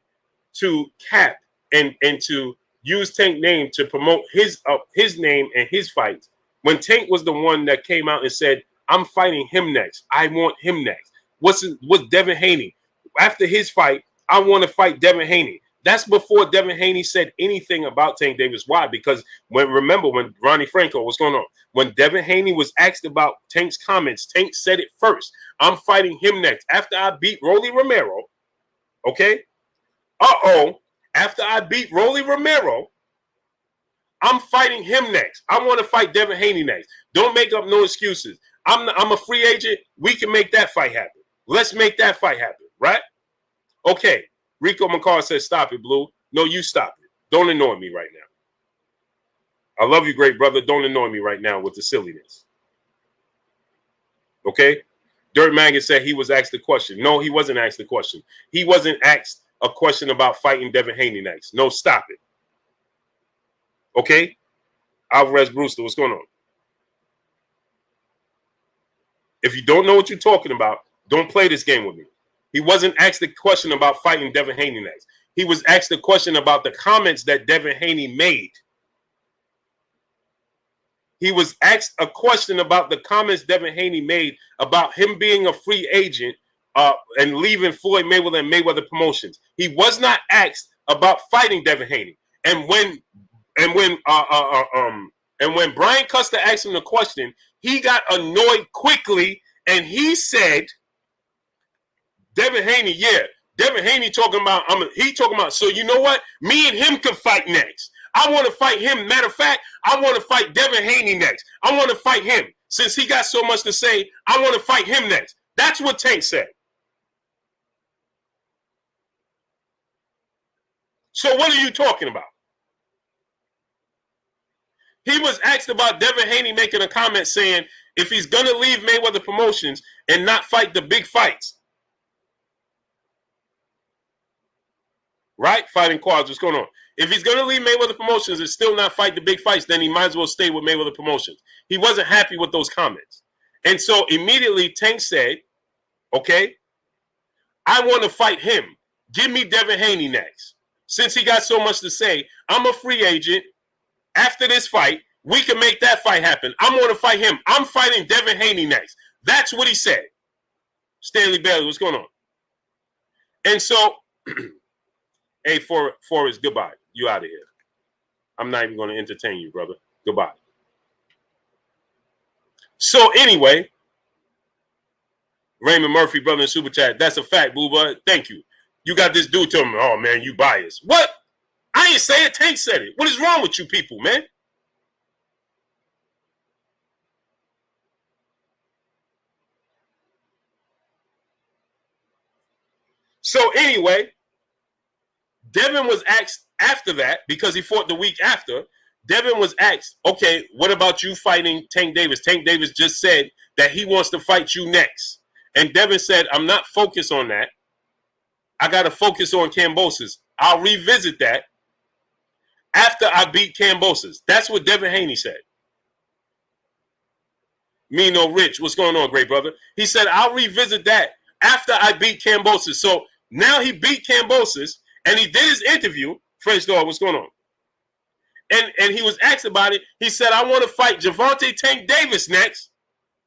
to cap and to use Tank name to promote his name and his fights when Tank was the one that came out and said, I'm fighting him next. I want him next. What's Devin Haney? After his fight, I want to fight Devin Haney. That's before Devin Haney said anything about Tank Davis. Why? Because remember when Ronnie Franco, what's going on? When Devin Haney was asked about Tank's comments, Tank said it first. I'm fighting him next. After I beat Rolly Romero, okay? Uh-oh. After I beat Rolly Romero, I'm fighting him next. I want to fight Devin Haney next. Don't make up no excuses. I'm a free agent. We can make that fight happen. Let's make that fight happen, right? Okay. Rico McCall says, stop it, Blue. No, you stop it. Don't annoy me right now. I love you, great brother. Don't annoy me right now with the silliness. Okay? Dirt Maggot said he was asked the question. No, he wasn't asked the question. He wasn't asked a question about fighting Devin Haney next. No, stop it. Okay? Alvarez Brewster, what's going on? If you don't know what you're talking about, don't play this game with me. He wasn't asked the question about fighting Devin Haney next. He was asked the question about the comments that Devin Haney made. He was asked a question about the comments Devin Haney made about him being a free agent and leaving Floyd Mayweather and Mayweather Promotions. He was not asked about fighting Devin Haney. And when Brian Custer asked him the question, he got annoyed quickly and he said, Devin Haney, yeah. Devin Haney talking about, so you know what? Me and him could fight next. I want to fight him. Matter of fact, I want to fight Devin Haney next. I want to fight him. Since he got so much to say, I want to fight him next. That's what Tank said. So what are you talking about? He was asked about Devin Haney making a comment saying if he's going to leave Mayweather Promotions and not fight the big fights, right? Fighting quads, what's going on? If he's going to leave Mayweather Promotions and still not fight the big fights, then he might as well stay with Mayweather Promotions. He wasn't happy with those comments. And so immediately Tank said, okay, I want to fight him. Give me Devin Haney next. Since he got so much to say, I'm a free agent. After this fight, we can make that fight happen. I'm going to fight him. I'm fighting Devin Haney next. That's what he said. Stanley Bailey, what's going on? And so, hey, Forrest, goodbye. You out of here. I'm not even going to entertain you, brother. Goodbye. So anyway, Raymond Murphy, brother in Super Chat. That's a fact, boo bud. Thank you. You got this dude telling me, oh, man, you biased. What? I ain't say it. Tank said it. What is wrong with you people, man? So anyway, Devin was asked after that, because he fought the week after, Devin was asked, okay, what about you fighting Tank Davis? Tank Davis just said that he wants to fight you next. And Devin said, I'm not focused on that. I got to focus on Kambosos. I'll revisit that after I beat Kambosos. That's what Devin Haney said. Mino Rich, what's going on, great brother? He said, I'll revisit that after I beat Kambosos. So now he beat Kambosos, and he did his interview. French dog, what's going on? And he was asked about it. He said, I want to fight Gervonta Tank Davis next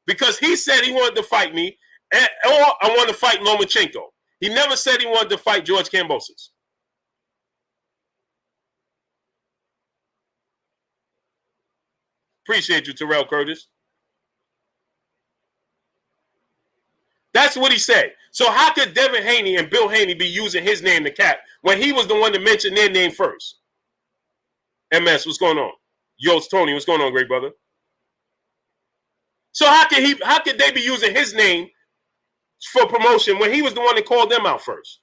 because he said he wanted to fight me, or I want to fight Lomachenko. He never said he wanted to fight George Kambosos. Appreciate you, Terrell Curtis. That's what he said. So how could Devin Haney and Bill Haney be using his name to cap when he was the one to mention their name first? MS, what's going on? Yo, it's Tony. What's going on, great brother? So how could they be using his name for promotion when he was the one that called them out first?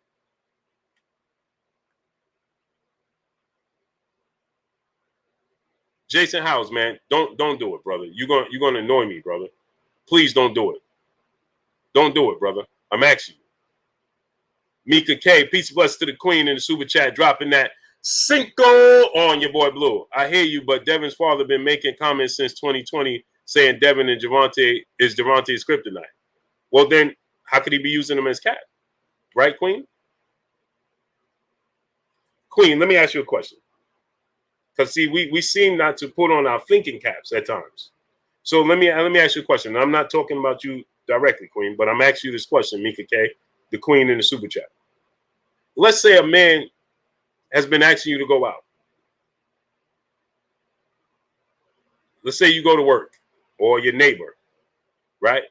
Jason Howes, man, don't do it, brother. You're gonna annoy me, brother. Please don't do it. Don't do it, brother. I'm asking you. Mika K, peace and blessings to the queen in the super chat, dropping that Cinco on your boy Blue. I hear you, but Devin's father been making comments since 2020 saying Devin and Gervonta is Gervonta's kryptonite. Well, then how could he be using them as cap? Right, Queen? Queen, let me ask you a question. Because see, we seem not to put on our thinking caps at times. So let me ask you a question. I'm not talking about you directly, Queen, but I'm asking you this question, Mika K, the queen in the super chat. Let's say a man has been asking you to go out. Let's say you go to work or your neighbor, right?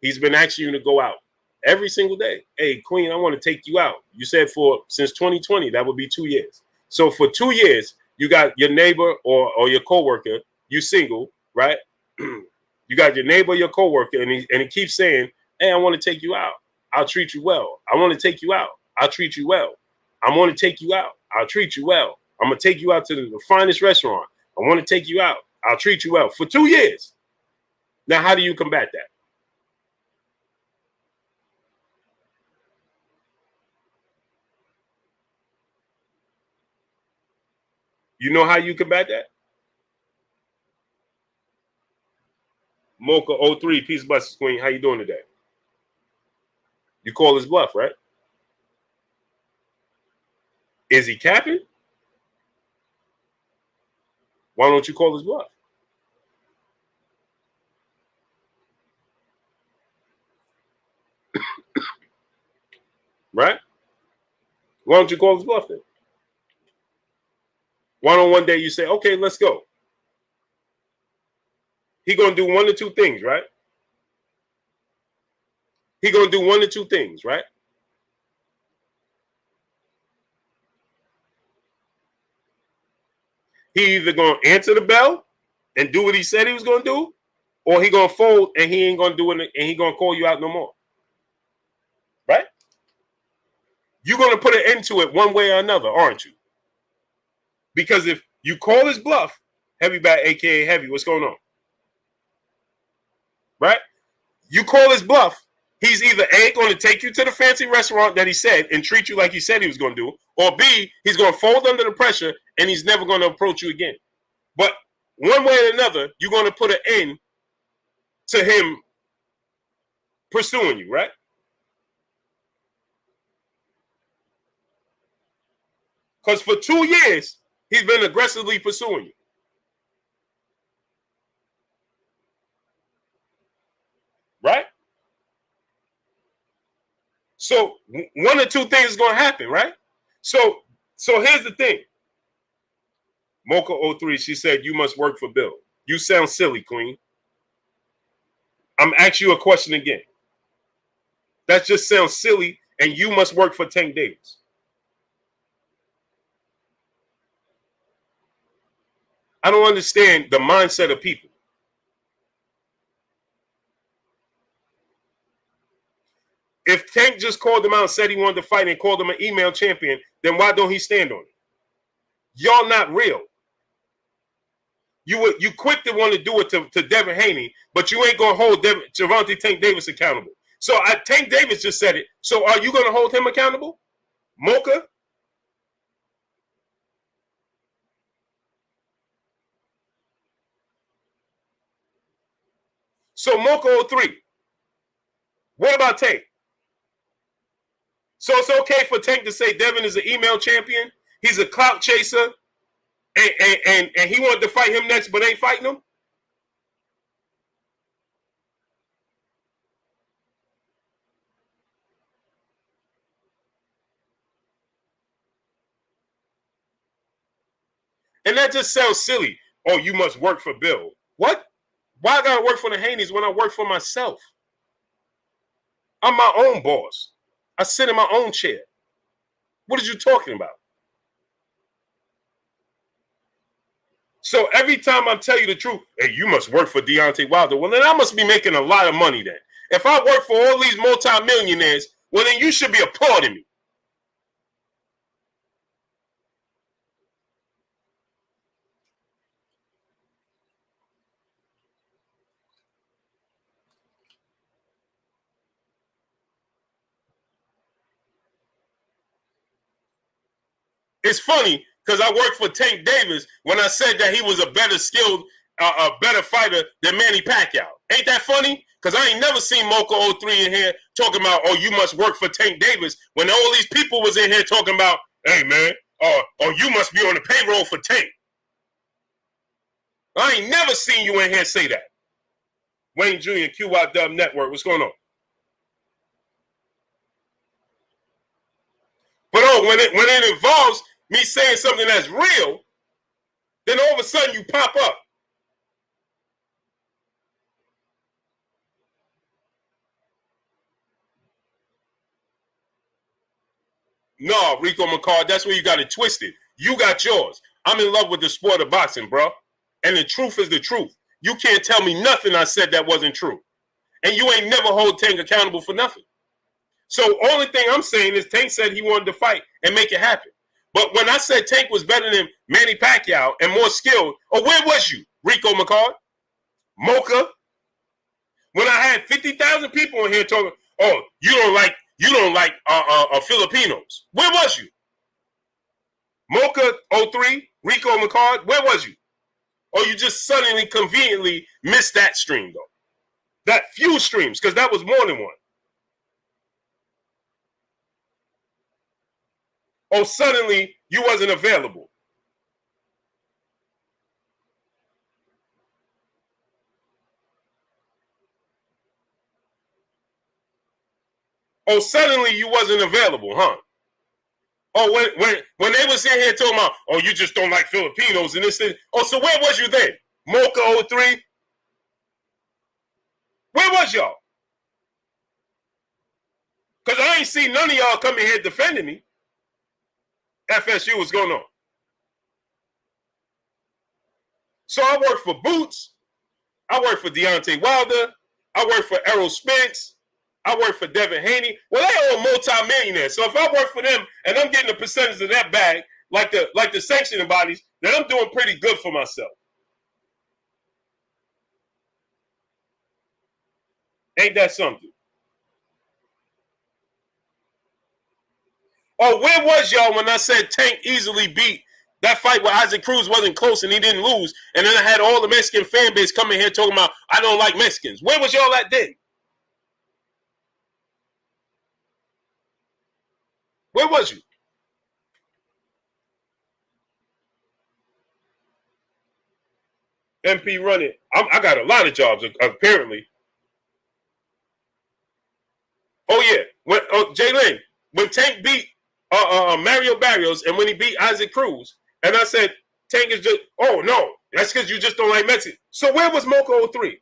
He's been asking you to go out every single day. Hey, Queen, I want to take you out. You said since 2020, that would be 2 years. So for 2 years, you got your neighbor or your coworker, you single, right? You got your neighbor, your coworker, and he keeps saying, hey, I want to take you out. I'll treat you well. I want to take you out. I'll treat you well. I want to take you out. I'll treat you well. I'm going to take you out to the finest restaurant. I want to take you out. I'll treat you well. For 2 years. Now, how do you combat that? You know how you combat that? Mocha 03, peace blessings, Queen. How you doing today? You call his bluff, right? Is he capping? Why don't you call his bluff? Right? Why don't you call his bluff then? Why don't one day you say, okay, let's go? He gonna do one or two things, right? He gonna do one or two things, right? He either gonna answer the bell and do what he said he was gonna do, or he gonna fold and he ain't gonna do it and he gonna call you out no more. Right? You're gonna put an end to it one way or another, aren't you? Because if you call his bluff, Heavy Bat, aka Heavy, what's going on? Right? You call his bluff, he's either A, going to take you to the fancy restaurant that he said and treat you like he said he was going to do, or B, he's going to fold under the pressure and he's never going to approach you again. But one way or another, you're going to put an end to him pursuing you, right? Because for 2 years, he's been aggressively pursuing you. Right? So one or two things is going to happen, right? So here's the thing. Mocha 03, she said, you must work for Bill. You sound silly, Queen. I'm asking you a question again. That just sounds silly, and you must work for Tank Davis. I don't understand the mindset of people. If Tank just called him out and said he wanted to fight and called him an email champion, then why don't he stand on it? Y'all not real. You quick to want to do it to Devin Haney, but you ain't going to hold Gervonta Tank Davis accountable. So Tank Davis just said it. So are you going to hold him accountable? Mocha? So Mocha 03. What about Tank? So it's okay for Tank to say Devin is an email champion. He's a clout chaser. And he wanted to fight him next, but ain't fighting him? And that just sounds silly. Oh, you must work for Bill. What? Why I gotta work for the Haneys when I work for myself? I'm my own boss. I sit in my own chair. What are you talking about? So every time I tell you the truth, hey, you must work for Deontay Wilder. Well, then I must be making a lot of money then. If I work for all these multimillionaires, well, then you should be applauding me. It's funny because I worked for Tank Davis when I said that he was a better skilled, a better fighter than Manny Pacquiao. Ain't that funny? Because I ain't never seen Mocha 03 in here talking about, oh, you must work for Tank Davis, when all these people was in here talking about, hey, man, oh, you must be on the payroll for Tank. I ain't never seen you in here say that. Wayne Jr., QI Dub Network, what's going on? But when it involves me saying something that's real, then all of a sudden you pop up. No, Rico McCall, that's where you got it twisted. You got yours. I'm in love with the sport of boxing, bro. And the truth is the truth. You can't tell me nothing I said that wasn't true. And you ain't never hold Tank accountable for nothing. So only thing I'm saying is Tank said he wanted to fight and make it happen. But when I said Tank was better than Manny Pacquiao and more skilled, oh, where was you, Rico McCall? Mocha? When I had 50,000 people in here talking, oh, you don't like Filipinos. Where was you? Mocha 03, Rico McCall, where was you? Or you just suddenly, conveniently missed that stream, though? That few streams, because that was more than one. Oh, suddenly you wasn't available. Oh, suddenly you wasn't available, huh? Oh, when they was in here talking about, oh, you just don't like Filipinos and this. Oh, so where was you then? Mocha 03? Where was y'all? Because I ain't seen none of y'all coming here defending me. FSU, what's going on? So I work for Boots. I work for Deontay Wilder. I work for Errol Spence. I work for Devin Haney. Well, they all multi-millionaires. So if I work for them and I'm getting a percentage of that bag, like the sanctioning bodies, then I'm doing pretty good for myself. Ain't that something? Oh, where was y'all when I said Tank easily beat that fight where Isaac Cruz wasn't close and he didn't lose? And then I had all the Mexican fan base coming here talking about, I don't like Mexicans. Where was y'all at then? Where was you? MP running. I got a lot of jobs, apparently. Oh, yeah. When Jalen, when Tank beat Mario Barrios and when he beat Isaac Cruz, and I said, Tank is just, oh, no, that's because you just don't like Mexican. So where was Mocha 03?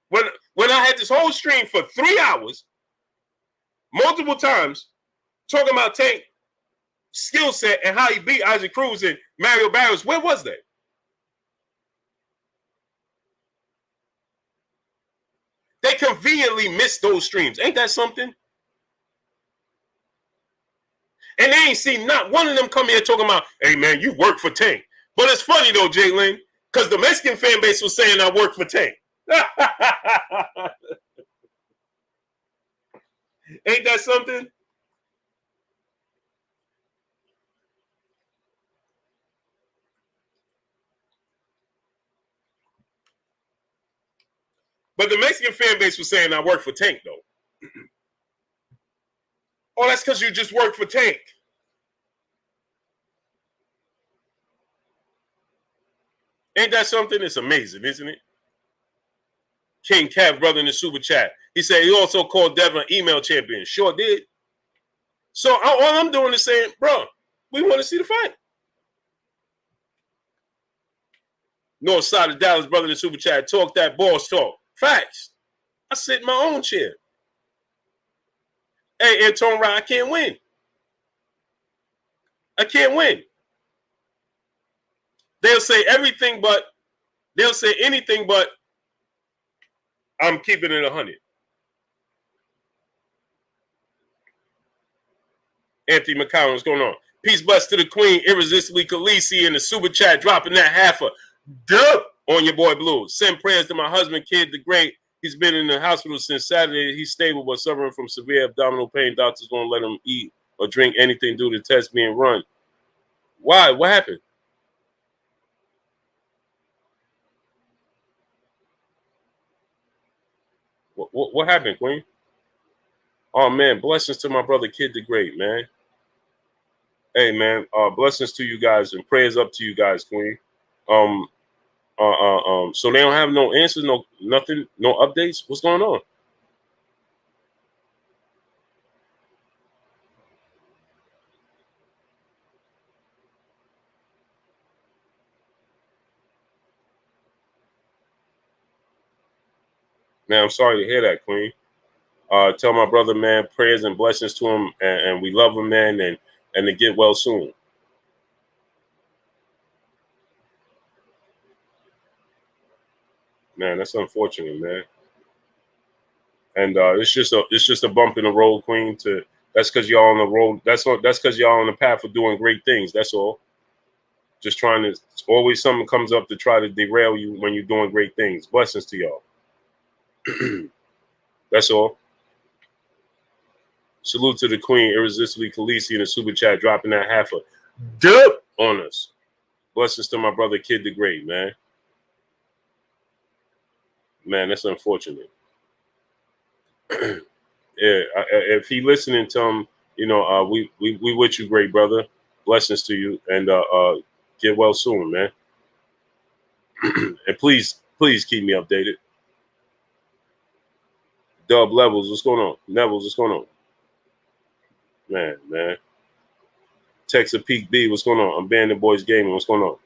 When I had this whole stream for 3 hours, multiple times, talking about Tank skill set and how he beat Isaac Cruz and Mario Barrios, where was that? They conveniently missed those streams. Ain't that something? And they ain't seen not one of them come here talking about, hey, man, you work for Tank. But it's funny, though, Jalen, because the Mexican fan base was saying I work for Tank. Ain't that something? But the Mexican fan base was saying I work for Tank, though. Oh, that's because you just work for Tank. Ain't that something? It's amazing, isn't it? King Cav, brother in the super chat. He said he also called Devin email champion. Sure did. So all I'm doing is saying, bro, we want to see the fight. North side of Dallas, brother in the super chat. Talk that boss talk. Facts. I sit in my own chair. Hey, Antonio, I can't win. I can't win. They'll say everything, but they'll say anything, but I'm keeping it 100. Anthony McCown, what's going on? Peace, bless to the queen, irresistibly Khaleesi in the super chat, dropping that half a dub on your boy Blue. Send prayers to my husband, Kid the Great. He's been in the hospital since Saturday. He's stable but suffering from severe abdominal pain. Doctors won't let him eat or drink anything due to tests being run. Why? What happened? What happened, Queen? Oh, man, blessings to my brother, Kid the Great, man. Hey, man, blessings to you guys and prayers up to you guys, Queen. So they don't have no answers, no nothing, no updates? What's going on? Man, I'm sorry to hear that, Queen. Tell my brother, man, prayers and blessings to him, and we love him, man, and to get well soon. Man, that's unfortunate, man. And it's just a bump in the road, Queen. That's because y'all on the road. That's because y'all on the path of doing great things. That's all. Just trying to always something comes up to try to derail you when you're doing great things. Blessings to y'all. That's all. Salute to the queen, irresistibly Khaleesi in the super chat, dropping that half a dub on us. Blessings to my brother Kid the Great, man. Man, that's unfortunate. Yeah, if he listening to him, you know, we with you, great brother. Blessings to you, and get well soon, man. And please keep me updated. Dub Levels, what's going on? Nevels, what's going on? Man. Texas Peak B, what's going on? I'm Bandit Boys Gaming, what's going on?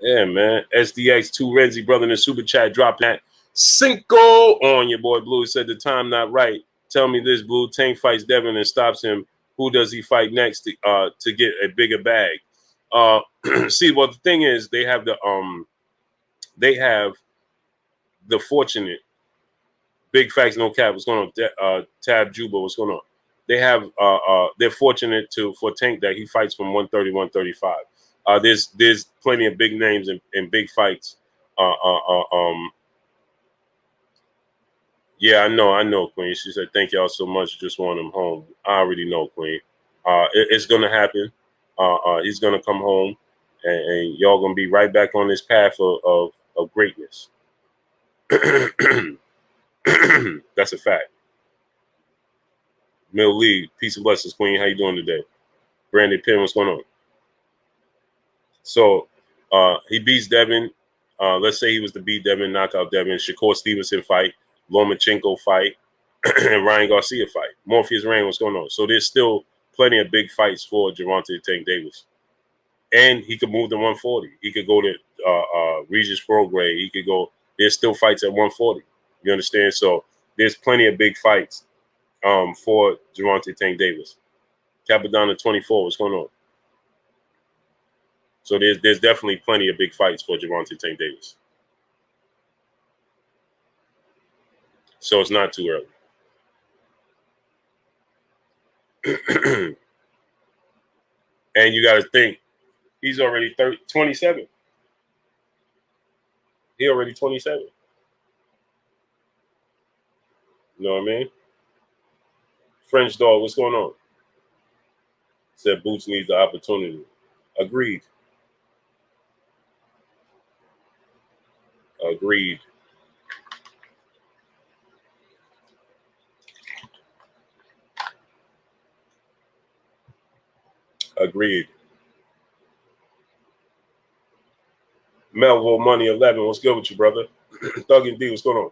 Yeah, man. SDX2 Renzi, brother in the super chat, dropped that Cinco on your boy Blue. He said the time not right. Tell me this, Blue. Tank fights Devin and stops him. Who does he fight next to get a bigger bag? See, well, the thing is, they have the fortunate big facts, no cap. What's going on? Tab Juba, what's going on? They have they're fortunate for Tank that he fights from 130, 135. There's plenty of big names in big fights. Yeah, I know, Queen. She said, "Thank y'all so much. Just want him home." I already know, Queen. It's gonna happen. He's gonna come home, and y'all gonna be right back on this path of greatness. That's a fact. Mill Lee, peace and blessings, Queen. How you doing today? Brandon Penn, what's going on? So he beats Devin. Let's say he was to beat Devin, knock out Devin. Shakur Stevenson fight, Lomachenko fight, and Ryan Garcia fight. Morpheus Rain, what's going on? So there's still plenty of big fights for Gervonta Tank Davis. And he could move to 140. He could go to Regis Prograis. He could go. There's still fights at 140. You understand? So there's plenty of big fights for Gervonta Tank Davis. Capadonna 24, what's going on? So there's definitely plenty of big fights for Gervonta Tank Davis. So it's not too early. And you got to think, he's already 27. He already 27. You know what I mean? French Dog, what's going on? Said Boots needs the opportunity. Agreed. Melville Money 11, what's good with you, brother? Thug and D, what's going on?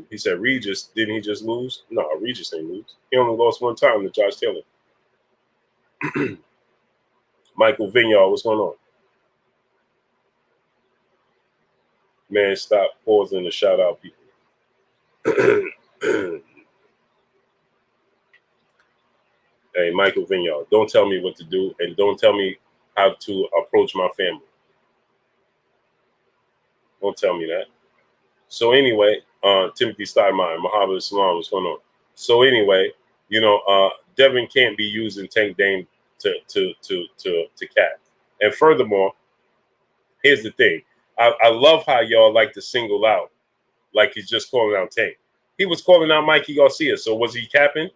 He said Regis, didn't he just lose? No, Regis ain't lose. He only lost one time to Josh Taylor. Michael Vinyard, what's going on? Man, stop pausing to shout out people. Hey, Michael Vinyard, don't tell me what to do and don't tell me how to approach my family. Don't tell me that. So anyway, Timothy Steinmeier, Muhammad Islam, what's going on? So anyway, Devin can't be using Tank Dane to cap. And furthermore, here's the thing. I love how y'all like to single out, like he's just calling out Tank. He was calling out Mikey Garcia. So was he capping?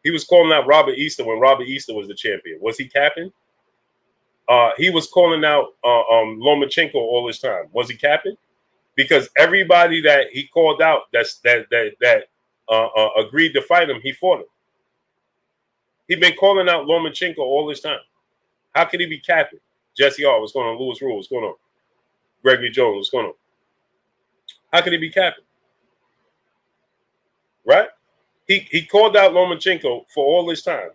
He was calling out Robert Easter when Robert Easter was the champion. Was he capping? He was calling out Lomachenko all this time. Was he capping? Because everybody that he called out that agreed to fight him, he fought him. He's been calling out Lomachenko all this time. How could he be capping? Jesse Hart, what's going on? Lewis Rule, what's going on? Gregory Jones, what's going on? How could he be capping? Right? He called out Lomachenko for all this time.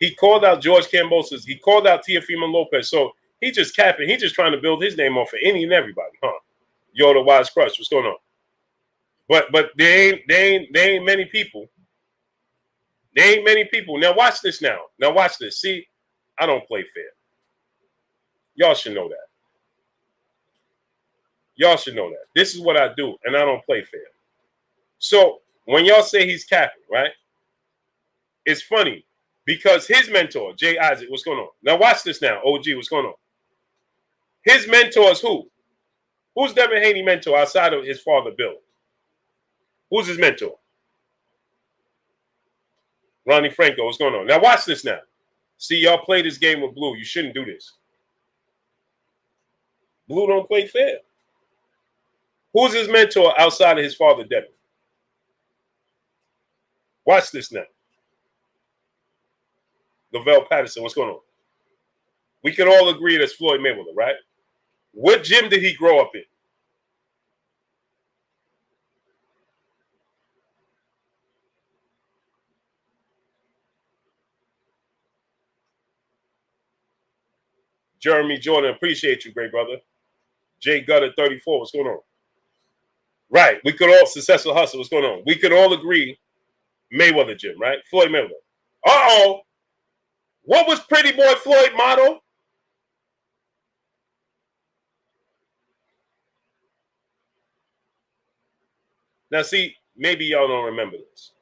He called out George Kambosos. He called out Teofimo Lopez. So he just capping. He just trying to build his name off of any and everybody, huh? Yoda Wise Crush, what's going on? But there ain't many people. There ain't many people. Now watch this now. Now watch this. See, I don't play fair. Y'all should know that. Y'all should know that. This is what I do, and I don't play fair. So when y'all say he's capping, right? It's funny because his mentor, Jay Isaac, what's going on? Now watch this now. OG, what's going on? His mentor is who? Who's Devin Haney mentor outside of his father, Bill? Who's his mentor? Ronnie Franco, what's going on? Now watch this now. See, y'all play this game with Blue. You shouldn't do this. Blue don't play fair. Who's his mentor outside of his father, Devin? Watch this now. Lavelle Patterson, what's going on? We can all agree that's Floyd Mayweather, right? What gym did he grow up in? Jeremy Jordan, appreciate you, great brother. Jay Gutter, 34, what's going on? Right, we could all, Successful Hustle, what's going on? We could all agree Mayweather gym, right? Floyd Mayweather. Uh-oh. What was Pretty Boy Floyd motto? Now, see, maybe y'all don't remember this.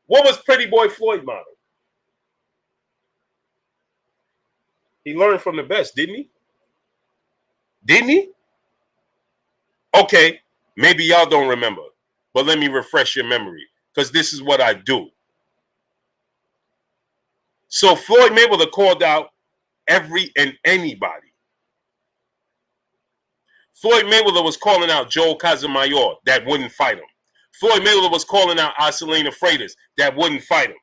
What was Pretty Boy Floyd motto? He learned from the best, didn't he? Didn't he? Okay, maybe y'all don't remember, but let me refresh your memory because this is what I do. So Floyd Mayweather called out every and anybody. Floyd Mayweather was calling out Joel Casamayor that wouldn't fight him. Floyd Mayweather was calling out Arcelina Freitas that wouldn't fight him.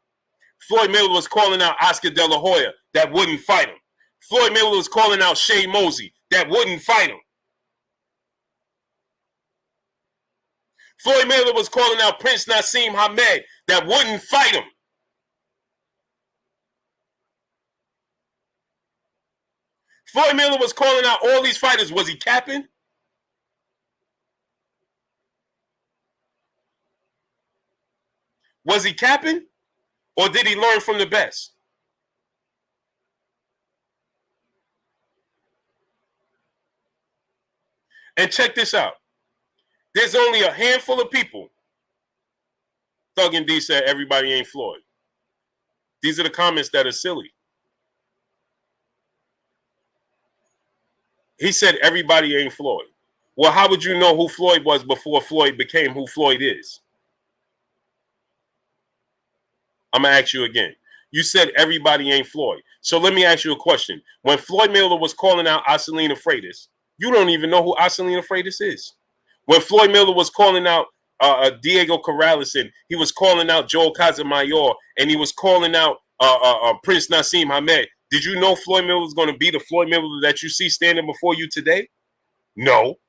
Floyd Mayweather was calling out Oscar De La Hoya that wouldn't fight him. Floyd Mayweather was calling out Shea Mosey that wouldn't fight him. Floyd Mayweather was calling out Prince Nassim Hamed that wouldn't fight him. Floyd Mayweather was calling out all these fighters. Was he capping? Was he capping? Or did he learn from the best? And check this out. There's only a handful of people. Thug and D said everybody ain't Floyd. These are the comments that are silly. He said everybody ain't Floyd. Well, how would you know who Floyd was before Floyd became who Floyd is? I'm going to ask you again. You said everybody ain't Floyd. So let me ask you a question. When Floyd Mayweather was calling out Arcelina Freitas, you don't even know who Arcelina Freitas is. When Floyd Mayweather was calling out Diego Corrales, and he was calling out Joel Casamayor, and he was calling out Prince Nassim Hamed, did you know Floyd Mayweather was going to be the Floyd Mayweather that you see standing before you today? No.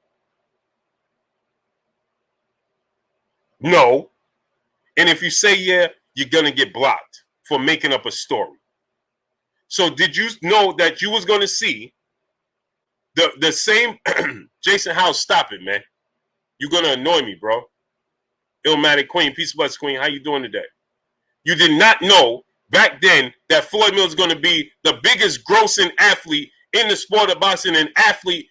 No. And if you say yeah, you're going to get blocked for making up a story. So did you know that you was going to see the same Jason House? Stop it, man. You're going to annoy me, bro. Illmatic Queen, peace of bless Queen. How you doing today? You did not know back then that Floyd Mills is going to be the biggest grossing athlete in the sport of boxing and athlete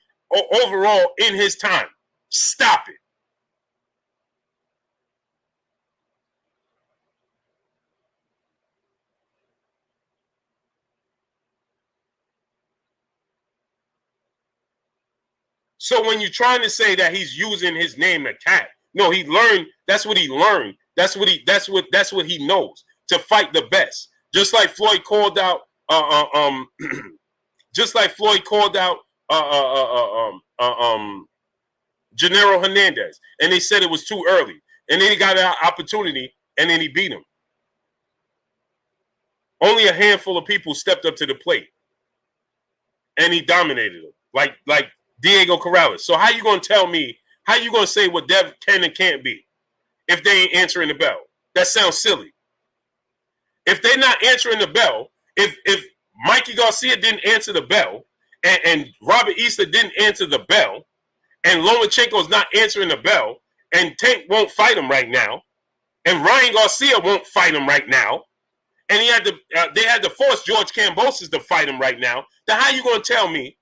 overall in his time. Stop it. So when you're trying to say that he's using his name to cat, no, he learned. That's what he learned. That's what he knows, to fight the best. Just like Floyd called out. Just like Floyd called out. Gennaro Hernandez, and they said it was too early, and then he got an opportunity, and then he beat him. Only a handful of people stepped up to the plate, and he dominated them, like Diego Corrales. So how you gonna tell me? How you gonna say what Dev can and can't be if they ain't answering the bell? That sounds silly. If they're not answering the bell, if Mikey Garcia didn't answer the bell, and Robert Easter didn't answer the bell, and Lomachenko's not answering the bell, and Tank won't fight him right now, and Ryan Garcia won't fight him right now, and they had to force George Kambosos to fight him right now, then how you gonna tell me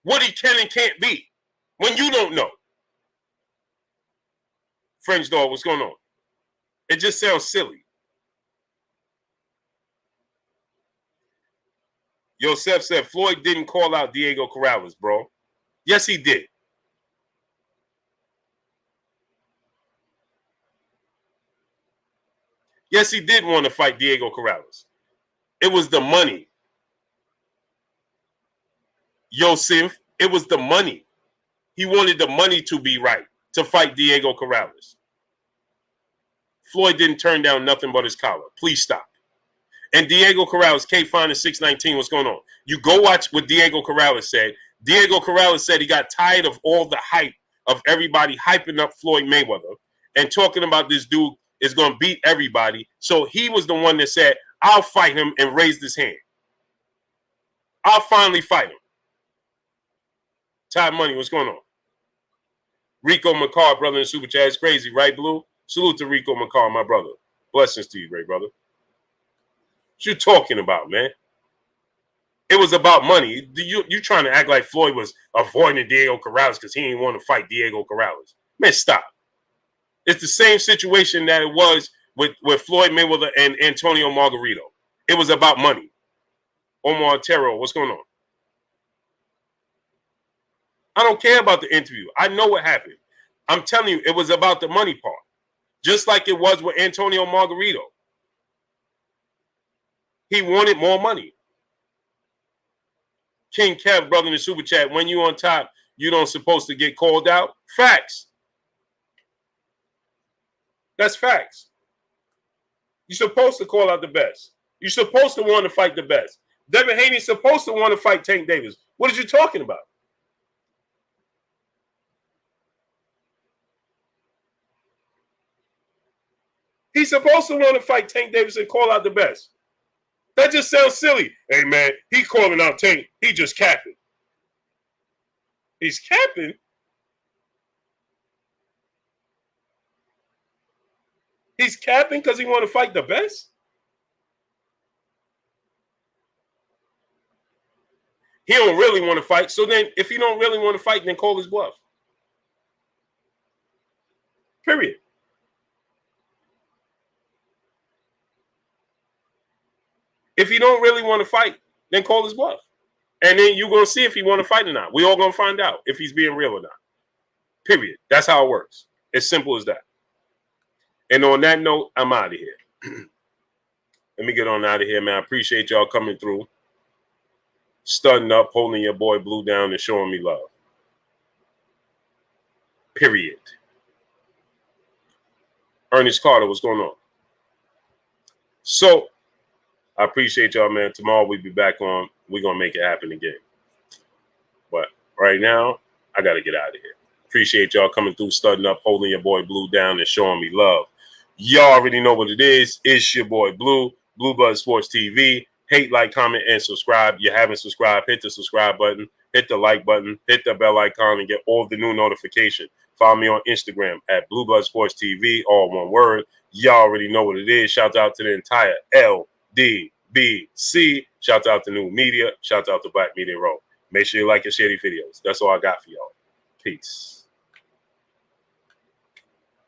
what he can and can't be when you don't know? French dog, what's going on? It just sounds silly. Yosef said Floyd didn't call out Diego Corrales, bro. Yes, he did. Yes, he did want to fight Diego Corrales. It was the money. Yosef, it was the money. He wanted the money to be right to fight Diego Corrales. Floyd didn't turn down nothing but his collar. Please stop. And Diego Corrales, K-Fine and 619, what's going on? You go watch what Diego Corrales said. Diego Corrales said he got tired of all the hype of everybody hyping up Floyd Mayweather and talking about this dude is going to beat everybody. So he was the one that said, I'll fight him, and raised his hand. I'll finally fight him. Todd Money, what's going on? Rico McCall, brother in Super Chat. It's crazy, right, Blue? Salute to Rico McCall, my brother. Blessings to you, great brother. What you talking about, man? It was about money. You trying to act like Floyd was avoiding Diego Corrales because he didn't want to fight Diego Corrales. Man, stop. It's the same situation that it was with Floyd Mayweather and Antonio Margarito. It was about money. Omar Otero, what's going on? I don't care about the interview. I know what happened. I'm telling you, it was about the money part. Just like it was with Antonio Margarito. He wanted more money. King Kev, brother in the Super Chat, when you on top, you don't supposed to get called out. Facts. That's facts. You're supposed to call out the best. You're supposed to want to fight the best. Devin Haney's supposed to want to fight Tank Davis. What are you talking about? He's supposed to want to fight Tank Davis and call out the best. That just sounds silly. Hey, man, he calling out Tank. He just capping. He's capping? He's capping because he want to fight the best? He don't really want to fight. So then if he don't really want to fight, then call his bluff. Period. If he don't really want to fight, then call his bluff. And then you're going to see if he want to fight or not. We all going to find out if he's being real or not. Period. That's how it works. As simple as that. And on that note, I'm out of here. Let me get on out of here, man. I appreciate y'all coming through. Studding up, holding your boy Blue down, and showing me love. Period. Ernest Carter, what's going on? So, I appreciate y'all, man. Tomorrow we'll be back on. We're going to make it happen again. But right now, I got to get out of here. Appreciate y'all coming through, studding up, holding your boy Blue down, and showing me love. Y'all already know what it is. It's your boy Blue, Blue Blood Sports TV. Hate, like, comment, and subscribe. You haven't subscribed, hit the subscribe button, hit the like button, hit the bell icon, and get all of the new notifications. Follow me on Instagram at Blue Blood Sports TV, all one word. Y'all already know what it is. Shout out to the entire LDBC. Shout out to New Media. Shout out to Black Media Row. Make sure you like and share these videos. That's all I got for y'all. Peace.